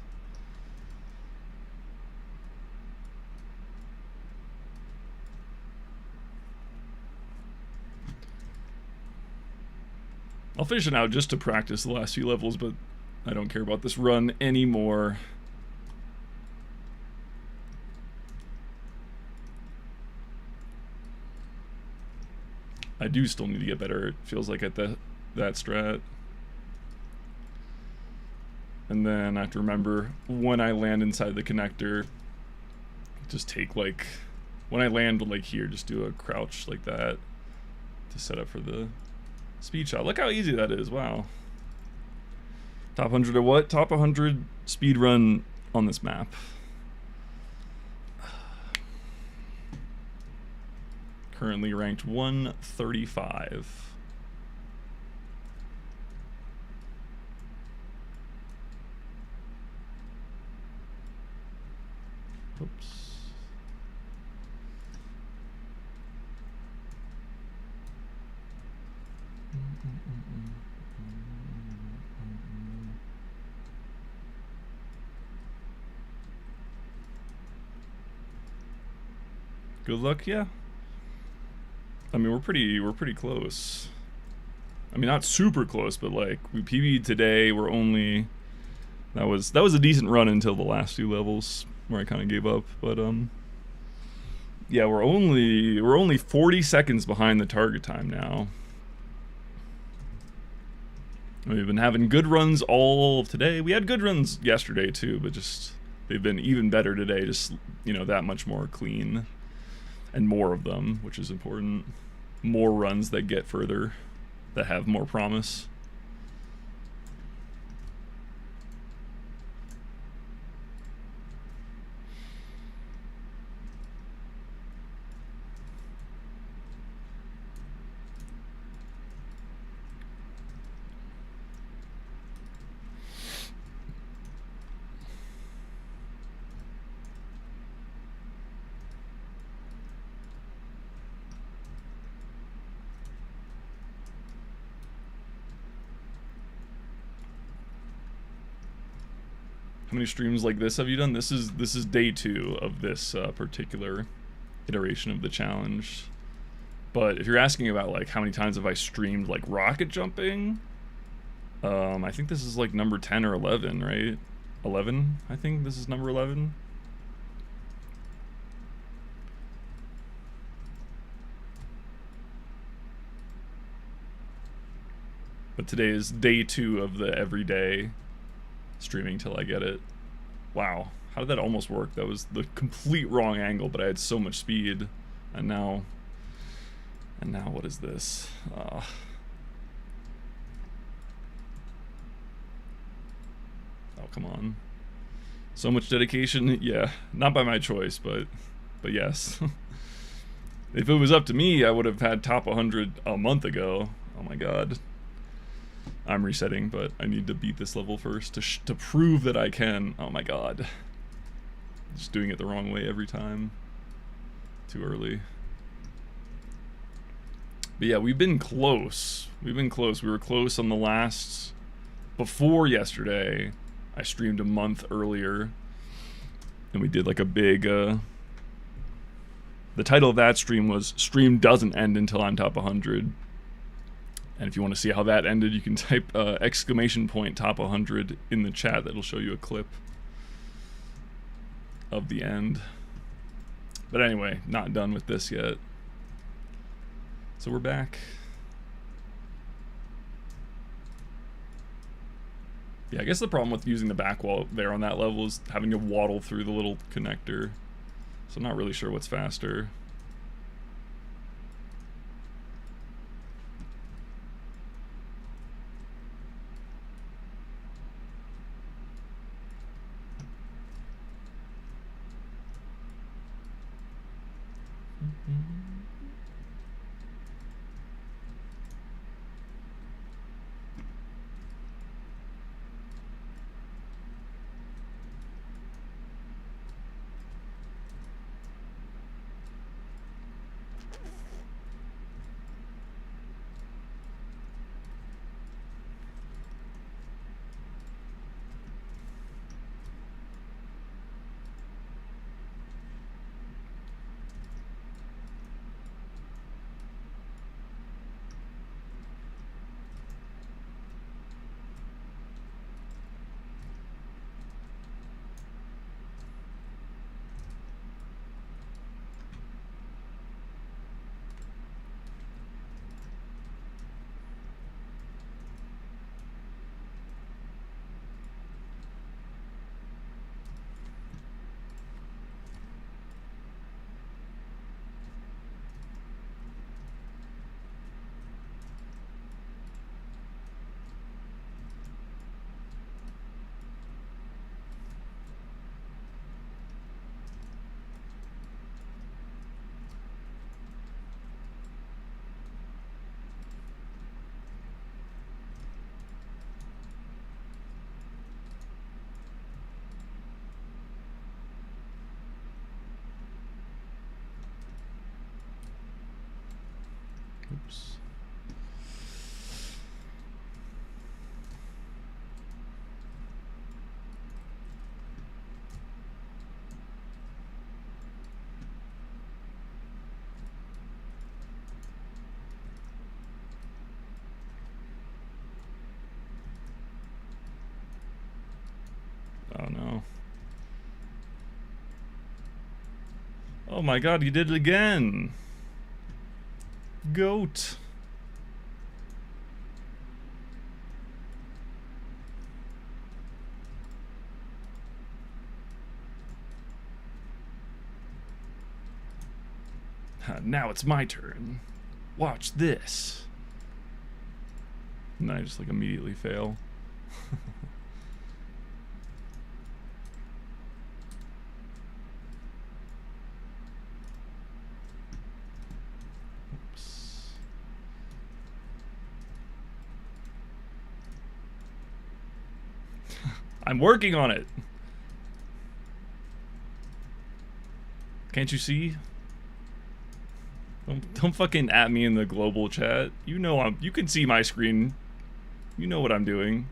I'll finish it out just to practice the last few levels, but I don't care about this run anymore. I do still need to get better, it feels like, at that strat. And then I have to remember, when I land inside the connector, just take, like, when I land, like, here, just do a crouch like that to set up for the speed shot. Look how easy that is, wow. Top 100 or what? Top 100 speed run on this map. Currently ranked 135. Oops. Good luck, yeah. I mean, we're pretty close. I mean, not super close, but like we PB'd today. We're only that was a decent run until the last few levels where I kind of gave up. But yeah, we're only 40 seconds behind the target time now. We've been having good runs all of today. We had good runs yesterday too, but just they've been even better today. Just, you know, that much more clean and more of them, which is important. More runs that get further, that have more promise. How many streams like this have you done? This is day 2 of this particular iteration of the challenge. But if you're asking about like how many times have I streamed like rocket jumping, I think this is like number 10 or 11, right? 11, I think this is number 11. But today is day 2 of the everyday streaming till I get it. Wow, how did that almost work? That was the complete wrong angle, but I had so much speed. And now what is this? Oh, come on. So much dedication. Yeah, not by my choice, but yes. If it was up to me, I would have had top 100 a month ago. Oh my god. I'm resetting, but I need to beat this level first to prove that I can. Oh my god. Just doing it the wrong way every time. Too early. But yeah, we've been close. We were close on the last... Before yesterday, I streamed a month earlier. And we did like a big... The title of that stream was Stream Doesn't End Until I'm Top 100. And if you want to see how that ended, you can type exclamation point top 100 in the chat. That'll show you a clip of the end. But anyway, not done with this yet. So we're back. Yeah, I guess the problem with using the back wall there on that level is having to waddle through the little connector. So I'm not really sure what's faster. Oh my god, you did it again. Goat. Now it's my turn. Watch this. And then I just like immediately fail. Oops. I'm working on it. Can't you see? Don't fucking at me in the global chat. You know you can see my screen. You know what I'm doing.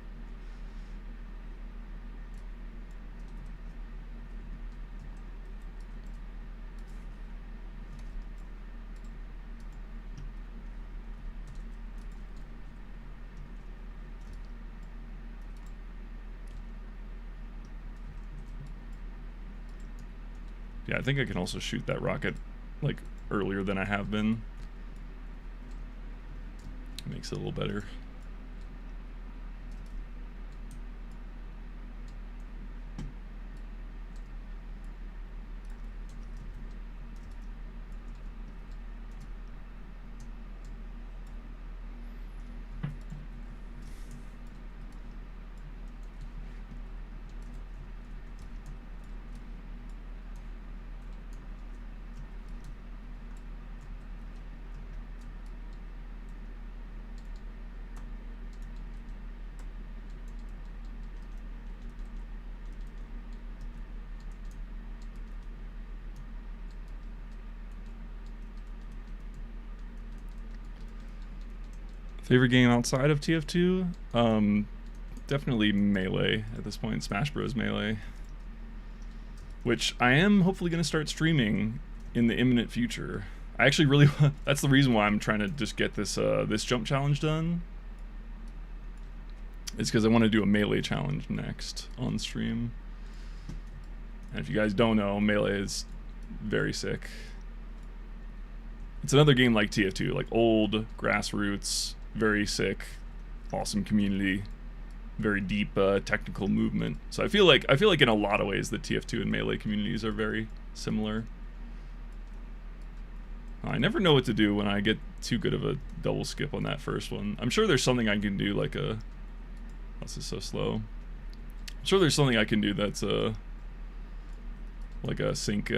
Yeah, I think I can also shoot that rocket like earlier than I have been. Makes it a little better. Favorite game outside of TF2? Definitely Melee at this point, Smash Bros. Melee. Which I am hopefully going to start streaming in the imminent future. I actually really that's the reason why I'm trying to just get this this jump challenge done. It's because I want to do a Melee challenge next on stream. And if you guys don't know, Melee is very sick. It's another game like TF2, like old, grassroots, very sick, awesome community, very deep technical movement. So I feel like in a lot of ways the TF2 and Melee communities are very similar. I never know what to do when I get too good of a double skip on that first one. I'm sure there's something I can do, like a... This is so slow. I'm sure there's something I can do that's like a sync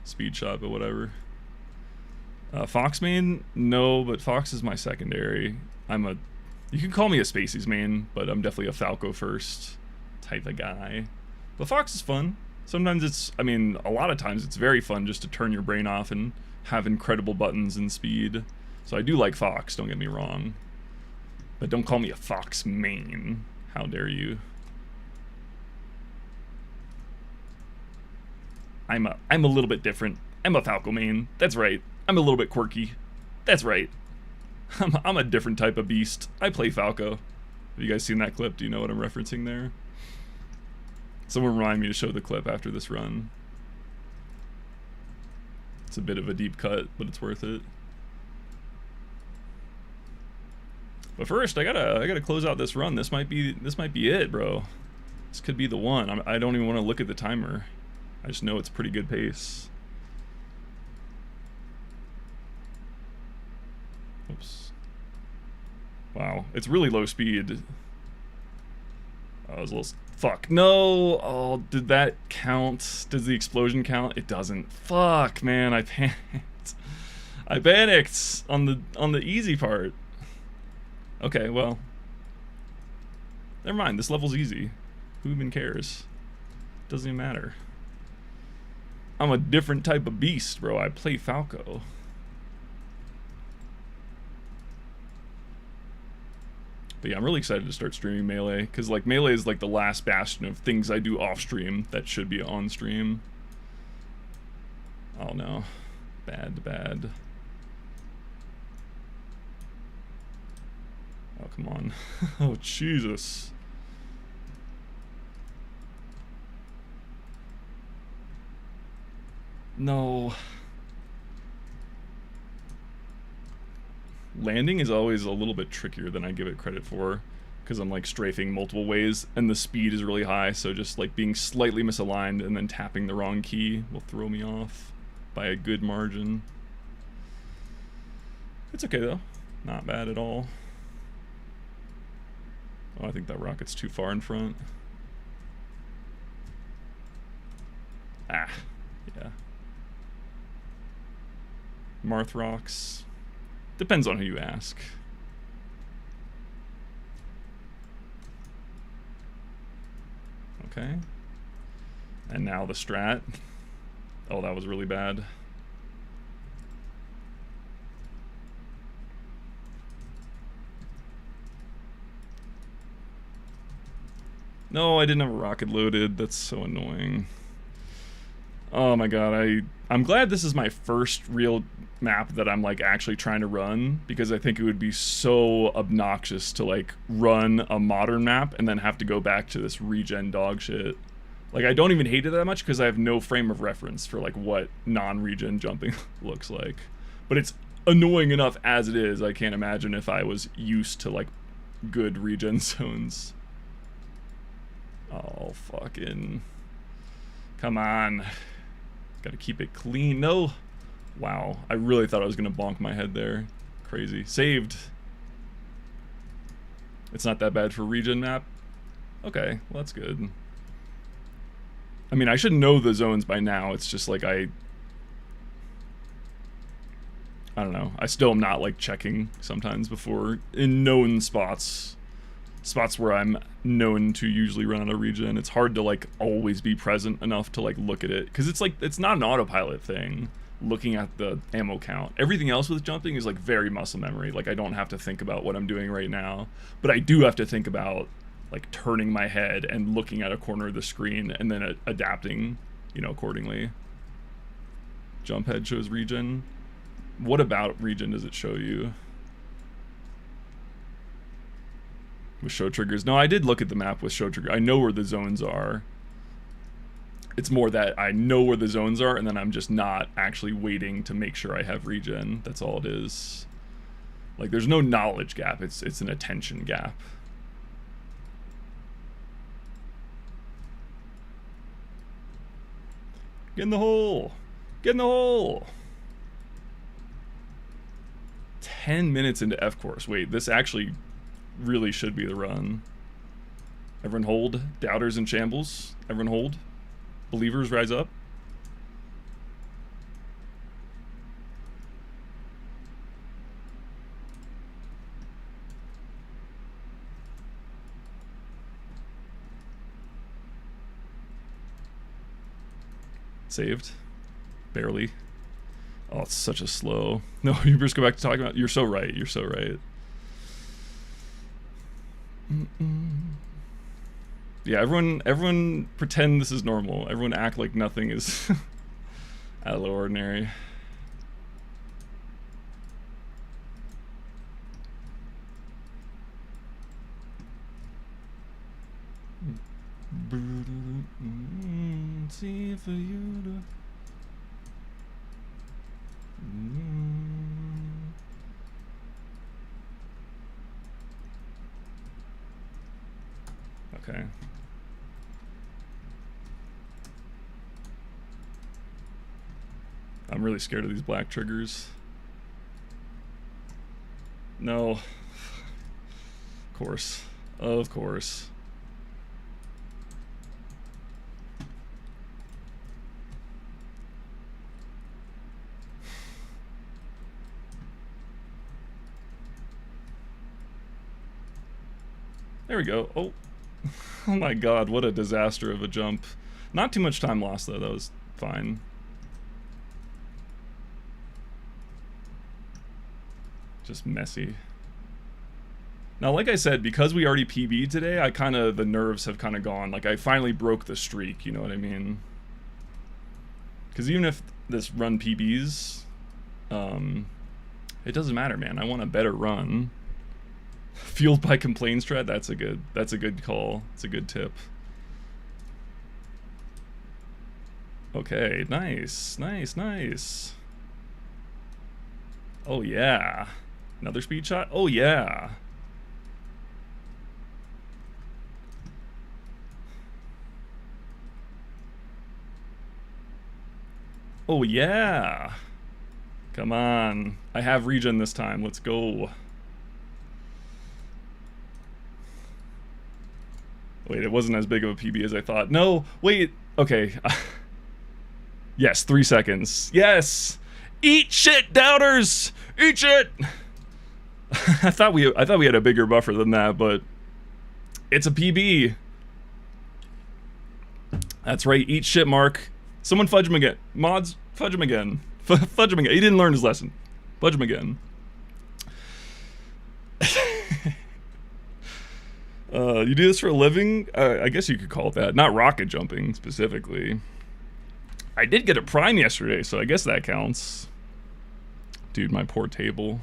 speed shot, but whatever. Fox main? No, but Fox is my secondary. You can call me a Spaces main, but I'm definitely a Falco first type of guy. But Fox is fun. Sometimes a lot of times it's very fun just to turn your brain off and have incredible buttons and speed. So I do like Fox, don't get me wrong. But don't call me a Fox main. How dare you? I'm a little bit different. I'm a Falco main. That's right. I'm a little bit quirky. That's right. I'm a different type of beast. I play Falco. Have you guys seen that clip? Do you know what I'm referencing there? Someone remind me to show the clip after this run. It's a bit of a deep cut, but it's worth it. But first, I gotta close out this run. This might be it, bro. This could be the one. I don't even want to look at the timer. I just know it's pretty good pace. Oops. Wow, it's really low speed. Oh, it was a little... Fuck. No! Oh, did that count? Does the explosion count? It doesn't. Fuck, man, I panicked. I panicked on the easy part. Okay, well. Never mind, this level's easy. Who even cares? Doesn't even matter. I'm a different type of beast, bro. I play Falco. But yeah, I'm really excited to start streaming Melee, because like Melee is like the last bastion of things I do off stream that should be on stream. Oh no. Bad. Oh, come on. Oh, Jesus. No. Landing is always a little bit trickier than I give it credit for, because I'm like strafing multiple ways and the speed is really high, so just like being slightly misaligned and then tapping the wrong key will throw me off by a good margin. It's okay though, not bad at all. Oh, I think that rocket's too far in front. Ah, yeah. Marth rocks. Depends on who you ask. Okay. And now the strat. Oh, that was really bad. No, I didn't have a rocket loaded. That's so annoying. Oh my god, I'm glad this is my first real map that I'm like actually trying to run, because I think it would be so obnoxious to like run a modern map and then have to go back to this regen dog shit. Like, I don't even hate it that much because I have no frame of reference for like what non-regen jumping looks like. But it's annoying enough as it is. I can't imagine if I was used to like good regen zones. Oh, fucking... Come on. Gotta keep it clean. No! Wow. I really thought I was gonna bonk my head there. Crazy. Saved. It's not that bad for regen map? Okay, well that's good. I mean, I should know the zones by now. It's just like I don't know. I still am not like checking sometimes before in known spots. Spots where I'm known to usually run out of regen. It's hard to like always be present enough to like look at it, because it's like, it's not an autopilot thing looking at the ammo count. Everything else with jumping is like very muscle memory. Like, I don't have to think about what I'm doing right now, but I do have to think about like turning my head and looking at a corner of the screen and then adapting, you know, accordingly. Jump head shows regen. What about regen does it show you? With show triggers? No, I did look at the map with show trigger. I know where the zones are. It's more that I know where the zones are and then I'm just not actually waiting to make sure I have regen. That's all it is. Like, there's no knowledge gap. It's an attention gap. Get in the hole! Get in the hole! 10 minutes into F course. Wait, this actually really should be the run. Everyone hold. Doubters in shambles. Everyone hold. Believers rise up. Saved. Barely. Oh, it's such a slow. No, you just go back to talking about. You're so right. You're so right. Yeah, everyone pretend this is normal. Everyone act like nothing is out of the ordinary. See for you to. Okay. I'm really scared of these black triggers. No. Of course. Of course. There we go. Oh. Oh my god, what a disaster of a jump. Not too much time lost though, that was fine. Just messy. Now, like I said, because we already PB'd today, the nerves have kind of gone. Like, I finally broke the streak, you know what I mean? Because even if this run PBs, it doesn't matter, man. I want a better run. Fueled by complaint strat, that's a good call. It's a good tip. Okay, nice, nice, nice. Oh yeah. Another speed shot? Oh yeah. Oh yeah. Come on. I have regen this time. Let's go. Wait, it wasn't as big of a PB as I thought. No, wait. Okay. Yes, 3 seconds. Yes. Eat shit, doubters. Eat shit. I thought we had a bigger buffer than that, but it's a PB. That's right. Eat shit, Mark. Someone fudge him again. Mods, fudge him again. Fudge him again. He didn't learn his lesson. Fudge him again. You do this for a living? I guess you could call it that. Not rocket jumping, specifically. I did get a prime yesterday, so I guess that counts. Dude, my poor table.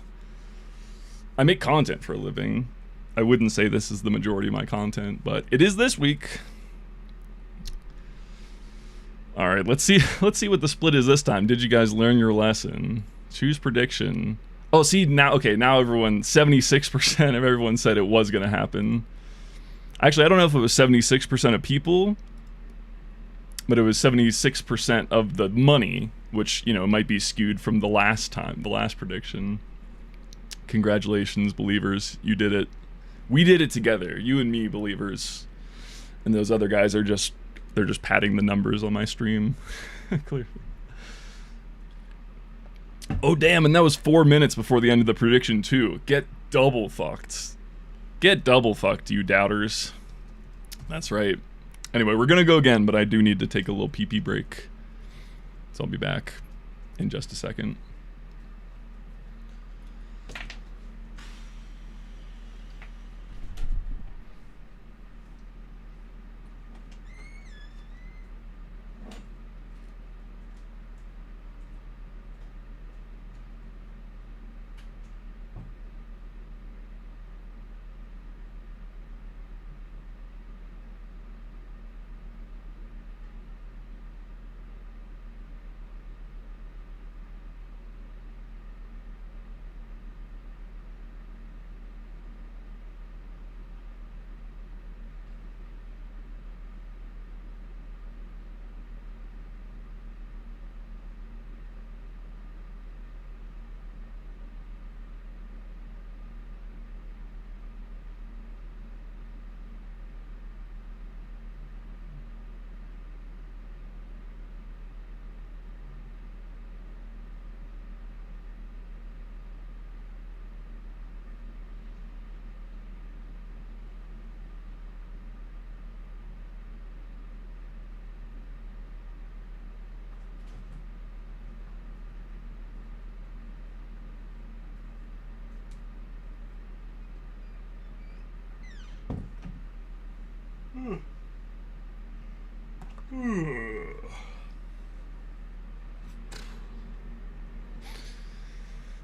I make content for a living. I wouldn't say this is the majority of my content, but it is this week. Alright, let's see what the split is this time. Did you guys learn your lesson? Choose prediction. Oh, see, now, okay, now everyone, 76% of everyone said it was gonna happen. Actually, I don't know if it was 76% of people, but it was 76% of the money, which, you know, might be skewed from the last time, the last prediction. Congratulations, believers. You did it. We did it together. You and me, believers. And those other guys are just, they're just padding the numbers on my stream. Clearly. Oh, damn, and that was 4 minutes before the end of the prediction, too. Get double fucked. Get double fucked, you doubters. That's right. Anyway, we're gonna go again, but I do need to take a little pee-pee break. So I'll be back in just a second.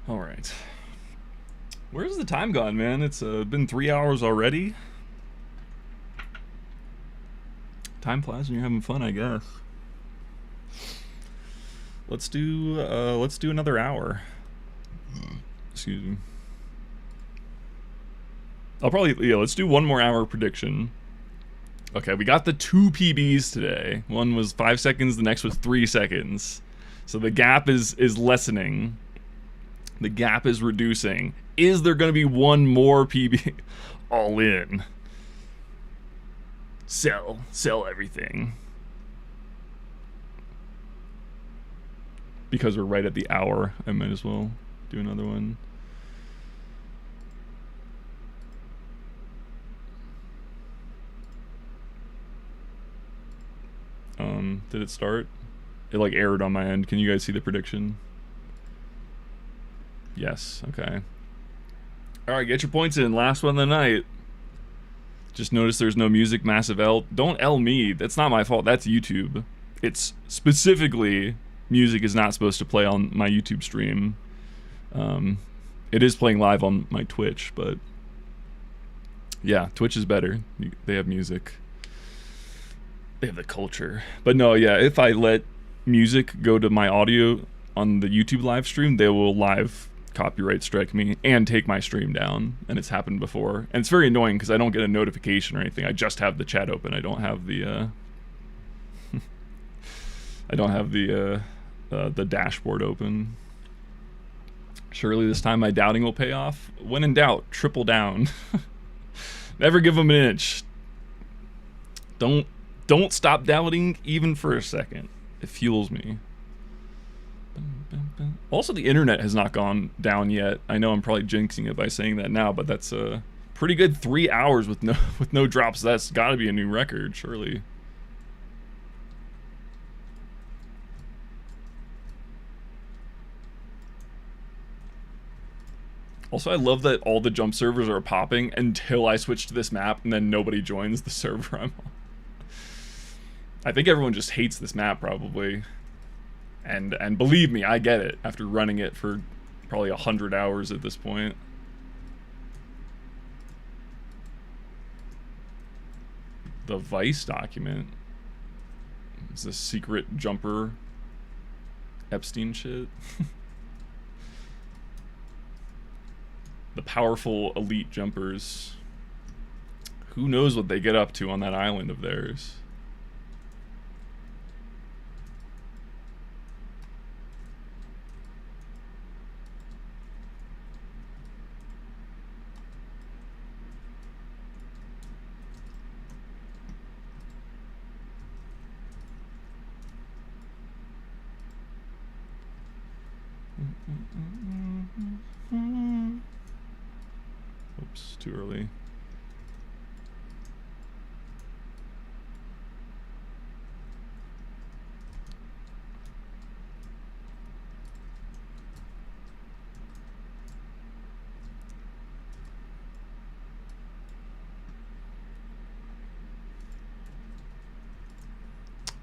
All right. Where's the time gone, man? It's been 3 hours already. Time flies when you're having fun, I guess. Let's do another hour. Excuse me. I'll probably, yeah, let's do one more hour prediction. Okay, we got the 2 PBs today. One was 5 seconds, the next was 3 seconds. So the gap is lessening. The gap is reducing. Is there gonna be one more PB? All in. Sell everything. Because we're right at the hour, I might as well do another one. Did it start? It like errored on my end. Can you guys see the prediction? Yes, okay. Alright, get your points in. Last one of the night. Just notice there's no music, massive L. Don't L me. That's not my fault. That's YouTube. It's specifically, music is not supposed to play on my YouTube stream. It is playing live on my Twitch, but yeah, Twitch is better. They have music. They have the culture. But no, yeah, if I let music go to my audio on the YouTube live stream, they will live copyright strike me and take my stream down. And it's happened before. And it's very annoying because I don't get a notification or anything. I just have the chat open. I don't have the I don't have the dashboard open. Surely this time my doubting will pay off. When in doubt, triple down. Never give them an inch. Don't stop doubting even for a second. It fuels me. Also, the internet has not gone down yet. I know I'm probably jinxing it by saying that now, but that's a pretty good 3 hours with no drops. That's got to be a new record, surely. Also, I love that all the jump servers are popping until I switch to this map, and then nobody joins the server I'm on. I think everyone just hates this map, probably. And believe me, I get it, after running it for probably 100 hours at this point. The Vice document. Is this secret jumper Epstein shit? The powerful elite jumpers. Who knows what they get up to on that island of theirs? Oops, too early.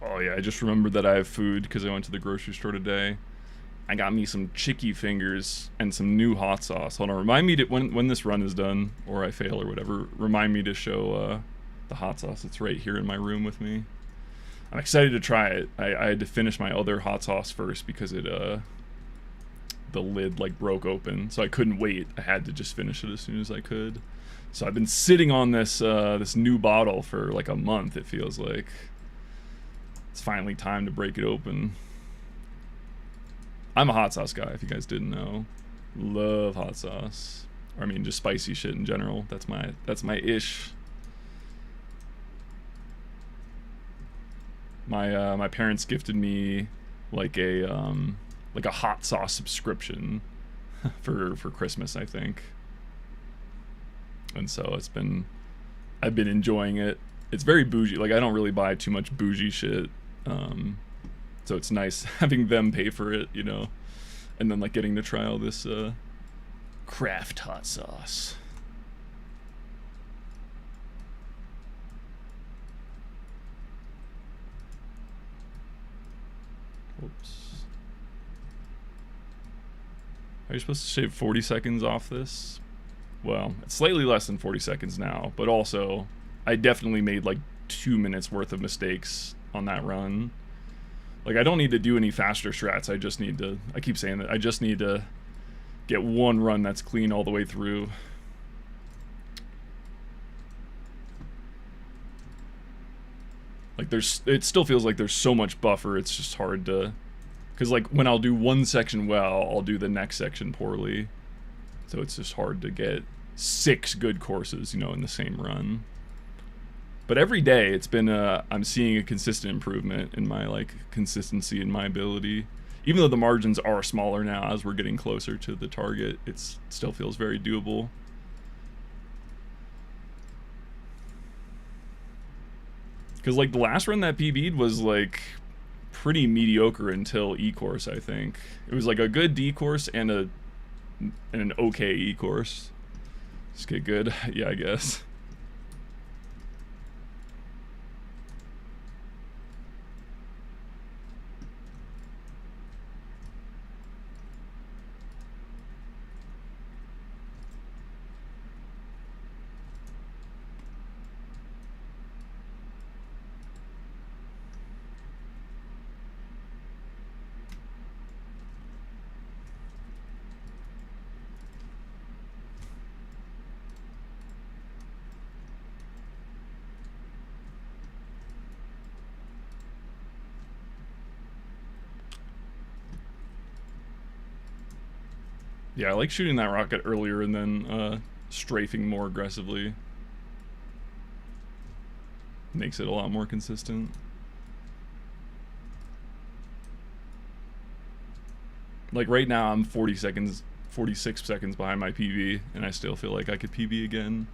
Oh yeah, I just remembered that I have food because I went to the grocery store today. I got me some chicky fingers and some new hot sauce. Hold on, remind me to, when this run is done, or I fail or whatever, remind me to show the hot sauce. It's right here in my room with me. I'm excited to try it. I had to finish my other hot sauce first because it, the lid like broke open, so I couldn't wait. I had to just finish it as soon as I could. So I've been sitting on this, this new bottle for like a month, it feels like. It's finally time to break it open. I'm a hot sauce guy, if you guys didn't know. Love hot sauce. Or, I mean, just spicy shit in general. That's my ish. My parents gifted me like a hot sauce subscription for Christmas, I think. And so I've been enjoying it. It's very bougie. Like, I don't really buy too much bougie shit. So it's nice having them pay for it, you know, and then like getting to try all this craft hot sauce. Oops. Are you supposed to shave 40 seconds off this? Well, it's slightly less than 40 seconds now, but also I definitely made like 2 minutes worth of mistakes on that run. Like, I don't need to do any faster strats. I just need to, I keep saying that, I just need to get one run that's clean all the way through. Like, it still feels like there's so much buffer, it's just hard to, because like when I'll do one section well, I'll do the next section poorly. So it's just hard to get 6 good courses, you know, in the same run. But every day it's been I'm seeing a consistent improvement in my like consistency in my ability. Even though the margins are smaller now as we're getting closer to the target, it still feels very doable. Because like the last run that PB'd was like pretty mediocre until E course, I think. It was like a good D course and an okay E course. Just get good, yeah, I guess. Yeah, I like shooting that rocket earlier and then strafing more aggressively. Makes it a lot more consistent. Like right now I'm 46 seconds behind my PB, and I still feel like I could PB again.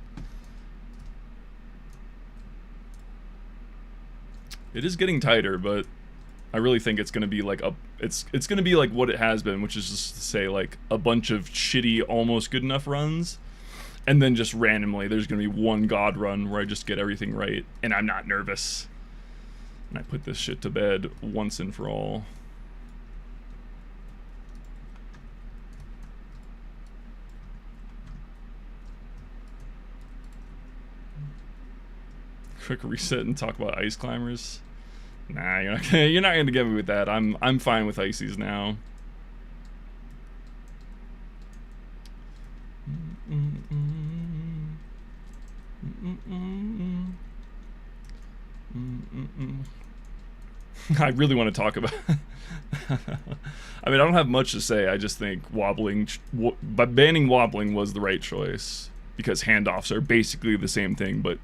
It is getting tighter, but I really think it's gonna be like it's gonna be like what it has been, which is just to say like a bunch of shitty, almost good enough runs, and then just randomly there's gonna be one god run where I just get everything right, and I'm not nervous, and I put this shit to bed once and for all. Quick reset and talk about ice climbers. Nah, you're not gonna get me with that. I'm fine with ices now. I really want to talk about. I mean, I don't have much to say. I just think wobbling, but banning wobbling was the right choice because handoffs are basically the same thing, but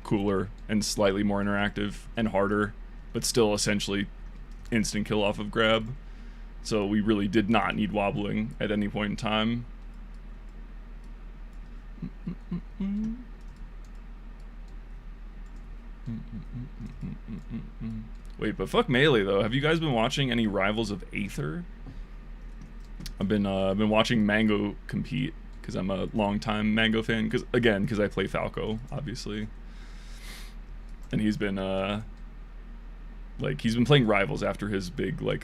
cooler and slightly more interactive and harder, but still essentially instant kill off of grab. So we really did not need wobbling at any point in time. Wait, but fuck Melee though. Have you guys been watching any Rivals of Aether? I've been watching Mango compete because I'm a longtime Mango fan. Because I play Falco, obviously. And he's been he's been playing Rivals after his big you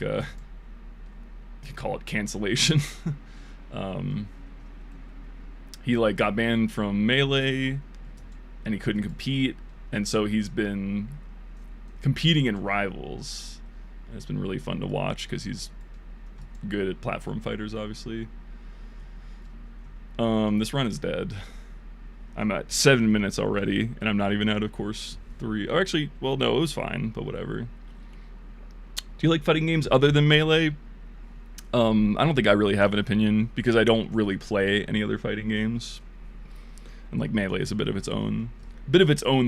could call it cancellation. He like got banned from Melee and he couldn't compete, and so he's been competing in Rivals, and it's been really fun to watch because he's good at platform fighters, obviously. This run is dead. I'm at 7 minutes already, and I'm not even out of course 3. Oh, actually, well, no, it was fine, but whatever. Do you like fighting games other than Melee? I don't think I really have an opinion because I don't really play any other fighting games, and like Melee is a bit of its own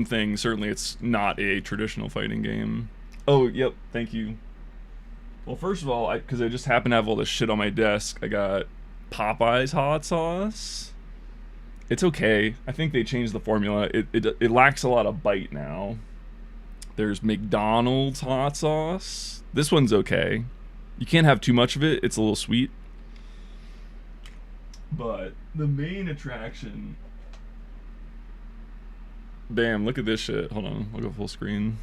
thing. Certainly, it's not a traditional fighting game. Oh, yep, thank you. Well, first of all, because I just happen to have all this shit on my desk, I got Popeye's hot sauce. It's okay. I think they changed the formula. It lacks a lot of bite now. There's McDonald's hot sauce. This one's okay. You can't have too much of it. It's a little sweet. But the main attraction... Damn, look at this shit. Hold on, I'll go full screen.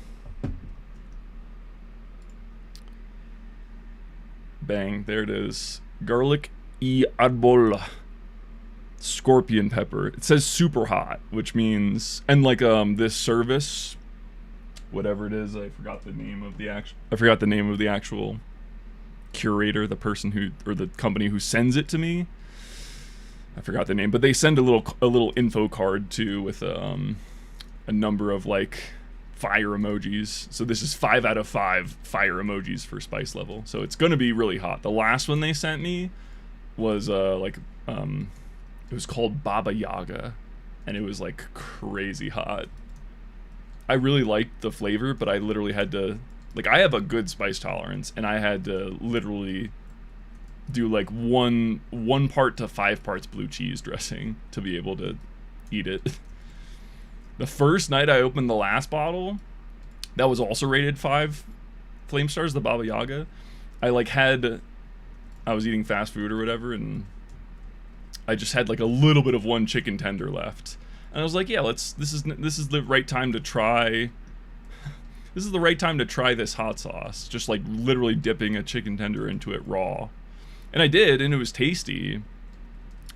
Bang, there it is. Garlic y arbol. Scorpion pepper. It says super hot, which means, and like this service, whatever it is, I forgot the name of the actual curator, the person who, or the company who sends it to me. I forgot the name, but they send a little info card too with a number of like fire emojis. So this is 5 out of 5 fire emojis for spice level. So it's gonna be really hot. The last one they sent me was it was called Baba Yaga, and it was like crazy hot. I really liked the flavor, but I literally had to, like, I have a good spice tolerance, and I had to literally do like 1 part to 5 parts blue cheese dressing to be able to eat it. The first night I opened the last bottle, that was also rated 5 flame stars, the Baba Yaga. I was eating fast food or whatever, and I just had like a little bit of 1 chicken tender left, and I was like, yeah, this is the right time to try. This is the right time to try this hot sauce. Just like literally dipping a chicken tender into it raw, and I did, and it was tasty.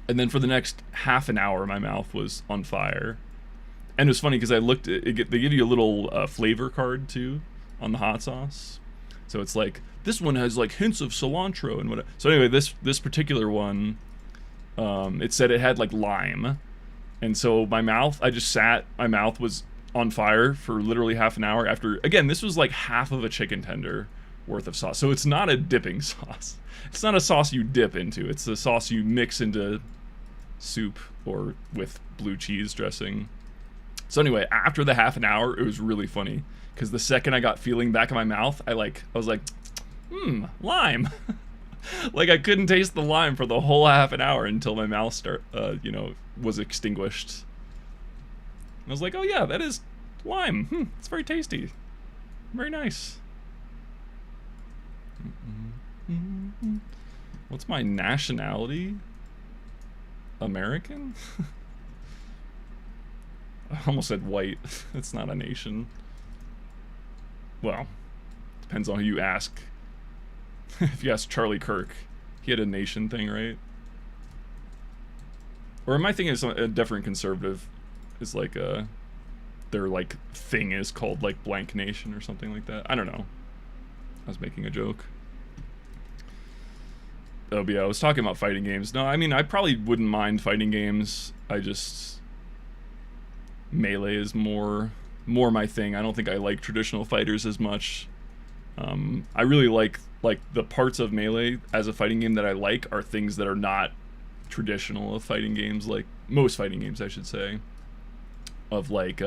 And then for the next half an hour, my mouth was on fire. And it was funny because I looked at it, they give you a little flavor card too on the hot sauce. So it's like, this one has like hints of cilantro and whatever. So anyway, this particular one, it said it had like lime. And so my mouth was on fire for literally half an hour after, again, this was like half of a chicken tender worth of sauce. So it's not a dipping sauce. It's not a sauce you dip into. It's a sauce you mix into soup or with blue cheese dressing. So anyway, after the half an hour, it was really funny because the second I got feeling back in my mouth, I was like, lime. Like I couldn't taste the lime for the whole half an hour until my mouth was extinguished. I was like, oh yeah, that is lime. It's very tasty. Very nice. What's my nationality? American? I almost said white. It's not a nation. Well, depends on who you ask. If you ask Charlie Kirk, he had a nation thing, right? Or am I thinking it's a different conservative? Is like their like thing is called like blank nation or something like that. I don't know. I was making a joke. Oh, but yeah, I was talking about fighting games. No, I mean, I probably wouldn't mind fighting games. I just... Melee is more my thing. I don't think I like traditional fighters as much. I really like the parts of Melee as a fighting game that I like are things that are not traditional of fighting games, like most fighting games, I should say. Of like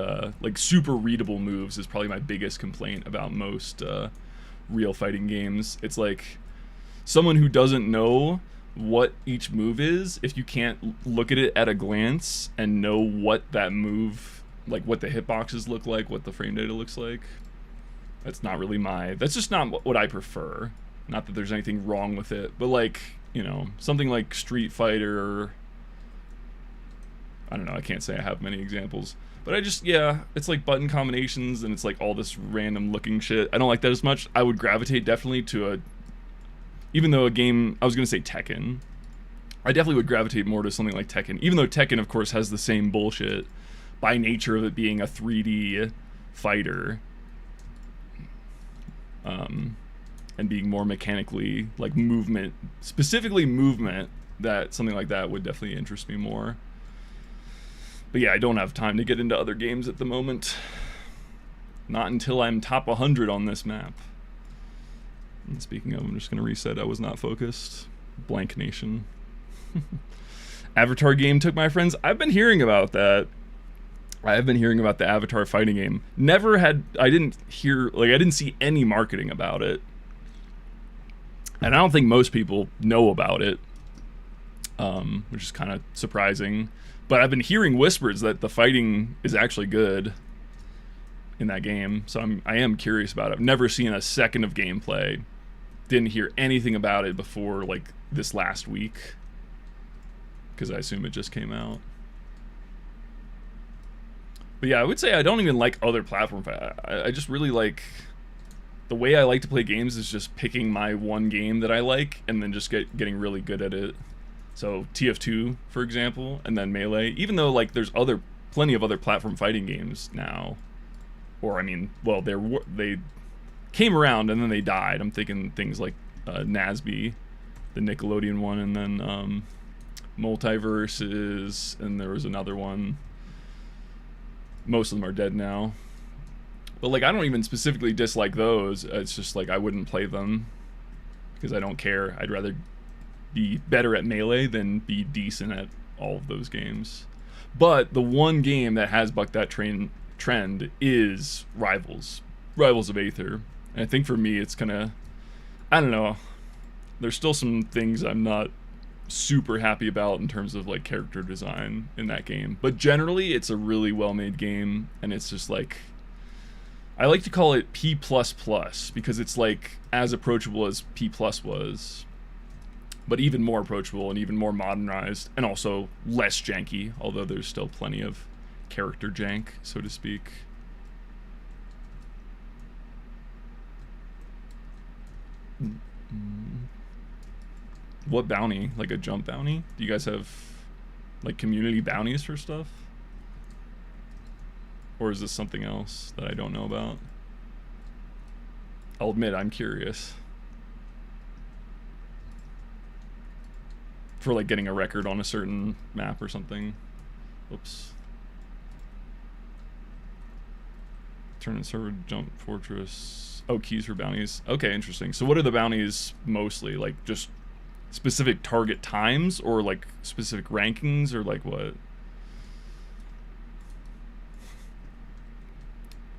super readable moves is probably my biggest complaint about most real fighting games. It's like someone who doesn't know what each move is, if you can't look at it at a glance and know what that move, like what the hitboxes look like, what the frame data looks like, that's just not what I prefer. Not that there's anything wrong with it, but like, you know, something like Street Fighter, or I don't know, I can't say I have many examples, but it's like button combinations and it's like all this random looking shit. I don't like that as much. I would gravitate definitely to even though a game, I was going to say Tekken, I definitely would gravitate more to something like Tekken, even though Tekken, of course, has the same bullshit by nature of it being a 3D fighter, and being more mechanically, like movement, specifically movement, that something like that would definitely interest me more. But yeah, I don't have time to get into other games at the moment. Not until I'm top 100 on this map. And speaking of, I'm just going to reset. I was not focused. Blank nation. Avatar game took my friends. I've been hearing about that. I've been hearing about the Avatar fighting game. I didn't see any marketing about it. And I don't think most people know about it. Which is kind of surprising. But I've been hearing whispers that the fighting is actually good in that game. So I am curious about it. I've never seen a second of gameplay. Didn't hear anything about it before like this last week, because I assume it just came out. But yeah, I would say I don't even like other platform fights. I just really like the way I like to play games is just picking my one game that I like and then just getting really good at it. So TF2, for example, and then Melee. Even though like there's plenty of other platform fighting games now, or I mean, well, they came around and then they died. I'm thinking things like Nazby, the Nickelodeon one, and then Multiverses, and there was another one. Most of them are dead now. But like, I don't even specifically dislike those. It's just like I wouldn't play them because I don't care. I'd rather be better at Melee than be decent at all of those games. But the one game that has bucked that trend is Rivals of Aether. And I think for me it's kinda, I don't know, there's still some things I'm not super happy about in terms of like character design in that game, but generally it's a really well made game, and it's just like, I like to call it P++ because it's like as approachable as P+ was, but even more approachable and even more modernized, and also less janky, although there's still plenty of character jank, so to speak. What bounty? Like a jump bounty? Do you guys have like community bounties for stuff? Or is this something else that I don't know about? I'll admit, I'm curious. For like getting a record on a certain map or something. Oops. Turn and server jump fortress. Oh, keys for bounties. Okay, interesting. So what are the bounties mostly? Like just specific target times or like specific rankings or like what?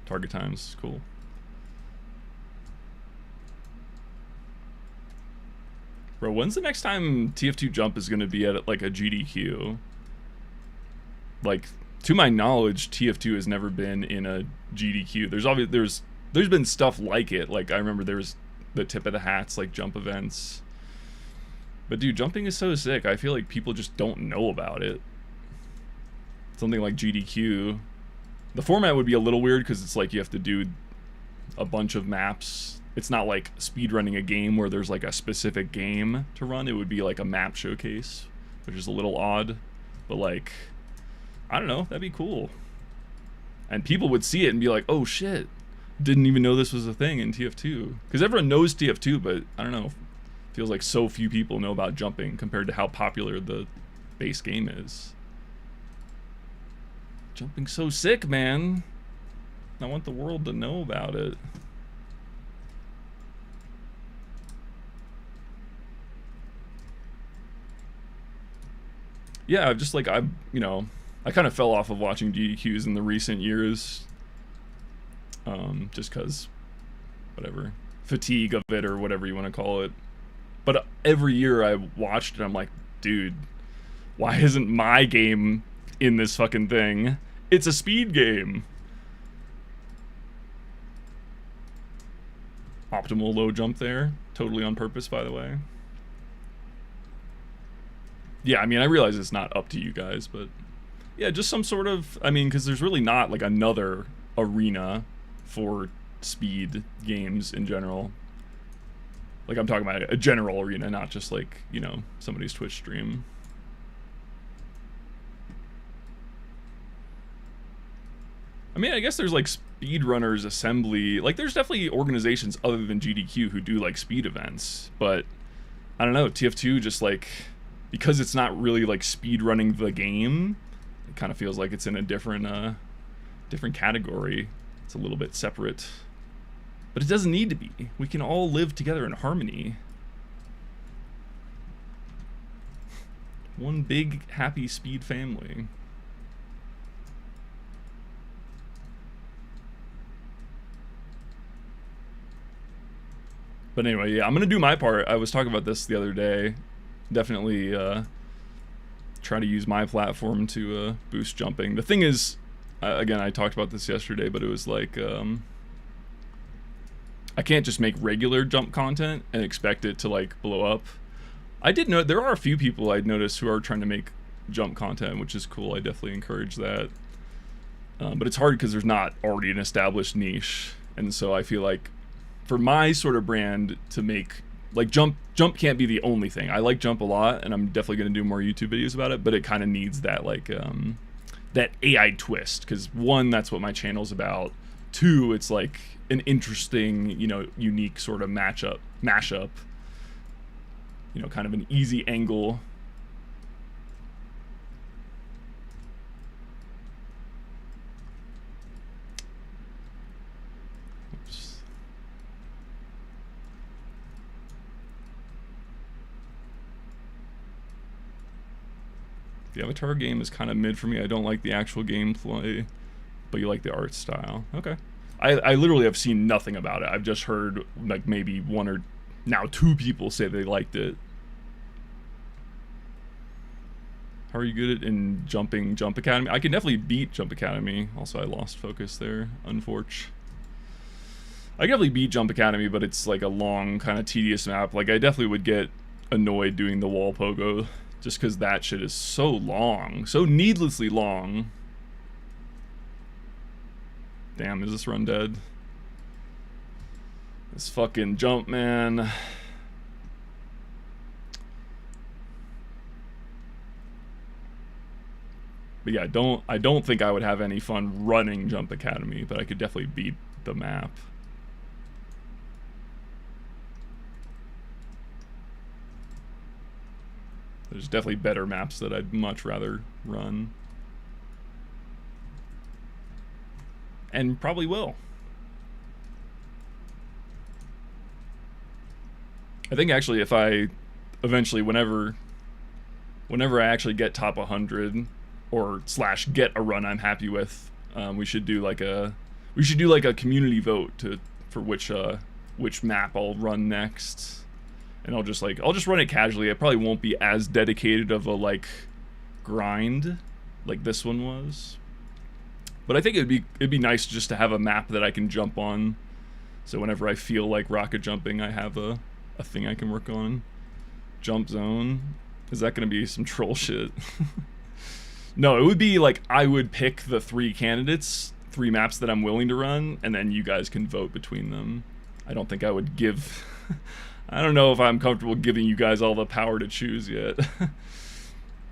Target times, cool. Bro, when's the next time TF2 Jump is gonna be at like a GDQ? Like, to my knowledge, TF2 has never been in a GDQ. There's been stuff like it. Like I remember there was the tip of the hats, like jump events. But dude, jumping is so sick. I feel like people just don't know about it. Something like GDQ. The format would be a little weird because it's like you have to do a bunch of maps. It's not like speedrunning a game where there's like a specific game to run. It would be like a map showcase, which is a little odd. But like, I don't know, that'd be cool. And people would see it and be like, oh shit, didn't even know this was a thing in TF2. Because everyone knows TF2, but I don't know, feels like so few people know about jumping compared to how popular the base game is. Jumping's so sick, man. I want the world to know about it. Yeah, I've just like, I kind of fell off of watching GDQs in the recent years. Just cause, whatever, fatigue of it or whatever you want to call it. But every year I watched it, I'm like, dude, why isn't my game in this fucking thing? It's a speed game. Optimal low jump there. Totally on purpose, by the way. Yeah, I mean, I realize it's not up to you guys, but yeah, just some sort of, I mean, because there's really not like another arena for speed games in general. Like I'm talking about a general arena, not just like, you know, somebody's Twitch stream. I mean, I guess there's like speedrunners assembly, like there's definitely organizations other than GDQ who do like speed events, but I don't know, TF2 just like, because it's not really like speed running the game, it kind of feels like it's in a different category. It's a little bit separate, but it doesn't need to be. We can all live together in harmony. One big happy speed family. But anyway, yeah, I'm gonna do my part. I was talking about this the other day. Definitely try to use my platform to boost jumping. The thing is, again, I talked about this yesterday, but it was like, I can't just make regular jump content and expect it to like blow up. I did know there are a few people I'd noticed who are trying to make jump content, which is cool. I definitely encourage that. But it's hard because there's not already an established niche. And so I feel like for my sort of brand to make, like jump can't be the only thing. I like jump a lot and I'm definitely going to do more YouTube videos about it, but it kind of needs that like, that AI twist. Because one, that's what my channel's about. Two, it's like an interesting, you know, unique sort of mashup, you know, kind of an easy angle. Oops. The Avatar game is kind of mid for me. I don't like the actual gameplay, but you like the art style. Okay. I literally have seen nothing about it. I've just heard like maybe one or now two people say they liked it. How are you good at in jumping Jump Academy? I can definitely beat Jump Academy. Also, I lost focus there, unfortunately. I can definitely beat Jump Academy, but it's like a long, kind of tedious map. Like, I definitely would get annoyed doing the wall pogo, just because that shit is so long. So needlessly long. Damn, is this run dead? This fucking jump, man. But yeah, I don't think I would have any fun running Jump Academy, but I could definitely beat the map. There's definitely better maps that I'd much rather run. And probably will. I think actually if I eventually, whenever I actually get top 100 or slash get a run I'm happy with, we should do like a community vote for which map I'll run next. And I'll just run it casually. I probably won't be as dedicated of a like grind like this one was. But I think it'd be nice just to have a map that I can jump on. So whenever I feel like rocket jumping, I have a thing I can work on. Jump zone. Is that gonna be some troll shit? No, it would be like I would pick the 3 candidates, 3 maps that I'm willing to run, and then you guys can vote between them. I don't think I would give... I don't know if I'm comfortable giving you guys all the power to choose yet.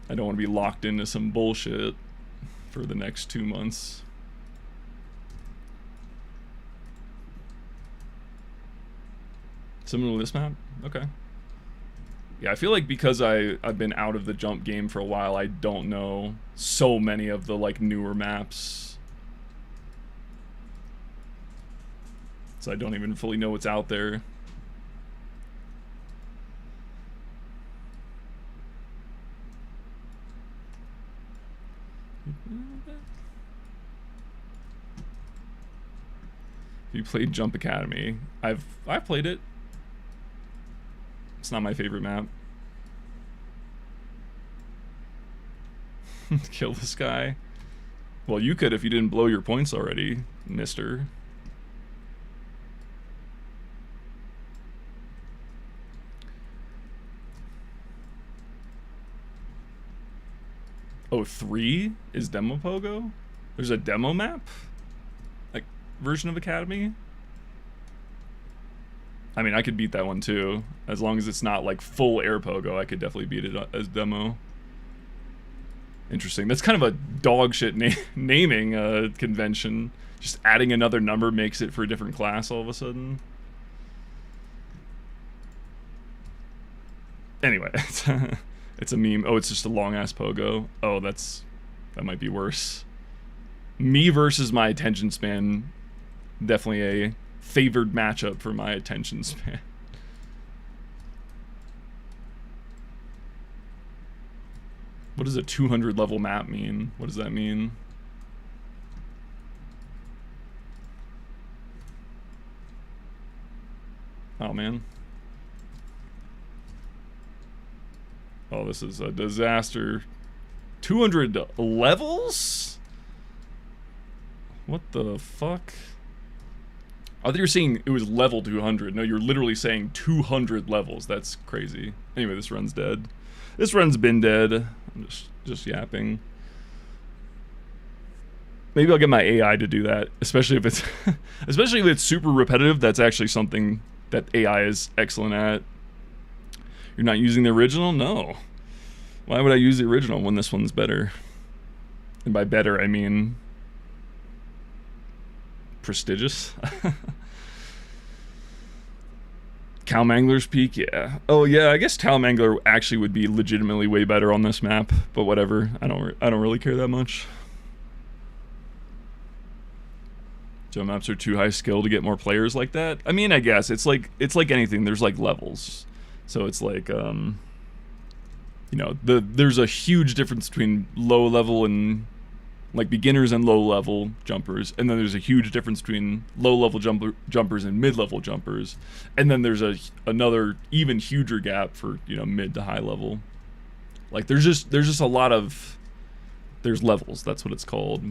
I don't want to be locked into some bullshit for the next 2 months. Similar to this map? Okay. Yeah, I feel like because I've been out of the jump game for a while, I don't know so many of the like newer maps. So I don't even fully know what's out there. You played Jump Academy. I've played it. It's not my favorite map. Kill this guy. Well, you could if you didn't blow your points already, mister. Oh, 3 is Demo Pogo? There's a demo map? Like, version of Academy? I mean, I could beat that one too. As long as it's not like full air pogo, I could definitely beat it as demo. Interesting. That's kind of a dog shit naming convention. Just adding another number makes it for a different class all of a sudden. Anyway, it's a meme. Oh, it's just a long ass pogo. Oh, that might be worse. Me versus my attention span. Definitely a favored matchup for my attention span. What does a 200 level map mean? What does that mean? Oh man. Oh, this is a disaster. 200 levels? What the fuck? I thought you were saying it was level 200. No, you're literally saying 200 levels. That's crazy. Anyway, this run's dead. This run's been dead. I'm just yapping. Maybe I'll get my AI to do that, especially if it's especially if it's super repetitive. That's actually something that AI is excellent at. You're not using the original? No. Why would I use the original when this one's better? And by better, I mean prestigious. Calmangler's Peak, yeah. Oh yeah, I guess Calmangler actually would be legitimately way better on this map, but whatever. I don't really care that much. Jump maps are too high skill to get more players like that. I mean, I guess it's like anything. There's like levels, so it's like you know, there's a huge difference between low level and like beginners and low level jumpers, and then there's a huge difference between low level jumpers and mid level jumpers, and then there's another even huger gap for, you know, mid to high level. Like there's just a lot of levels. That's what it's called.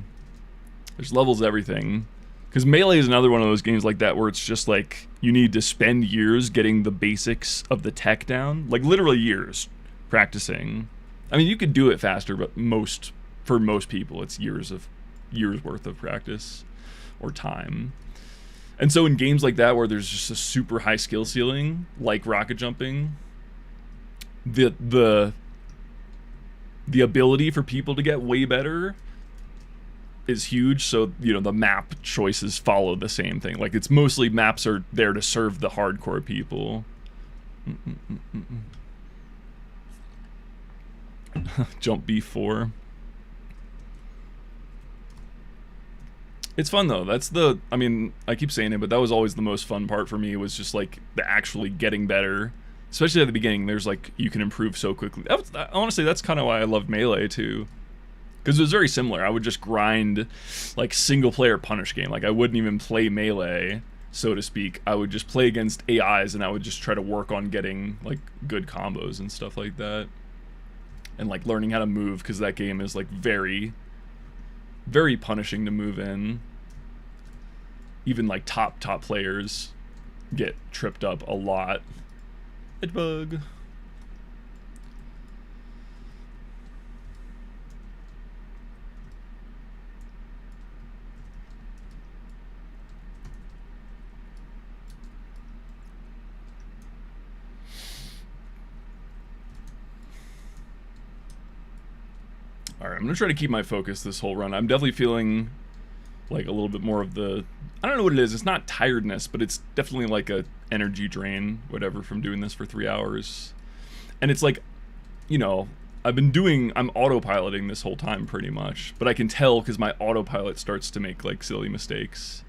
There's levels to everything. Because Melee is another one of those games like that where it's just like you need to spend years getting the basics of the tech down, like literally years practicing. I mean, you could do it faster, but for most people, it's years worth of practice or time. And so in games like that where there's just a super high skill ceiling, like rocket jumping, the ability for people to get way better is huge. So, you know, the map choices follow the same thing. Like, it's mostly maps are there to serve the hardcore people. Jump B4. It's fun though. I mean, I keep saying it, but that was always the most fun part for me, was just like the actually getting better. especially at the beginning, there's like, you can improve so quickly. Honestly, that's kind of why I loved Melee too. Because it was very similar. I would just grind like single player punish game. Like I wouldn't even play Melee, so to speak. I would just play against AIs and I would just try to work on getting like good combos and stuff like that. And like learning how to move, because that game is like very, very punishing to move in. Even like top players get tripped up a lot. Hit bug. Alright, I'm gonna try to keep my focus this whole run. I'm definitely feeling like a little bit more of the, I don't know what it is, it's not tiredness, but it's definitely like a energy drain, whatever, from doing this for 3 hours. And it's like, you know, I'm autopiloting this whole time pretty much, but I can tell because my autopilot starts to make like silly mistakes,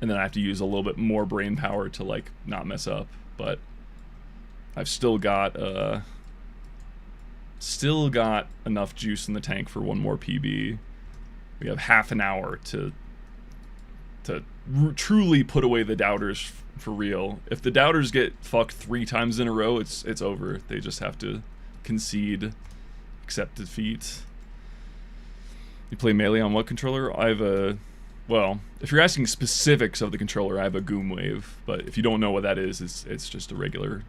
and then I have to use a little bit more brain power to like not mess up. But I've still got enough juice in the tank for one more PB. We have half an hour to truly put away the doubters for real. If the doubters get fucked 3 times in a row, it's over. They just have to concede, accept defeat. You play Melee on what controller? I have a, well, if you're asking specifics of the controller, I have a Goomwave. But if you don't know what that is, it's just a regular.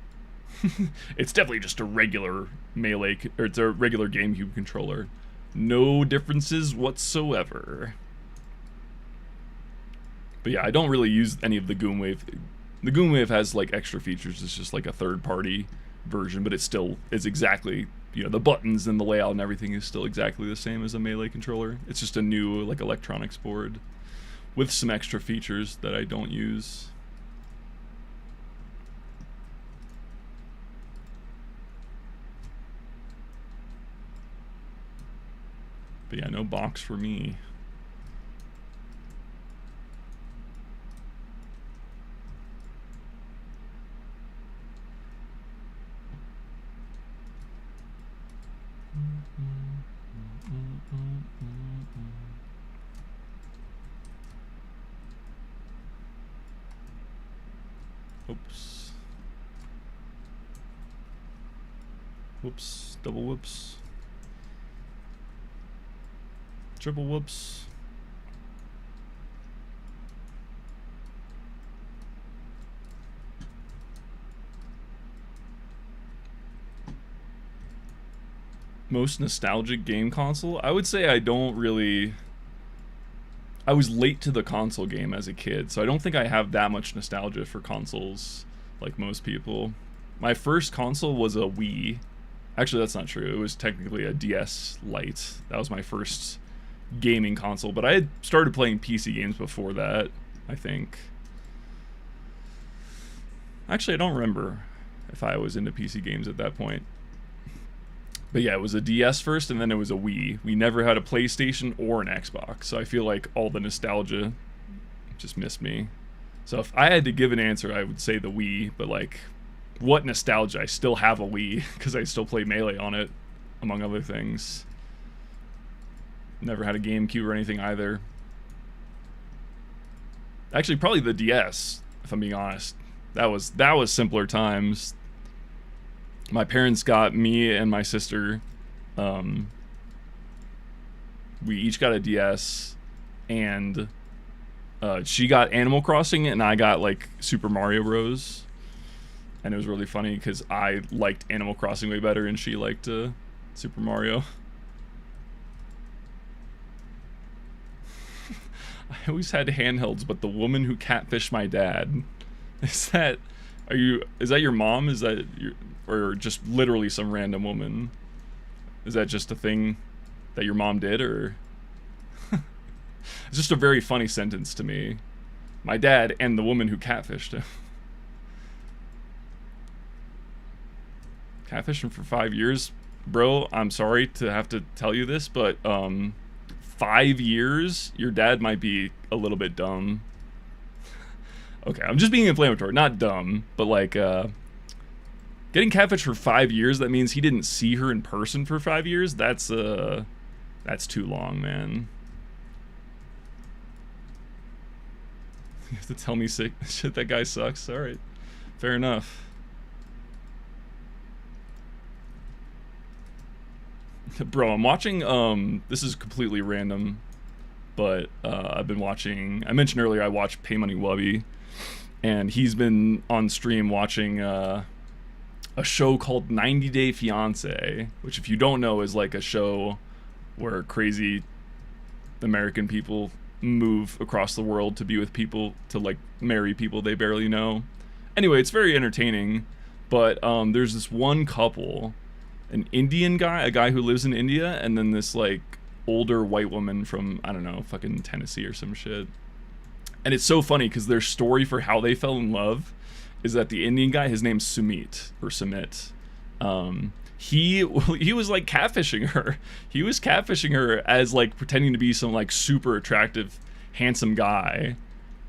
It's definitely just a regular Melee, or it's a regular GameCube controller. No differences whatsoever. But yeah, I don't really use any of the Goomwave. The Goomwave has like extra features. It's just like a third-party version, but it still is exactly, you know, the buttons and the layout and everything is still exactly the same as a Melee controller. It's just a new like electronics board with some extra features that I don't use. But yeah, no box for me. Oops. Whoops. Double whoops. Triple whoops. Most nostalgic game console? I would say I don't really... I was late to the console game as a kid, so I don't think I have that much nostalgia for consoles like most people. My first console was a Wii. Actually, that's not true. It was technically a DS Lite. That was my first gaming console, but I had started playing PC games before that, I think. Actually, I don't remember if I was into PC games at that point. But yeah, it was a DS first, and then it was a Wii. We never had a PlayStation or an Xbox, so I feel like all the nostalgia just missed me. So if I had to give an answer, I would say the Wii, but like, what nostalgia? I still have a Wii, because I still play Melee on it, among other things. Never had a GameCube or anything either. Actually, probably the DS, if I'm being honest. That was simpler times. My parents got me and my sister, we each got a DS, and she got Animal Crossing and I got like Super Mario Bros. And it was really funny because I liked Animal Crossing way better and she liked Super Mario. I always had handhelds, but the woman who catfished my dad, is that your mom? Is that your, or just literally some random woman? Is that just a thing that your mom did, or? It's just a very funny sentence to me. My dad and the woman who catfished him. Catfishing for 5 years? Bro, I'm sorry to have to tell you this, but 5 years? Your dad might be a little bit dumb. Okay, I'm just being inflammatory, not dumb, but like, Getting catfished for 5 years, that means he didn't see her in person for 5 years. That's too long, man. You have to tell me sick shit, that guy sucks. All right, fair enough. Bro, I'm watching, this is completely random, but I've been watching, I mentioned earlier I watched Pay Money Wubby, and he's been on stream watching a show called 90 Day Fiancé, which if you don't know is like a show where crazy American people move across the world to be with people, to like marry people they barely know. Anyway, it's very entertaining, but there's this one couple, an Indian guy, a guy who lives in India, and then this like older white woman from, I don't know, fucking Tennessee or some shit. And it's so funny because their story for how they fell in love is that the Indian guy, his name's Sumit, or Sumit, he was like catfishing her. He was catfishing her as like pretending to be some like super attractive, handsome guy.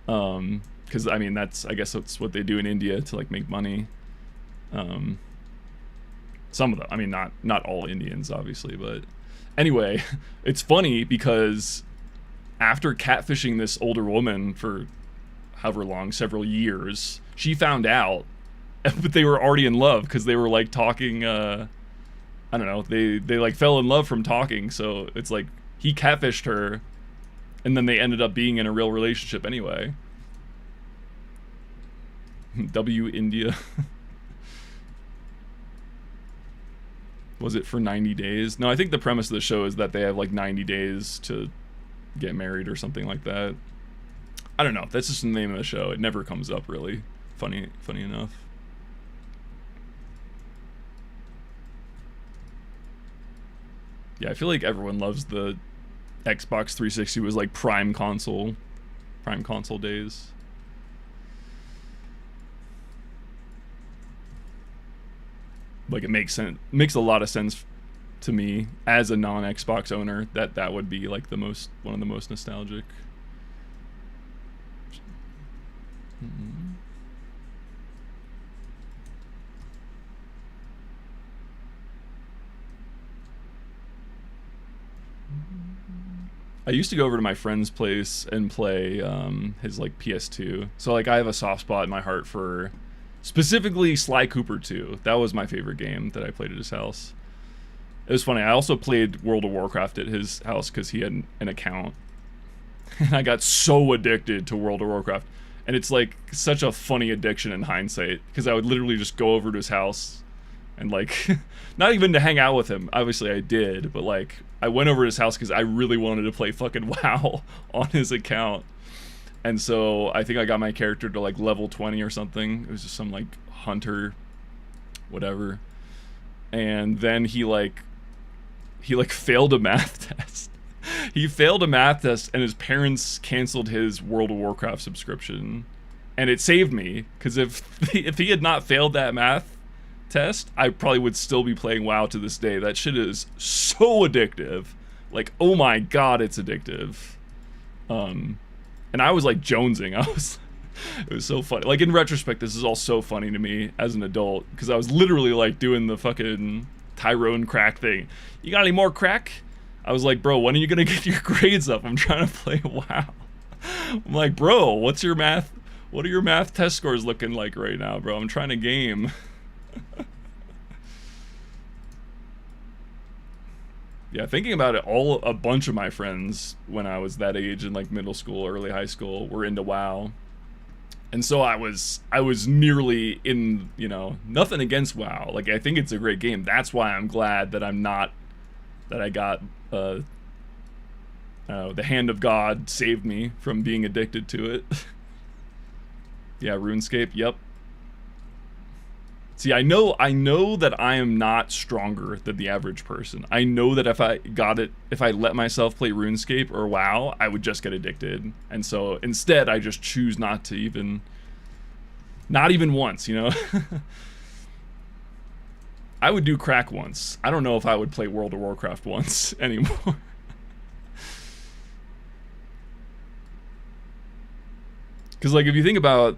Because I mean, I guess that's what they do in India to like make money. Some of them, I mean, not all Indians, obviously, but anyway, it's funny because after catfishing this older woman for however long, several years, she found out, but they were already in love because they were like talking, I don't know, they like fell in love from talking, so it's like he catfished her and then they ended up being in a real relationship anyway. W India. Was it for 90 days? No, I think the premise of the show is that they have like 90 days to get married or something like that. I don't know. That's just the name of the show. It never comes up really. Funny enough. Yeah, I feel like everyone loves the Xbox 360 was like prime console days. Like it makes a lot of sense to me as a non-Xbox owner that would be like one of the most nostalgic. I used to go over to my friend's place and play his like PS2. So like I have a soft spot in my heart for specifically Sly Cooper 2. That was my favorite game that I played at his house. It was funny. I also played World of Warcraft at his house because he had an account. And I got so addicted to World of Warcraft. And it's like such a funny addiction in hindsight because I would literally just go over to his house and like, not even to hang out with him. Obviously I did, but like I went over to his house because I really wanted to play fucking WoW on his account. And so I think I got my character to like level 20 or something. It was just some like hunter, whatever. And then he failed a math test. He failed a math test and his parents canceled his World of Warcraft subscription. And it saved me because if he had not failed that math test, I probably would still be playing WoW to this day. That shit is so addictive. Like, oh my god, it's addictive. And I was like jonesing. It was so funny. Like in retrospect, this is all so funny to me as an adult because I was literally like doing the fucking Tyrone crack thing. You got any more crack? I was like, bro, when are you gonna get your grades up? I'm trying to play WoW. I'm like, bro, what are your math test scores looking like right now, bro? I'm trying to game. Yeah, thinking about it, a bunch of my friends when I was that age in like middle school, early high school were into WoW. And so I was nearly in, you know, nothing against WoW. Like I think it's a great game. That's why I'm glad that I got the hand of God saved me from being addicted to it. Yeah, RuneScape, yep. See, I know that I am not stronger than the average person. I know that if I let myself play RuneScape or WoW, I would just get addicted. And so instead, I just choose not even once, you know? I would do crack once. I don't know if I would play World of Warcraft once anymore. Because, like, if you think about...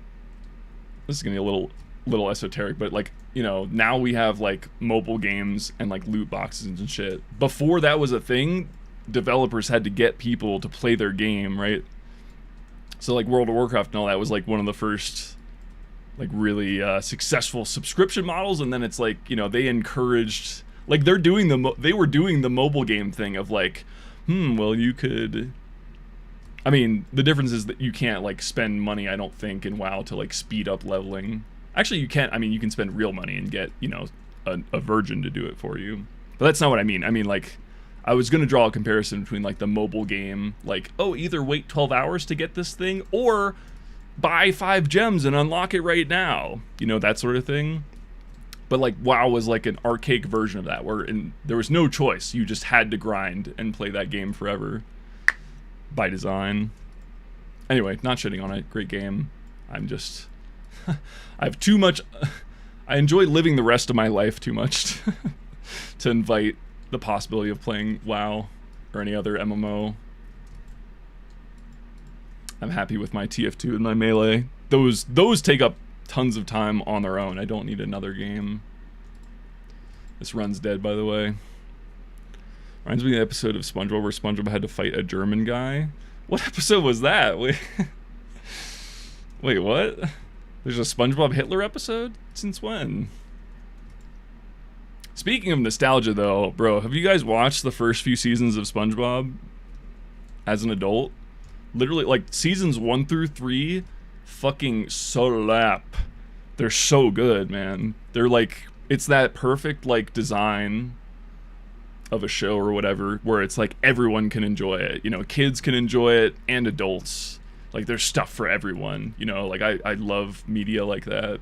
This is going to be a little little esoteric, but like, you know, now we have like mobile games and like loot boxes and shit. Before that was a thing, developers had to get people to play their game, right? So like World of Warcraft and all that was like one of the first like really successful subscription models, and then it's like, you know, they encouraged, like they were doing the mobile game thing of like, well, you could, I mean, the difference is that you can't like spend money, I don't think, in WoW to like speed up leveling. Actually, you can't. I mean, you can spend real money and get, you know, a virgin to do it for you. But that's not what I mean. I mean, like, I was going to draw a comparison between like the mobile game, like, oh, either wait 12 hours to get this thing or buy 5 gems and unlock it right now. You know, that sort of thing. But like WoW was like an archaic version of that, where there was no choice. You just had to grind and play that game forever by design. Anyway, not shitting on it. Great game. I'm just... I have too much... I enjoy living the rest of my life too much to invite the possibility of playing WoW or any other MMO. I'm happy with my TF2 and my Melee. Those take up tons of time on their own. I don't need another game. This run's dead, by the way. Reminds me of the episode of SpongeBob where SpongeBob had to fight a German guy. What episode was that? Wait, what? There's a SpongeBob Hitler episode? Since when? Speaking of nostalgia, though, bro, have you guys watched the first few seasons of SpongeBob as an adult? Literally, like, seasons 1 through 3 fucking slap. They're so good, man. They're like, it's that perfect, like, design of a show or whatever, where it's like everyone can enjoy it. You know, kids can enjoy it and adults. Like, there's stuff for everyone, you know? Like, I love media like that.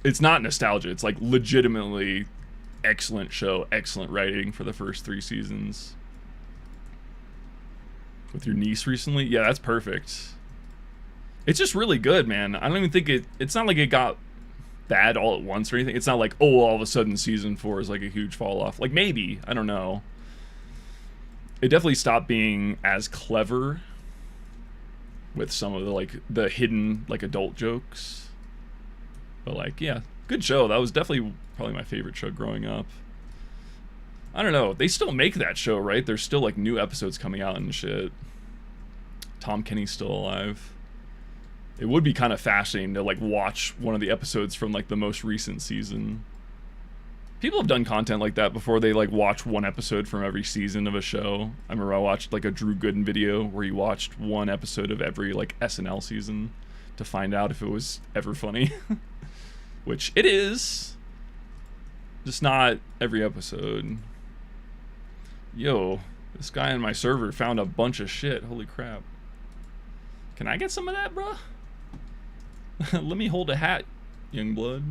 It's not nostalgia. It's, like, legitimately excellent show, excellent writing for the first 3 seasons. With your niece recently? Yeah, that's perfect. It's just really good, man. I don't even think it's not like it got bad all at once or anything. It's not like, oh, all of a sudden season 4 is, like, a huge fall off. Like, maybe. I don't know. It definitely stopped being as clever with some of the, like, the hidden, like, adult jokes. But, like, yeah, good show. That was definitely probably my favorite show growing up. I don't know. They still make that show, right? There's still, like, new episodes coming out and shit. Tom Kenny's still alive. It would be kind of fascinating to, like, watch one of the episodes from, like, the most recent season. People have done content like that before. They, like, watch one episode from every season of a show. I remember I watched, like, a Drew Gooden video where he watched one episode of every, like, SNL season to find out if it was ever funny. Which it is. Just not every episode. Yo, this guy in my server found a bunch of shit. Holy crap. Can I get some of that, bruh? Let me hold a hat, young blood.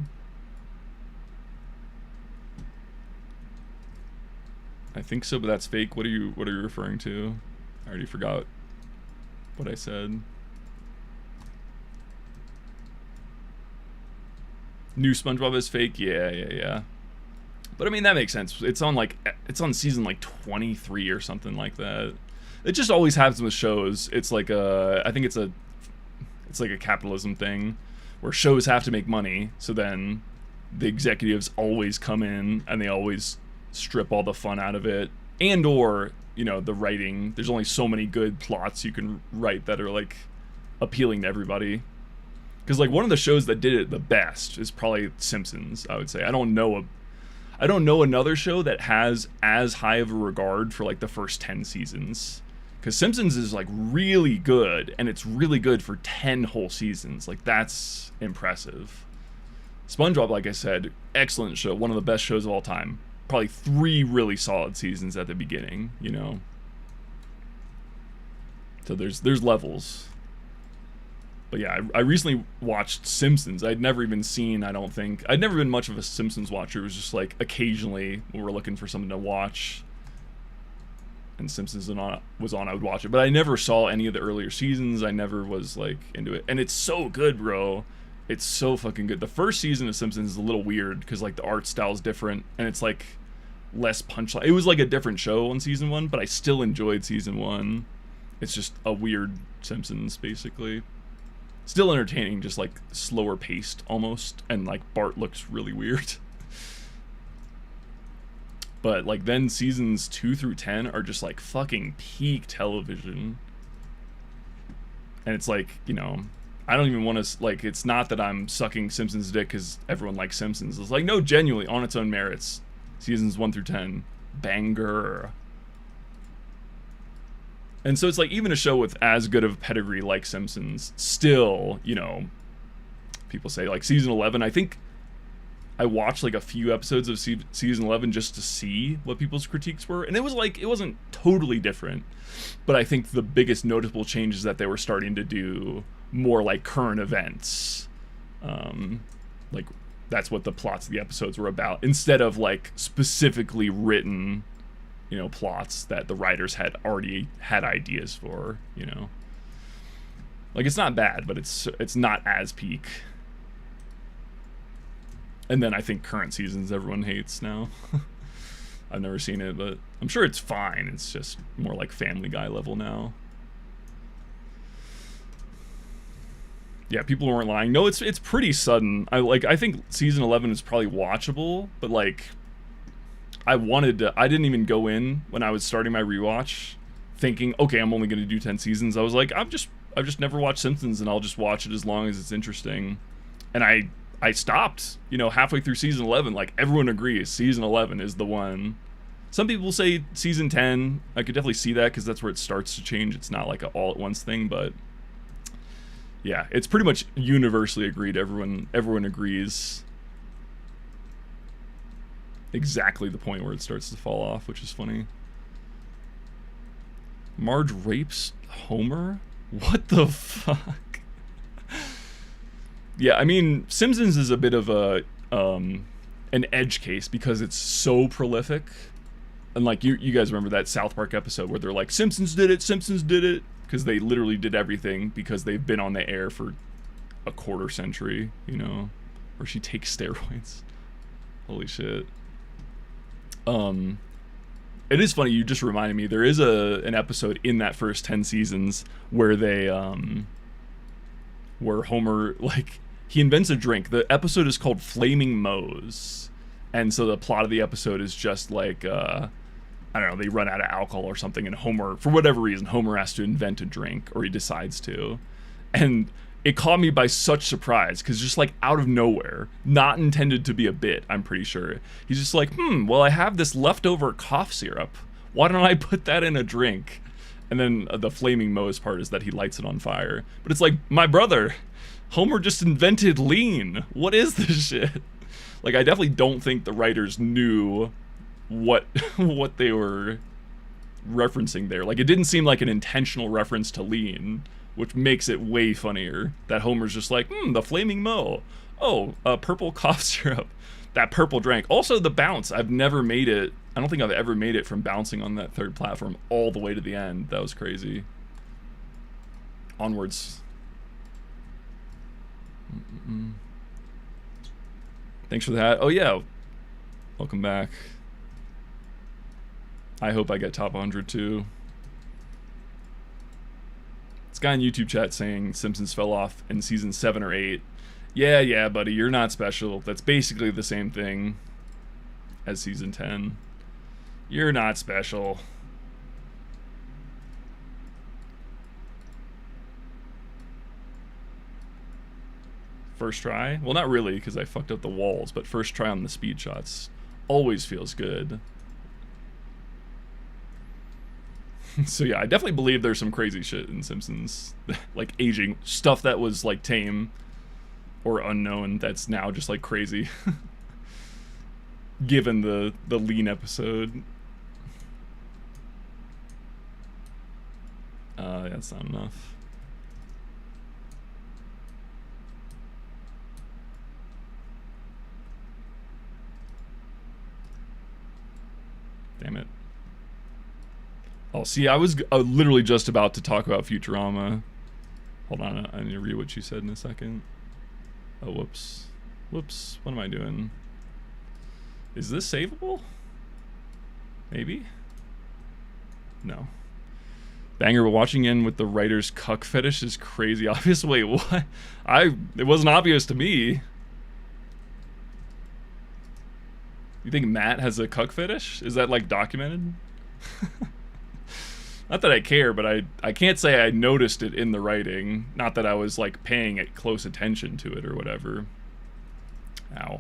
I think so, but that's fake. What are you referring to? I already forgot what I said. New SpongeBob is fake? Yeah. But I mean, that makes sense. It's on season like 23 or something like that. It just always happens with shows. It's like I think it's like a capitalism thing where shows have to make money, so then the executives always come in and they always strip all the fun out of it, and or, you know, the writing. There's only so many good plots you can write that are like appealing to everybody. Because like one of the shows that did it the best is probably Simpsons, I would say. I don't know another show that has as high of a regard for like the first 10 seasons. Because Simpsons is like really good, and it's really good for 10 whole seasons. Like, that's impressive. SpongeBob, like I said, excellent show, one of the best shows of all time. Probably 3 really solid seasons at the beginning, you know. So there's levels. But yeah, I recently watched Simpsons. I'd never even seen, I don't think, I'd never been much of a Simpsons watcher. It was just like occasionally when we're looking for something to watch and Simpsons was on, I would watch it. But I never saw any of the earlier seasons. I never was like into it. And it's so good, bro. It's so fucking good. The first season of Simpsons is a little weird because like the art style is different and it's like less punchline. It was like a different show on season 1, but I still enjoyed season 1. It's just a weird Simpsons, basically. Still entertaining, just like slower paced almost, and like Bart looks really weird. But like then seasons 2 through 10 are just like fucking peak television. And it's like, you know, I don't even want to, like, it's not that I'm sucking Simpsons dick because everyone likes Simpsons. It's like, no, genuinely, on its own merits. Seasons 1 through 10. Banger. And so it's like, even a show with as good of pedigree like Simpsons, still, you know, people say, like, season 11, I think I watched, like, a few episodes of season 11 just to see what people's critiques were. And it was, like, it wasn't totally different. But I think the biggest notable change is that they were starting to do more, like, current events. Like, that's what the plots of the episodes were about. Instead of, like, specifically written, you know, plots that the writers had already had ideas for, you know. Like, it's not bad, but it's not as peak. And then I think current seasons everyone hates now. I've never seen it, but I'm sure it's fine. It's just more like Family Guy level now. Yeah, people weren't lying. No, it's pretty sudden. I think season 11 is probably watchable, but like I didn't even go in when I was starting my rewatch thinking, okay, I'm only going to do 10 seasons. I was like, I've just never watched Simpsons, and I'll just watch it as long as it's interesting. And I stopped, you know, halfway through season 11. Like, everyone agrees season 11 is the one. Some people say season 10. I could definitely see that because that's where it starts to change. It's not like an all-at-once thing, but yeah, it's pretty much universally agreed. Everyone agrees exactly the point where it starts to fall off, which is funny. Marge rapes Homer? What the fuck? Yeah, I mean, Simpsons is a bit of a an edge case because it's so prolific. And like you guys remember that South Park episode where they're like, Simpsons did it, because they literally did everything because they've been on the air for a quarter century, you know, where she takes steroids. Holy shit. It is funny, you just reminded me, there is an episode in that first 10 seasons where they where Homer, like, he invents a drink. The episode is called Flaming Moe's. And so the plot of the episode is just like, I don't know, they run out of alcohol or something, and Homer, for whatever reason, Homer has to invent a drink, or he decides to. And it caught me by such surprise, because just like out of nowhere, not intended to be a bit, I'm pretty sure, he's just like, well, I have this leftover cough syrup. Why don't I put that in a drink? And then the Flaming Moe's part is that he lights it on fire. But it's like, my brother, Homer just invented lean. What is this shit? Like, I definitely don't think the writers knew what they were referencing there. Like, it didn't seem like an intentional reference to lean, which makes it way funnier that Homer's just like, the Flaming Moe. Oh, purple cough syrup. That purple drank. Also, the bounce. I've never made it. I don't think I've ever made it from bouncing on that third platform all the way to the end. That was crazy. Onwards. Thanks for that. Oh, yeah. Welcome back. I hope I get top 100 too. This guy in YouTube chat saying Simpsons fell off in season 7 or 8. Yeah, buddy, you're not special. That's basically the same thing as season 10. You're not special. First try? Well, not really, because I fucked up the walls, but first try on the speed shots always feels good. So yeah, I definitely believe there's some crazy shit in Simpsons. Like aging. Stuff that was like tame or unknown that's now just like crazy. Given the lean episode. That's not enough. Damn it. Oh, see, I was literally just about to talk about Futurama. Hold on, I need to read what you said in a second. Oh, whoops. Whoops, what am I doing? Is this savable? Maybe? No. Banger, but watching in with the writer's cuck fetish is crazy obvious. Wait, what? It wasn't obvious to me. You think Matt has a cuck fetish? Is that like documented? Not that I care, but I can't say I noticed it in the writing. Not that I was like paying it close attention to it or whatever. Ow.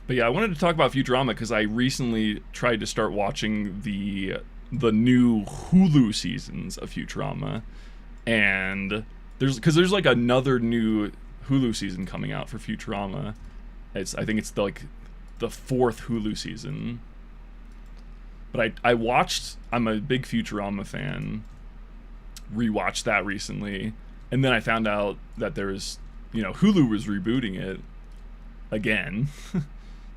But yeah, I wanted to talk about Futurama because I recently tried to start watching the new Hulu seasons of Futurama, and there's like another new Hulu season coming out for Futurama. I think it's the 4th Hulu season. But I'm a big Futurama fan. Rewatched that recently, and then I found out that Hulu was rebooting it again.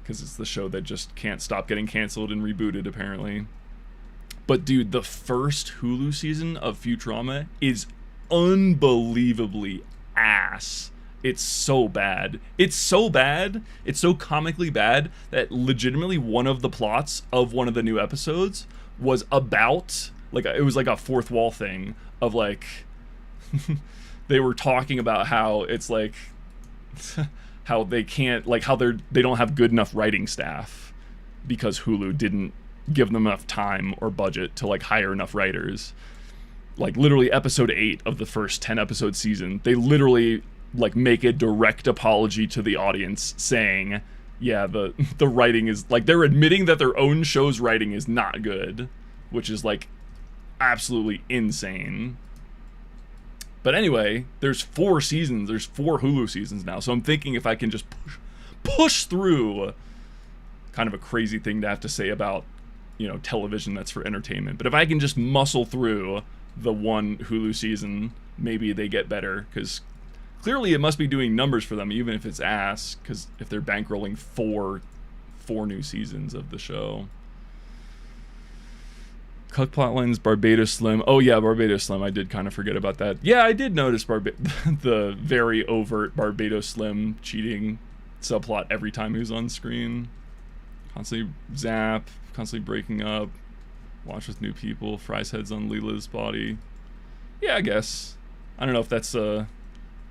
Because it's the show that just can't stop getting canceled and rebooted, apparently. But dude, the first Hulu season of Futurama is unbelievably ass. It's so bad. It's so bad. It's so comically bad that legitimately one of the plots of one of the new episodes was about, like, it was like a fourth wall thing of like, they were talking about how it's like, how they can't, like, how they don't have good enough writing staff because Hulu didn't give them enough time or budget to like hire enough writers. Like literally episode 8 of the first 10 episode season, they literally like make a direct apology to the audience saying, yeah, the writing is like, they're admitting that their own show's writing is not good, which is like absolutely insane. But anyway, there's 4 seasons. There's 4 Hulu seasons now. So I'm thinking if I can just push through, kind of a crazy thing to have to say about, television that's for entertainment. But if I can just muscle through the one Hulu season, maybe they get better. Because clearly it must be doing numbers for them, even if it's ass. Because if they're bankrolling 4 new seasons of the show. Cuck Plotlines, Barbados Slim. Oh yeah, Barbados Slim. I did kind of forget about that. Yeah, I did notice the very overt Barbados Slim cheating subplot every time he was on screen. Constantly zap, constantly breaking up, watch with new people, fries heads on Leela's body. Yeah, I guess. I don't know if that's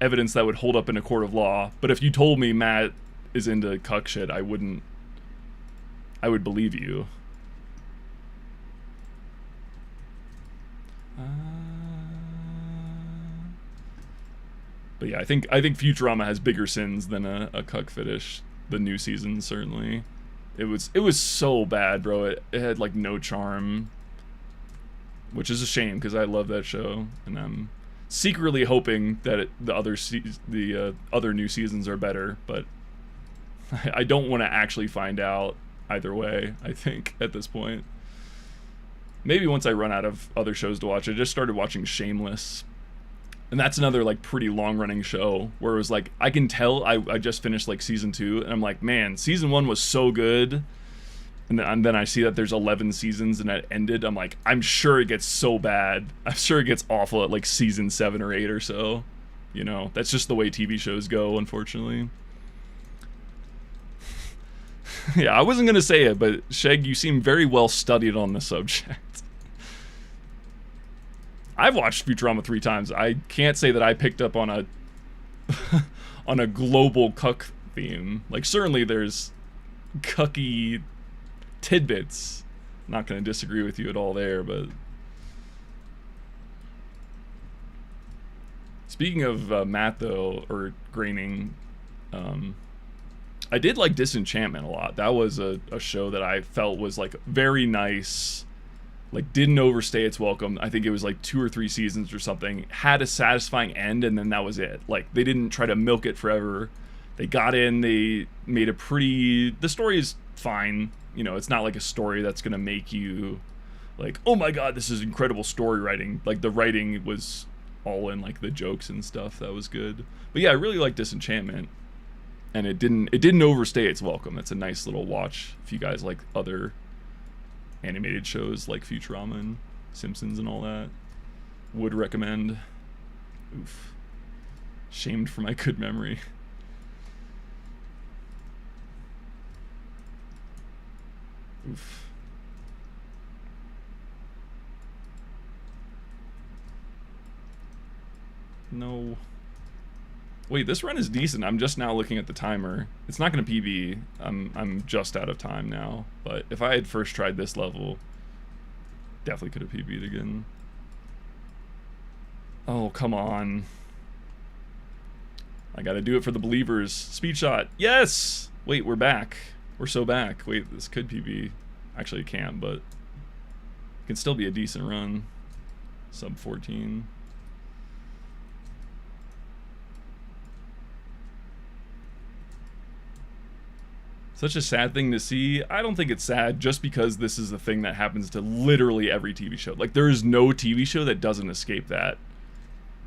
evidence that would hold up in a court of law, but if you told me Matt is into cuck shit, I would believe you. But yeah, I think Futurama has bigger sins than a cuck fetish. The new season, certainly. It was so bad, bro. It had like no charm, which is a shame because I love that show, and I'm secretly hoping that the other new seasons are better. But I don't want to actually find out either way. I think at this point. Maybe once I run out of other shows to watch. I just started watching Shameless. And that's another like pretty long-running show where it was like, I can tell I just finished like season 2 and I'm like, man, season 1 was so good. And then I see that there's 11 seasons and it ended. I'm like, I'm sure it gets so bad. I'm sure it gets awful at like season 7 or 8 or so. That's just the way TV shows go, unfortunately. Yeah, I wasn't going to say it, but Sheg, you seem very well studied on the subject. I've watched Futurama 3 times. I can't say that I picked up on a on a global cuck theme. Like, certainly there's cucky tidbits. Not going to disagree with you at all there, but speaking of Matt, though, or Graining, I did like Disenchantment a lot. That was a show that I felt was like very nice. Like, didn't overstay its welcome. I think it was like 2 or 3 seasons or something. Had a satisfying end, and then that was it. Like, they didn't try to milk it forever. They got in, they made the story is fine. It's not like a story that's gonna make you like, oh my god, this is incredible story writing. Like, the writing was all in like the jokes and stuff. That was good. But yeah, I really like Disenchantment. And it didn't overstay its welcome. It's a nice little watch if you guys like other animated shows like Futurama and Simpsons and all that. Would recommend. Oof. Shamed for my good memory. Oof. No. Wait, this run is decent. I'm just now looking at the timer. It's not going to PB. I'm just out of time now. But if I had first tried this level, definitely could have PB'd again. Oh, come on. I got to do it for the believers. Speed shot. Yes! Wait, we're back. We're so back. Wait, this could PB. Actually, it can't, but it can still be a decent run. Sub 14. Such a sad thing to see. I don't think it's sad just because this is the thing that happens to literally every TV show. Like, there is no TV show that doesn't escape that.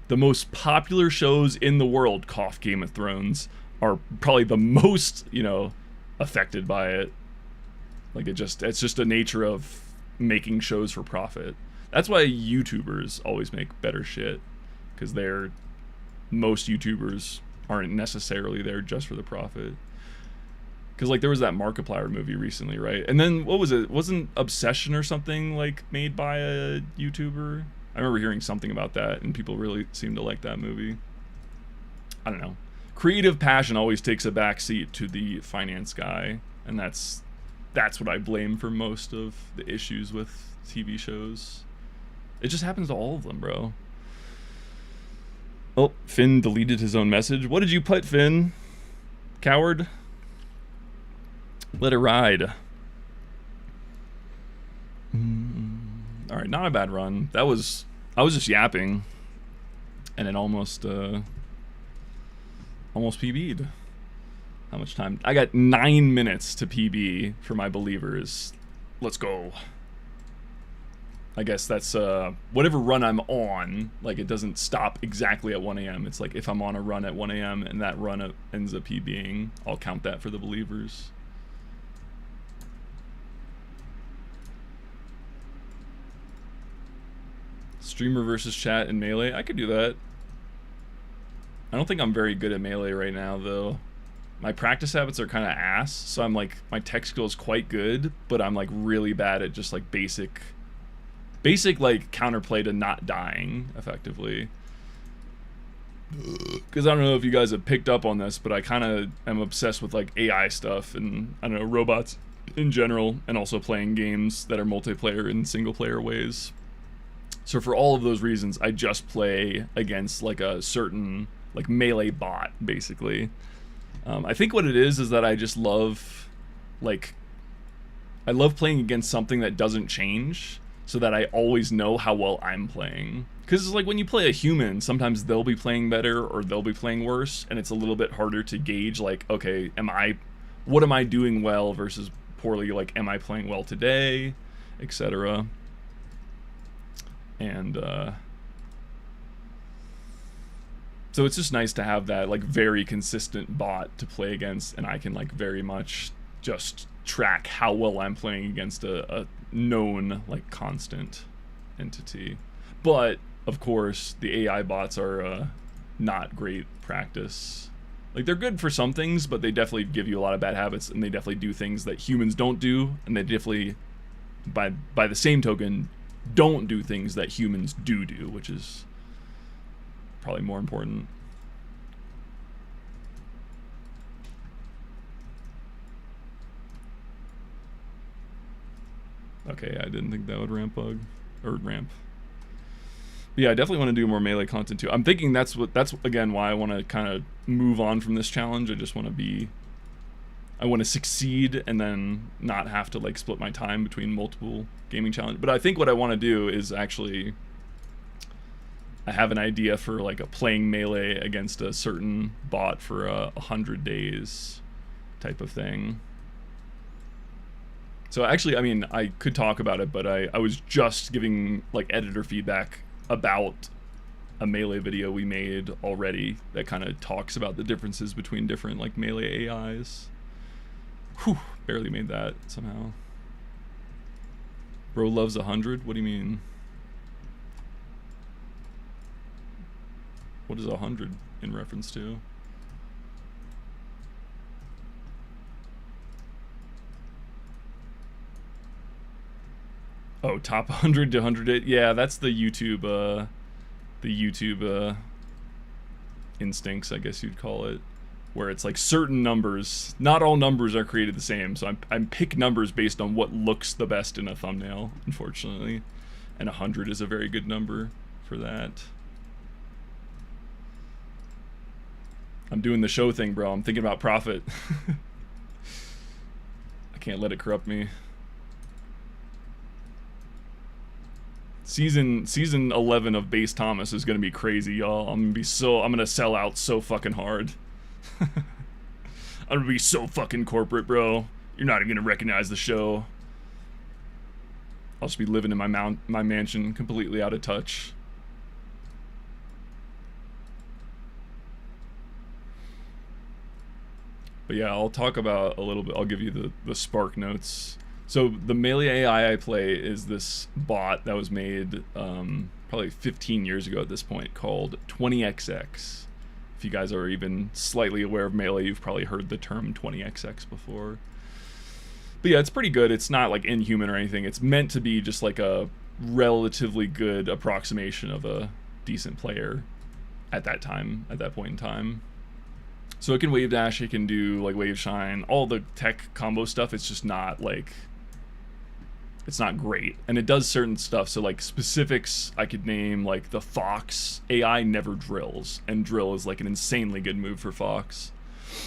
The most popular shows in the world, cough Game of Thrones, are probably the most, you know, affected by it. Like, it's just a nature of making shows for profit. That's why YouTubers always make better shit, because most YouTubers aren't necessarily there just for the profit. Because, like, there was that Markiplier movie recently, right? And then, what was it? Wasn't Obsession or something, like, made by a YouTuber? I remember hearing something about that, and people really seemed to like that movie. I don't know. Creative passion always takes a backseat to the finance guy, and that's what I blame for most of the issues with TV shows. It just happens to all of them, bro. Oh, Finn deleted his own message. What did you put, Finn? Coward? Let it ride. All right, not a bad run. I was just yapping, and it almost PB'd. How much time? I got 9 minutes to PB for my believers. Let's go. I guess that's whatever run I'm on. Like, it doesn't stop exactly at 1 a.m. It's like if I'm on a run at 1 a.m. and that run ends up PBing, I'll count that for the believers. Streamer versus chat in Melee. I could do that. I don't think I'm very good at Melee right now, though. My practice habits are kind of ass, so I'm like, my tech skill is quite good, but I'm like really bad at just like basic like counterplay to not dying effectively. Because I don't know if you guys have picked up on this, but I kind of am obsessed with like AI stuff and, I don't know, robots in general, and also playing games that are multiplayer in single player ways. So for all of those reasons, I just play against like a certain like melee bot, basically. I think what it is that I just love, like, I love playing against something that doesn't change, so that I always know how well I'm playing. Because it's like when you play a human, sometimes they'll be playing better or they'll be playing worse, and it's a little bit harder to gauge, like, okay, what am I doing well versus poorly? Like, am I playing well today, etc. And so it's just nice to have that like very consistent bot to play against, and I can like very much just track how well I'm playing against a known like constant entity. But of course the AI bots are not great practice. Like, they're good for some things, but they definitely give you a lot of bad habits, and they definitely do things that humans don't do, and they definitely by the same token don't do things that humans do, which is probably more important. Okay, I didn't think that would ramp. But yeah, I definitely want to do more melee content too. I'm thinking that's again why I want to kind of move on from this challenge. I want to succeed and then not have to like split my time between multiple gaming challenges. But I think what I want to do is actually, I have an idea for like a playing melee against a certain bot for 100 days type of thing. So actually, I mean, I could talk about it, but I was just giving like editor feedback about a melee video we made already that kind of talks about the differences between different like melee AIs. Whew, barely made that somehow. Bro loves 100? What do you mean? What is 100 in reference to? Oh, top 100 to 108. Yeah, that's the YouTube instincts, I guess you'd call it, where it's like certain numbers, not all numbers are created the same, so I'm pick numbers based on what looks the best in a thumbnail, unfortunately, and 100 is a very good number for that. I'm doing the show thing, bro. I'm thinking about profit. I can't let it corrupt me. Season 11 of Base Thomas is gonna be crazy, y'all. I'm gonna sell out so fucking hard. I'm gonna be so fucking corporate, bro. You're not even gonna recognize the show. I'll just be living in my mansion, completely out of touch. But yeah, I'll talk about a little bit. I'll give you the Spark notes. So the Melee AI I play is this bot that was made probably 15 years ago at this point, called 20XX. If you guys are even slightly aware of Melee, you've probably heard the term 20XX before. But yeah, it's pretty good. It's not like inhuman or anything. It's meant to be just like a relatively good approximation of a decent player at that time, at that point in time. So it can wave dash, it can do like wave shine, all the tech combo stuff. It's just not like, it's not great. And it does certain stuff. So like specifics, I could name like the Fox AI never drills, and drill is like an insanely good move for Fox.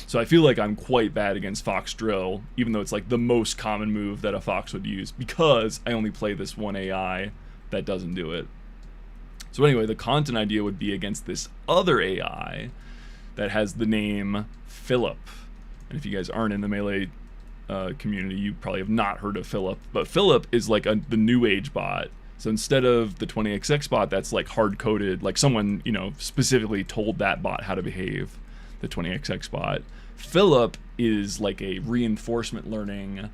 So I feel like I'm quite bad against Fox drill, even though it's like the most common move that a Fox would use, because I only play this one AI that doesn't do it. So anyway, the content idea would be against this other AI that has the name Philip. And if you guys aren't in the Melee community, you probably have not heard of Philip. But Philip is like the new age bot. So instead of the 20XX bot that's like hard-coded, like someone, you know, specifically told that bot how to behave, the 20XX bot, Philip is like a reinforcement learning,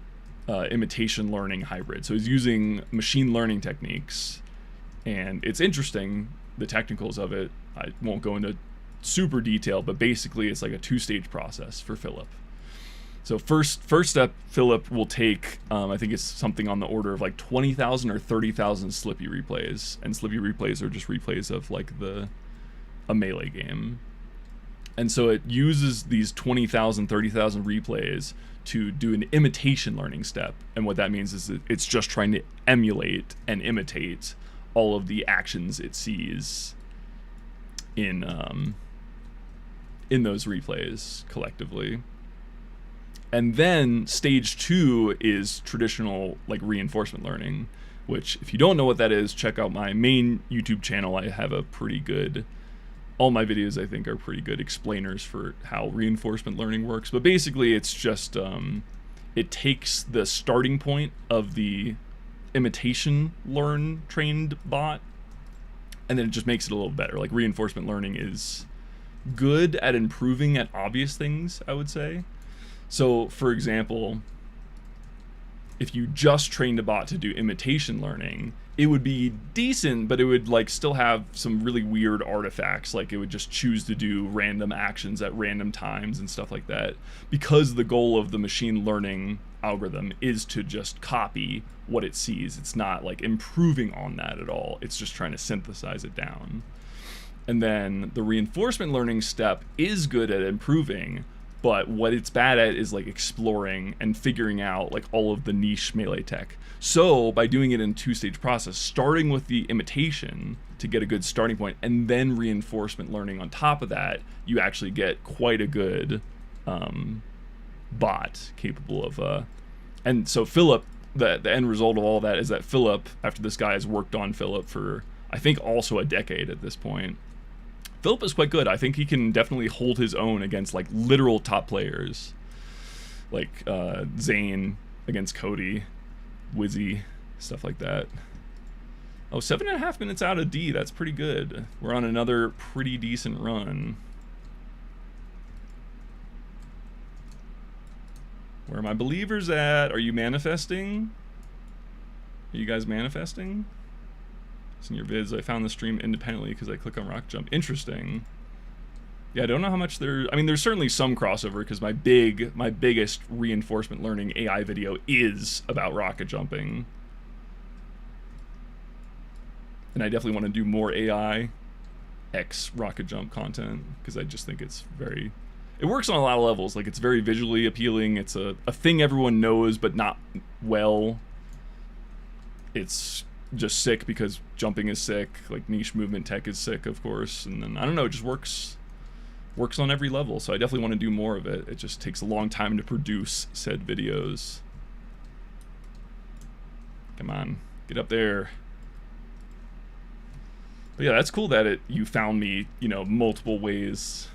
imitation learning hybrid. So he's using machine learning techniques. And it's interesting, the technicals of it. I won't go into super detail, but basically it's like a two-stage process for Philip. So first step, Philip will take, I think it's something on the order of like 20,000 or 30,000 Slippy replays, and Slippy replays are just replays of like a Melee game. And so it uses these 20,000, 30,000 replays to do an imitation learning step. And what that means is that it's just trying to emulate and imitate all of the actions it sees in those replays collectively. And then stage 2 is traditional like reinforcement learning, which if you don't know what that is, check out my main YouTube channel. I have a pretty good, all my videos I think are pretty good explainers for how reinforcement learning works. But basically it's just, it takes the starting point of the imitation learn trained bot, and then it just makes it a little better. Like reinforcement learning is good at improving at obvious things, I would say. So for example, if you just trained a bot to do imitation learning, it would be decent, but it would like still have some really weird artifacts. Like it would just choose to do random actions at random times and stuff like that, because the goal of the machine learning algorithm is to just copy what it sees. It's not like improving on that at all. It's just trying to synthesize it down. And then the reinforcement learning step is good at improving, but what it's bad at is like exploring and figuring out like all of the niche Melee tech. So by doing it in a two-stage process, starting with the imitation to get a good starting point, and then reinforcement learning on top of that, you actually get quite a good bot capable of and so Philip, the end result of all that is that Philip, after this guy has worked on Philip for I think also a decade at this point, Philip is quite good. I think he can definitely hold his own against like literal top players, like Zane against Cody, Wizzy, stuff like that. Oh, 7.5 minutes out of D. That's pretty good. We're on another pretty decent run. Where are my believers at? Are you manifesting? Are you guys manifesting? In your vids, I found the stream independently because I click on Rocket Jump. Interesting. Yeah, I don't know how much there. I mean, there's certainly some crossover because my biggest reinforcement learning AI video is about rocket jumping, and I definitely want to do more AI X rocket jump content, because I just think it's very, it works on a lot of levels. Like, it's very visually appealing. It's a thing everyone knows, but not well. It's just sick because jumping is sick. Like, niche movement tech is sick, of course. And then, I don't know, it just works on every level. So I definitely want to do more of it. It just takes a long time to produce said videos. Come on, get up there. But yeah, that's cool that you found me, you know, multiple ways.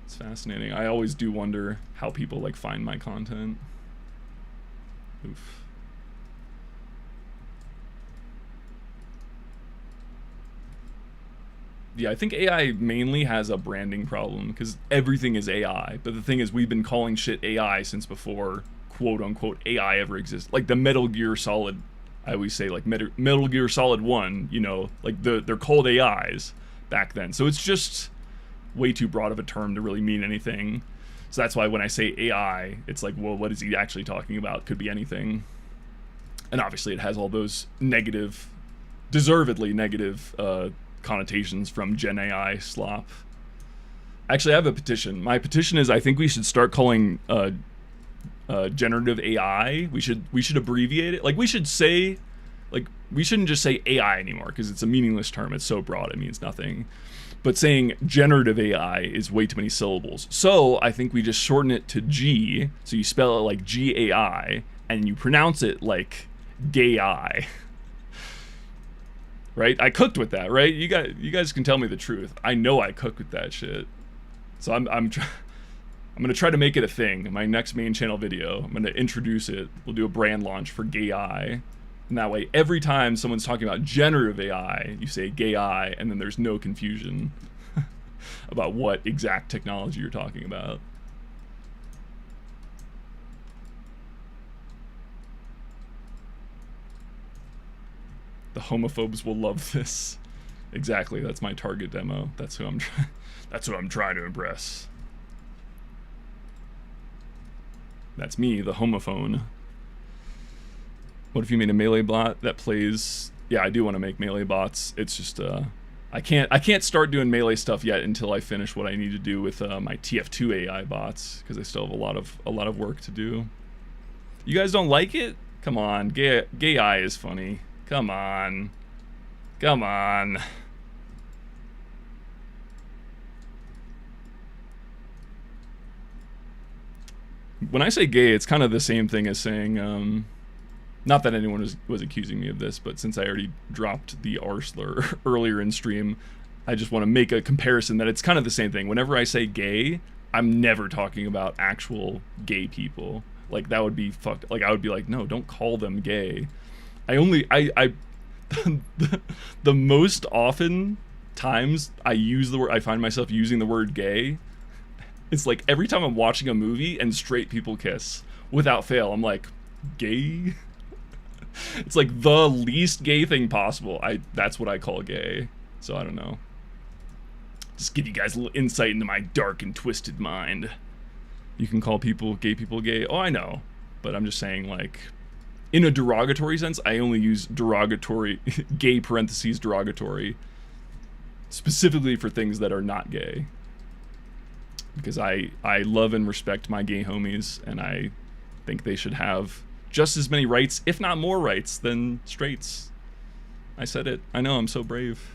It's fascinating. I always do wonder how people like find my content. Oof. Yeah, I think AI mainly has a branding problem because everything is AI. But the thing is, we've been calling shit AI since before quote unquote AI ever existed. Like the Metal Gear Solid, I always say like Metal Gear Solid 1, you know, like they're called AIs back then. So it's just way too broad of a term to really mean anything. So that's why when I say AI, it's like, well, what is he actually talking about? Could be anything. And obviously it has all those negative, deservedly negative connotations from Gen AI slop. Actually, I have a petition. My petition is I think we should start calling generative AI. We should abbreviate it. Like, we should say, like, we shouldn't just say AI anymore because it's a meaningless term. It's so broad it means nothing. But saying generative AI is way too many syllables. So I think we just shorten it to G. So you spell it like GAI and you pronounce it like gay-I. Right? I cooked with that, right? You guys can tell me the truth. I know I cooked with that shit. So I'm gonna try to make it a thing. My next main channel video, I'm gonna introduce it. We'll do a brand launch for gay-I. And that way, every time someone's talking about generative AI, you say gay-I, and then there's no confusion about what exact technology you're talking about. The homophobes will love this. Exactly, that's my target demo. That's who I'm trying to impress. That's me, the homophone. What if you made a melee bot that plays? Yeah, I do want to make melee bots. It's just I can't start doing melee stuff yet until I finish what I need to do with my TF2 AI bots, because I still have a lot of work to do. You guys don't like it? Come on, gay-I is funny. Come on. Come on. When I say gay, it's kind of the same thing as saying, not that anyone was accusing me of this, but since I already dropped the R slur earlier in stream, I just want to make a comparison that it's kind of the same thing. Whenever I say gay, I'm never talking about actual gay people. Like, that would be fucked. Like, I would be like, no, don't call them gay. The most often times I find myself using the word gay, it's like every time I'm watching a movie and straight people kiss, without fail, I'm like, gay? It's like the least gay thing possible. That's what I call gay. So I don't know. Just give you guys a little insight into my dark and twisted mind. You can call gay people gay. Oh, I know. But I'm just saying, like, in a derogatory sense, I only use derogatory, gay parentheses derogatory, specifically for things that are not gay. Because I love and respect my gay homies, and I think they should have just as many rights, if not more rights, than straights. I said it. I know, I'm so brave.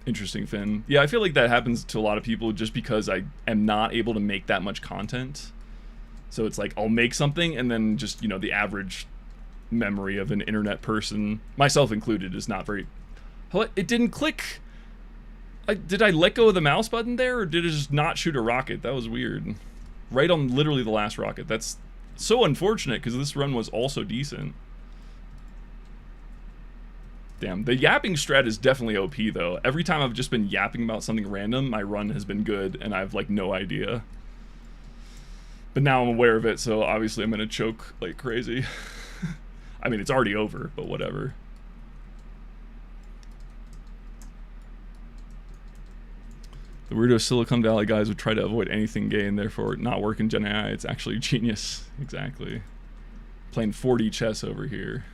Interesting, Finn. Yeah, I feel like that happens to a lot of people just because I am not able to make that much content. So it's like, I'll make something and then just, you know, the average memory of an internet person, myself included, is not very... It didn't click. Did I let go of the mouse button there, or did it just not shoot a rocket? That was weird. Right on literally the last rocket. That's so unfortunate, because this run was also decent. Damn, the yapping strat is definitely OP, though. Every time I've just been yapping about something random, my run has been good, and I have, like, no idea. But now I'm aware of it, so obviously I'm gonna choke like crazy. I mean, it's already over, but whatever. The weirdo Silicon Valley guys would try to avoid anything gay and therefore not work in Gen AI. It's actually genius. Exactly. Playing 4D chess over here.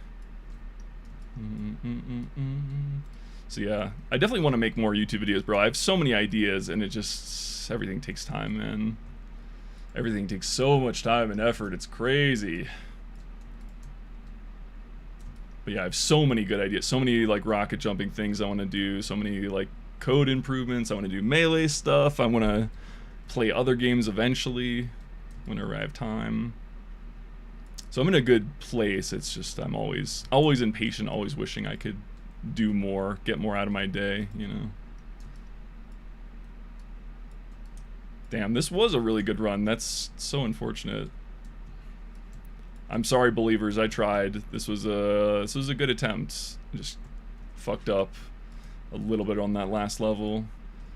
So yeah, I definitely want to make more YouTube videos, bro. I have so many ideas, and it just, everything takes time, man. Everything takes so much time and effort. It's crazy. But yeah, I have so many good ideas. So many like rocket jumping things I want to do. So many like code improvements. I want to do melee stuff. I want to play other games eventually whenever I have time. So I'm in a good place. It's just I'm always impatient, always wishing I could do more, get more out of my day, you know. Damn, this was a really good run. That's so unfortunate. I'm sorry, believers. I tried. This was a good attempt. Just fucked up a little bit on that last level.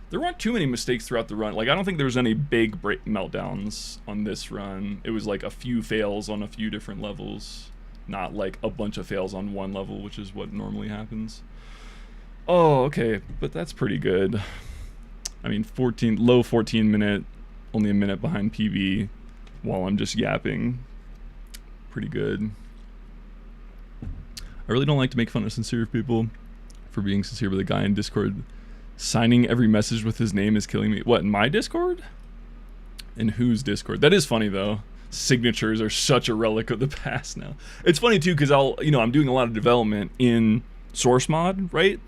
There weren't too many mistakes throughout the run. Like, I don't think there was any big meltdowns on this run. It was like a few fails on a few different levels, not like a bunch of fails on one level, which is what normally happens. Oh, okay, but that's pretty good. I mean, low 14 minute, only a minute behind PB while I'm just yapping. Pretty good. I really don't like to make fun of sincere people for being sincere, but the guy in Discord signing every message with his name is killing me. What, in my Discord? In whose Discord? That is funny though. Signatures are such a relic of the past now. It's funny too, because I'm doing a lot of development in source mod, right?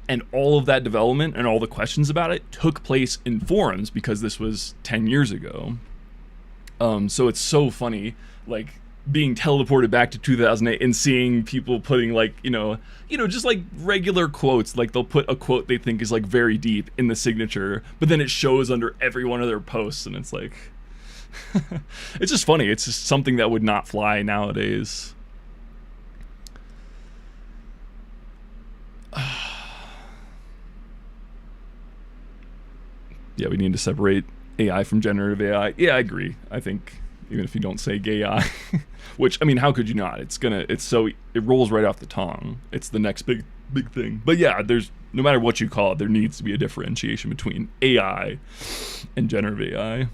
And all of that development and all the questions about it took place in forums because this was 10 years ago. So it's so funny, like, being teleported back to 2008 and seeing people putting like, just like regular quotes, like they'll put a quote they think is like very deep in the signature, but then it shows under every one of their posts, and it's like, it's just funny. It's just something that would not fly nowadays. Yeah, we need to separate AI from generative AI. Yeah, I agree. I think even if you don't say gay AI, which, I mean, how could you not? It rolls right off the tongue. It's the next big thing. But yeah, no matter what you call it, there needs to be a differentiation between AI and generative AI.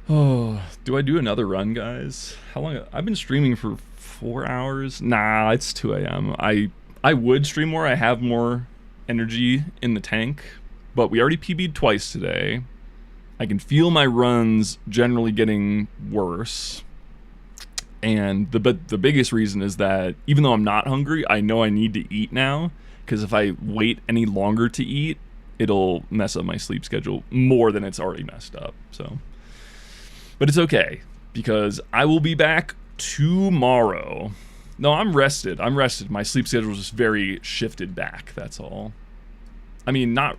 Oh, do I do another run, guys? How long? I've been streaming for 4 hours. Nah, it's 2 a.m. I would stream more. I have more energy in the tank, but we already PB'd twice today. I can feel my runs generally getting worse. And the biggest reason is that even though I'm not hungry, I know I need to eat now, because if I wait any longer to eat, it'll mess up my sleep schedule more than it's already messed up. So, but it's okay, because I will be back tomorrow. No, I'm rested. My sleep schedule is just very shifted back, that's all. I mean, I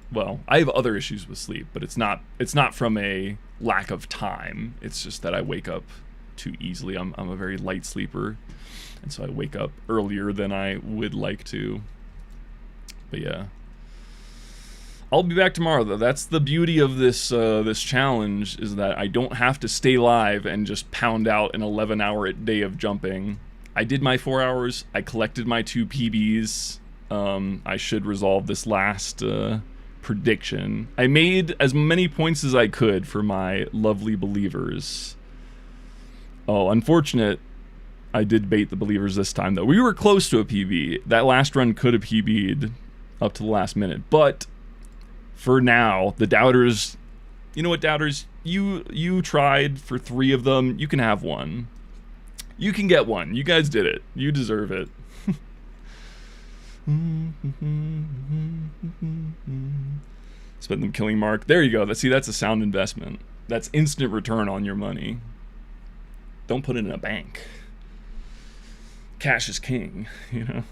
have other issues with sleep, but it's not from a lack of time. It's just that I wake up too easily. I'm a very light sleeper, and so I wake up earlier than I would like to. But yeah, I'll be back tomorrow though. That's the beauty of this challenge, is that I don't have to stay live and just pound out an 11-hour day of jumping. I did my 4 hours. I collected my 2 PBs. I should resolve this last prediction. I made as many points as I could for my lovely believers. Oh, unfortunate. I did bait the believers this time, though. We were close to a PB. That last run could have PB'd up to the last minute. But for now, the doubters... You know what, doubters? You tried for 3 of them. You can have one. You can get one. You guys did it. You deserve it. Spend them killing Mark. There you go. That's a sound investment. That's instant return on your money. Don't put it in a bank. Cash is king, you know.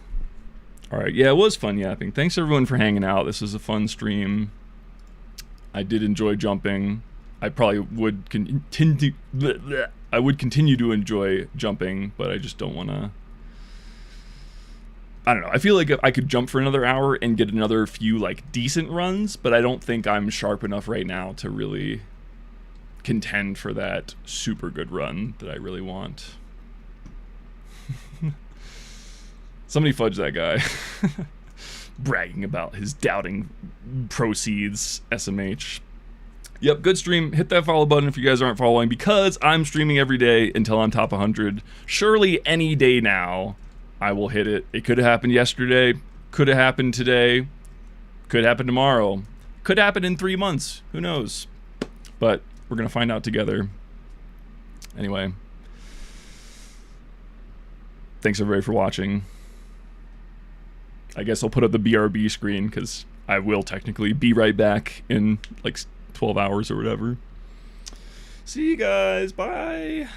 All right. Yeah, it was fun yapping. Thanks everyone for hanging out. This was a fun stream. I did enjoy jumping. I probably would continue. I would continue to enjoy jumping, but I just don't want to. I don't know. I feel like I could jump for another hour and get another few like decent runs, but I don't think I'm sharp enough right now to really contend for that super good run that I really want. Somebody fudge that guy. bragging about his doubting proceeds, SMH. Yep, good stream. Hit that follow button if you guys aren't following, because I'm streaming every day until I'm top 100. Surely any day now I will hit it. It could have happened yesterday, could have happened today, could happen tomorrow, could happen in 3 months. Who knows? But we're going to find out together. Anyway, thanks everybody for watching. I guess I'll put up the BRB screen because I will technically be right back in like 12 hours or whatever. See you guys. Bye.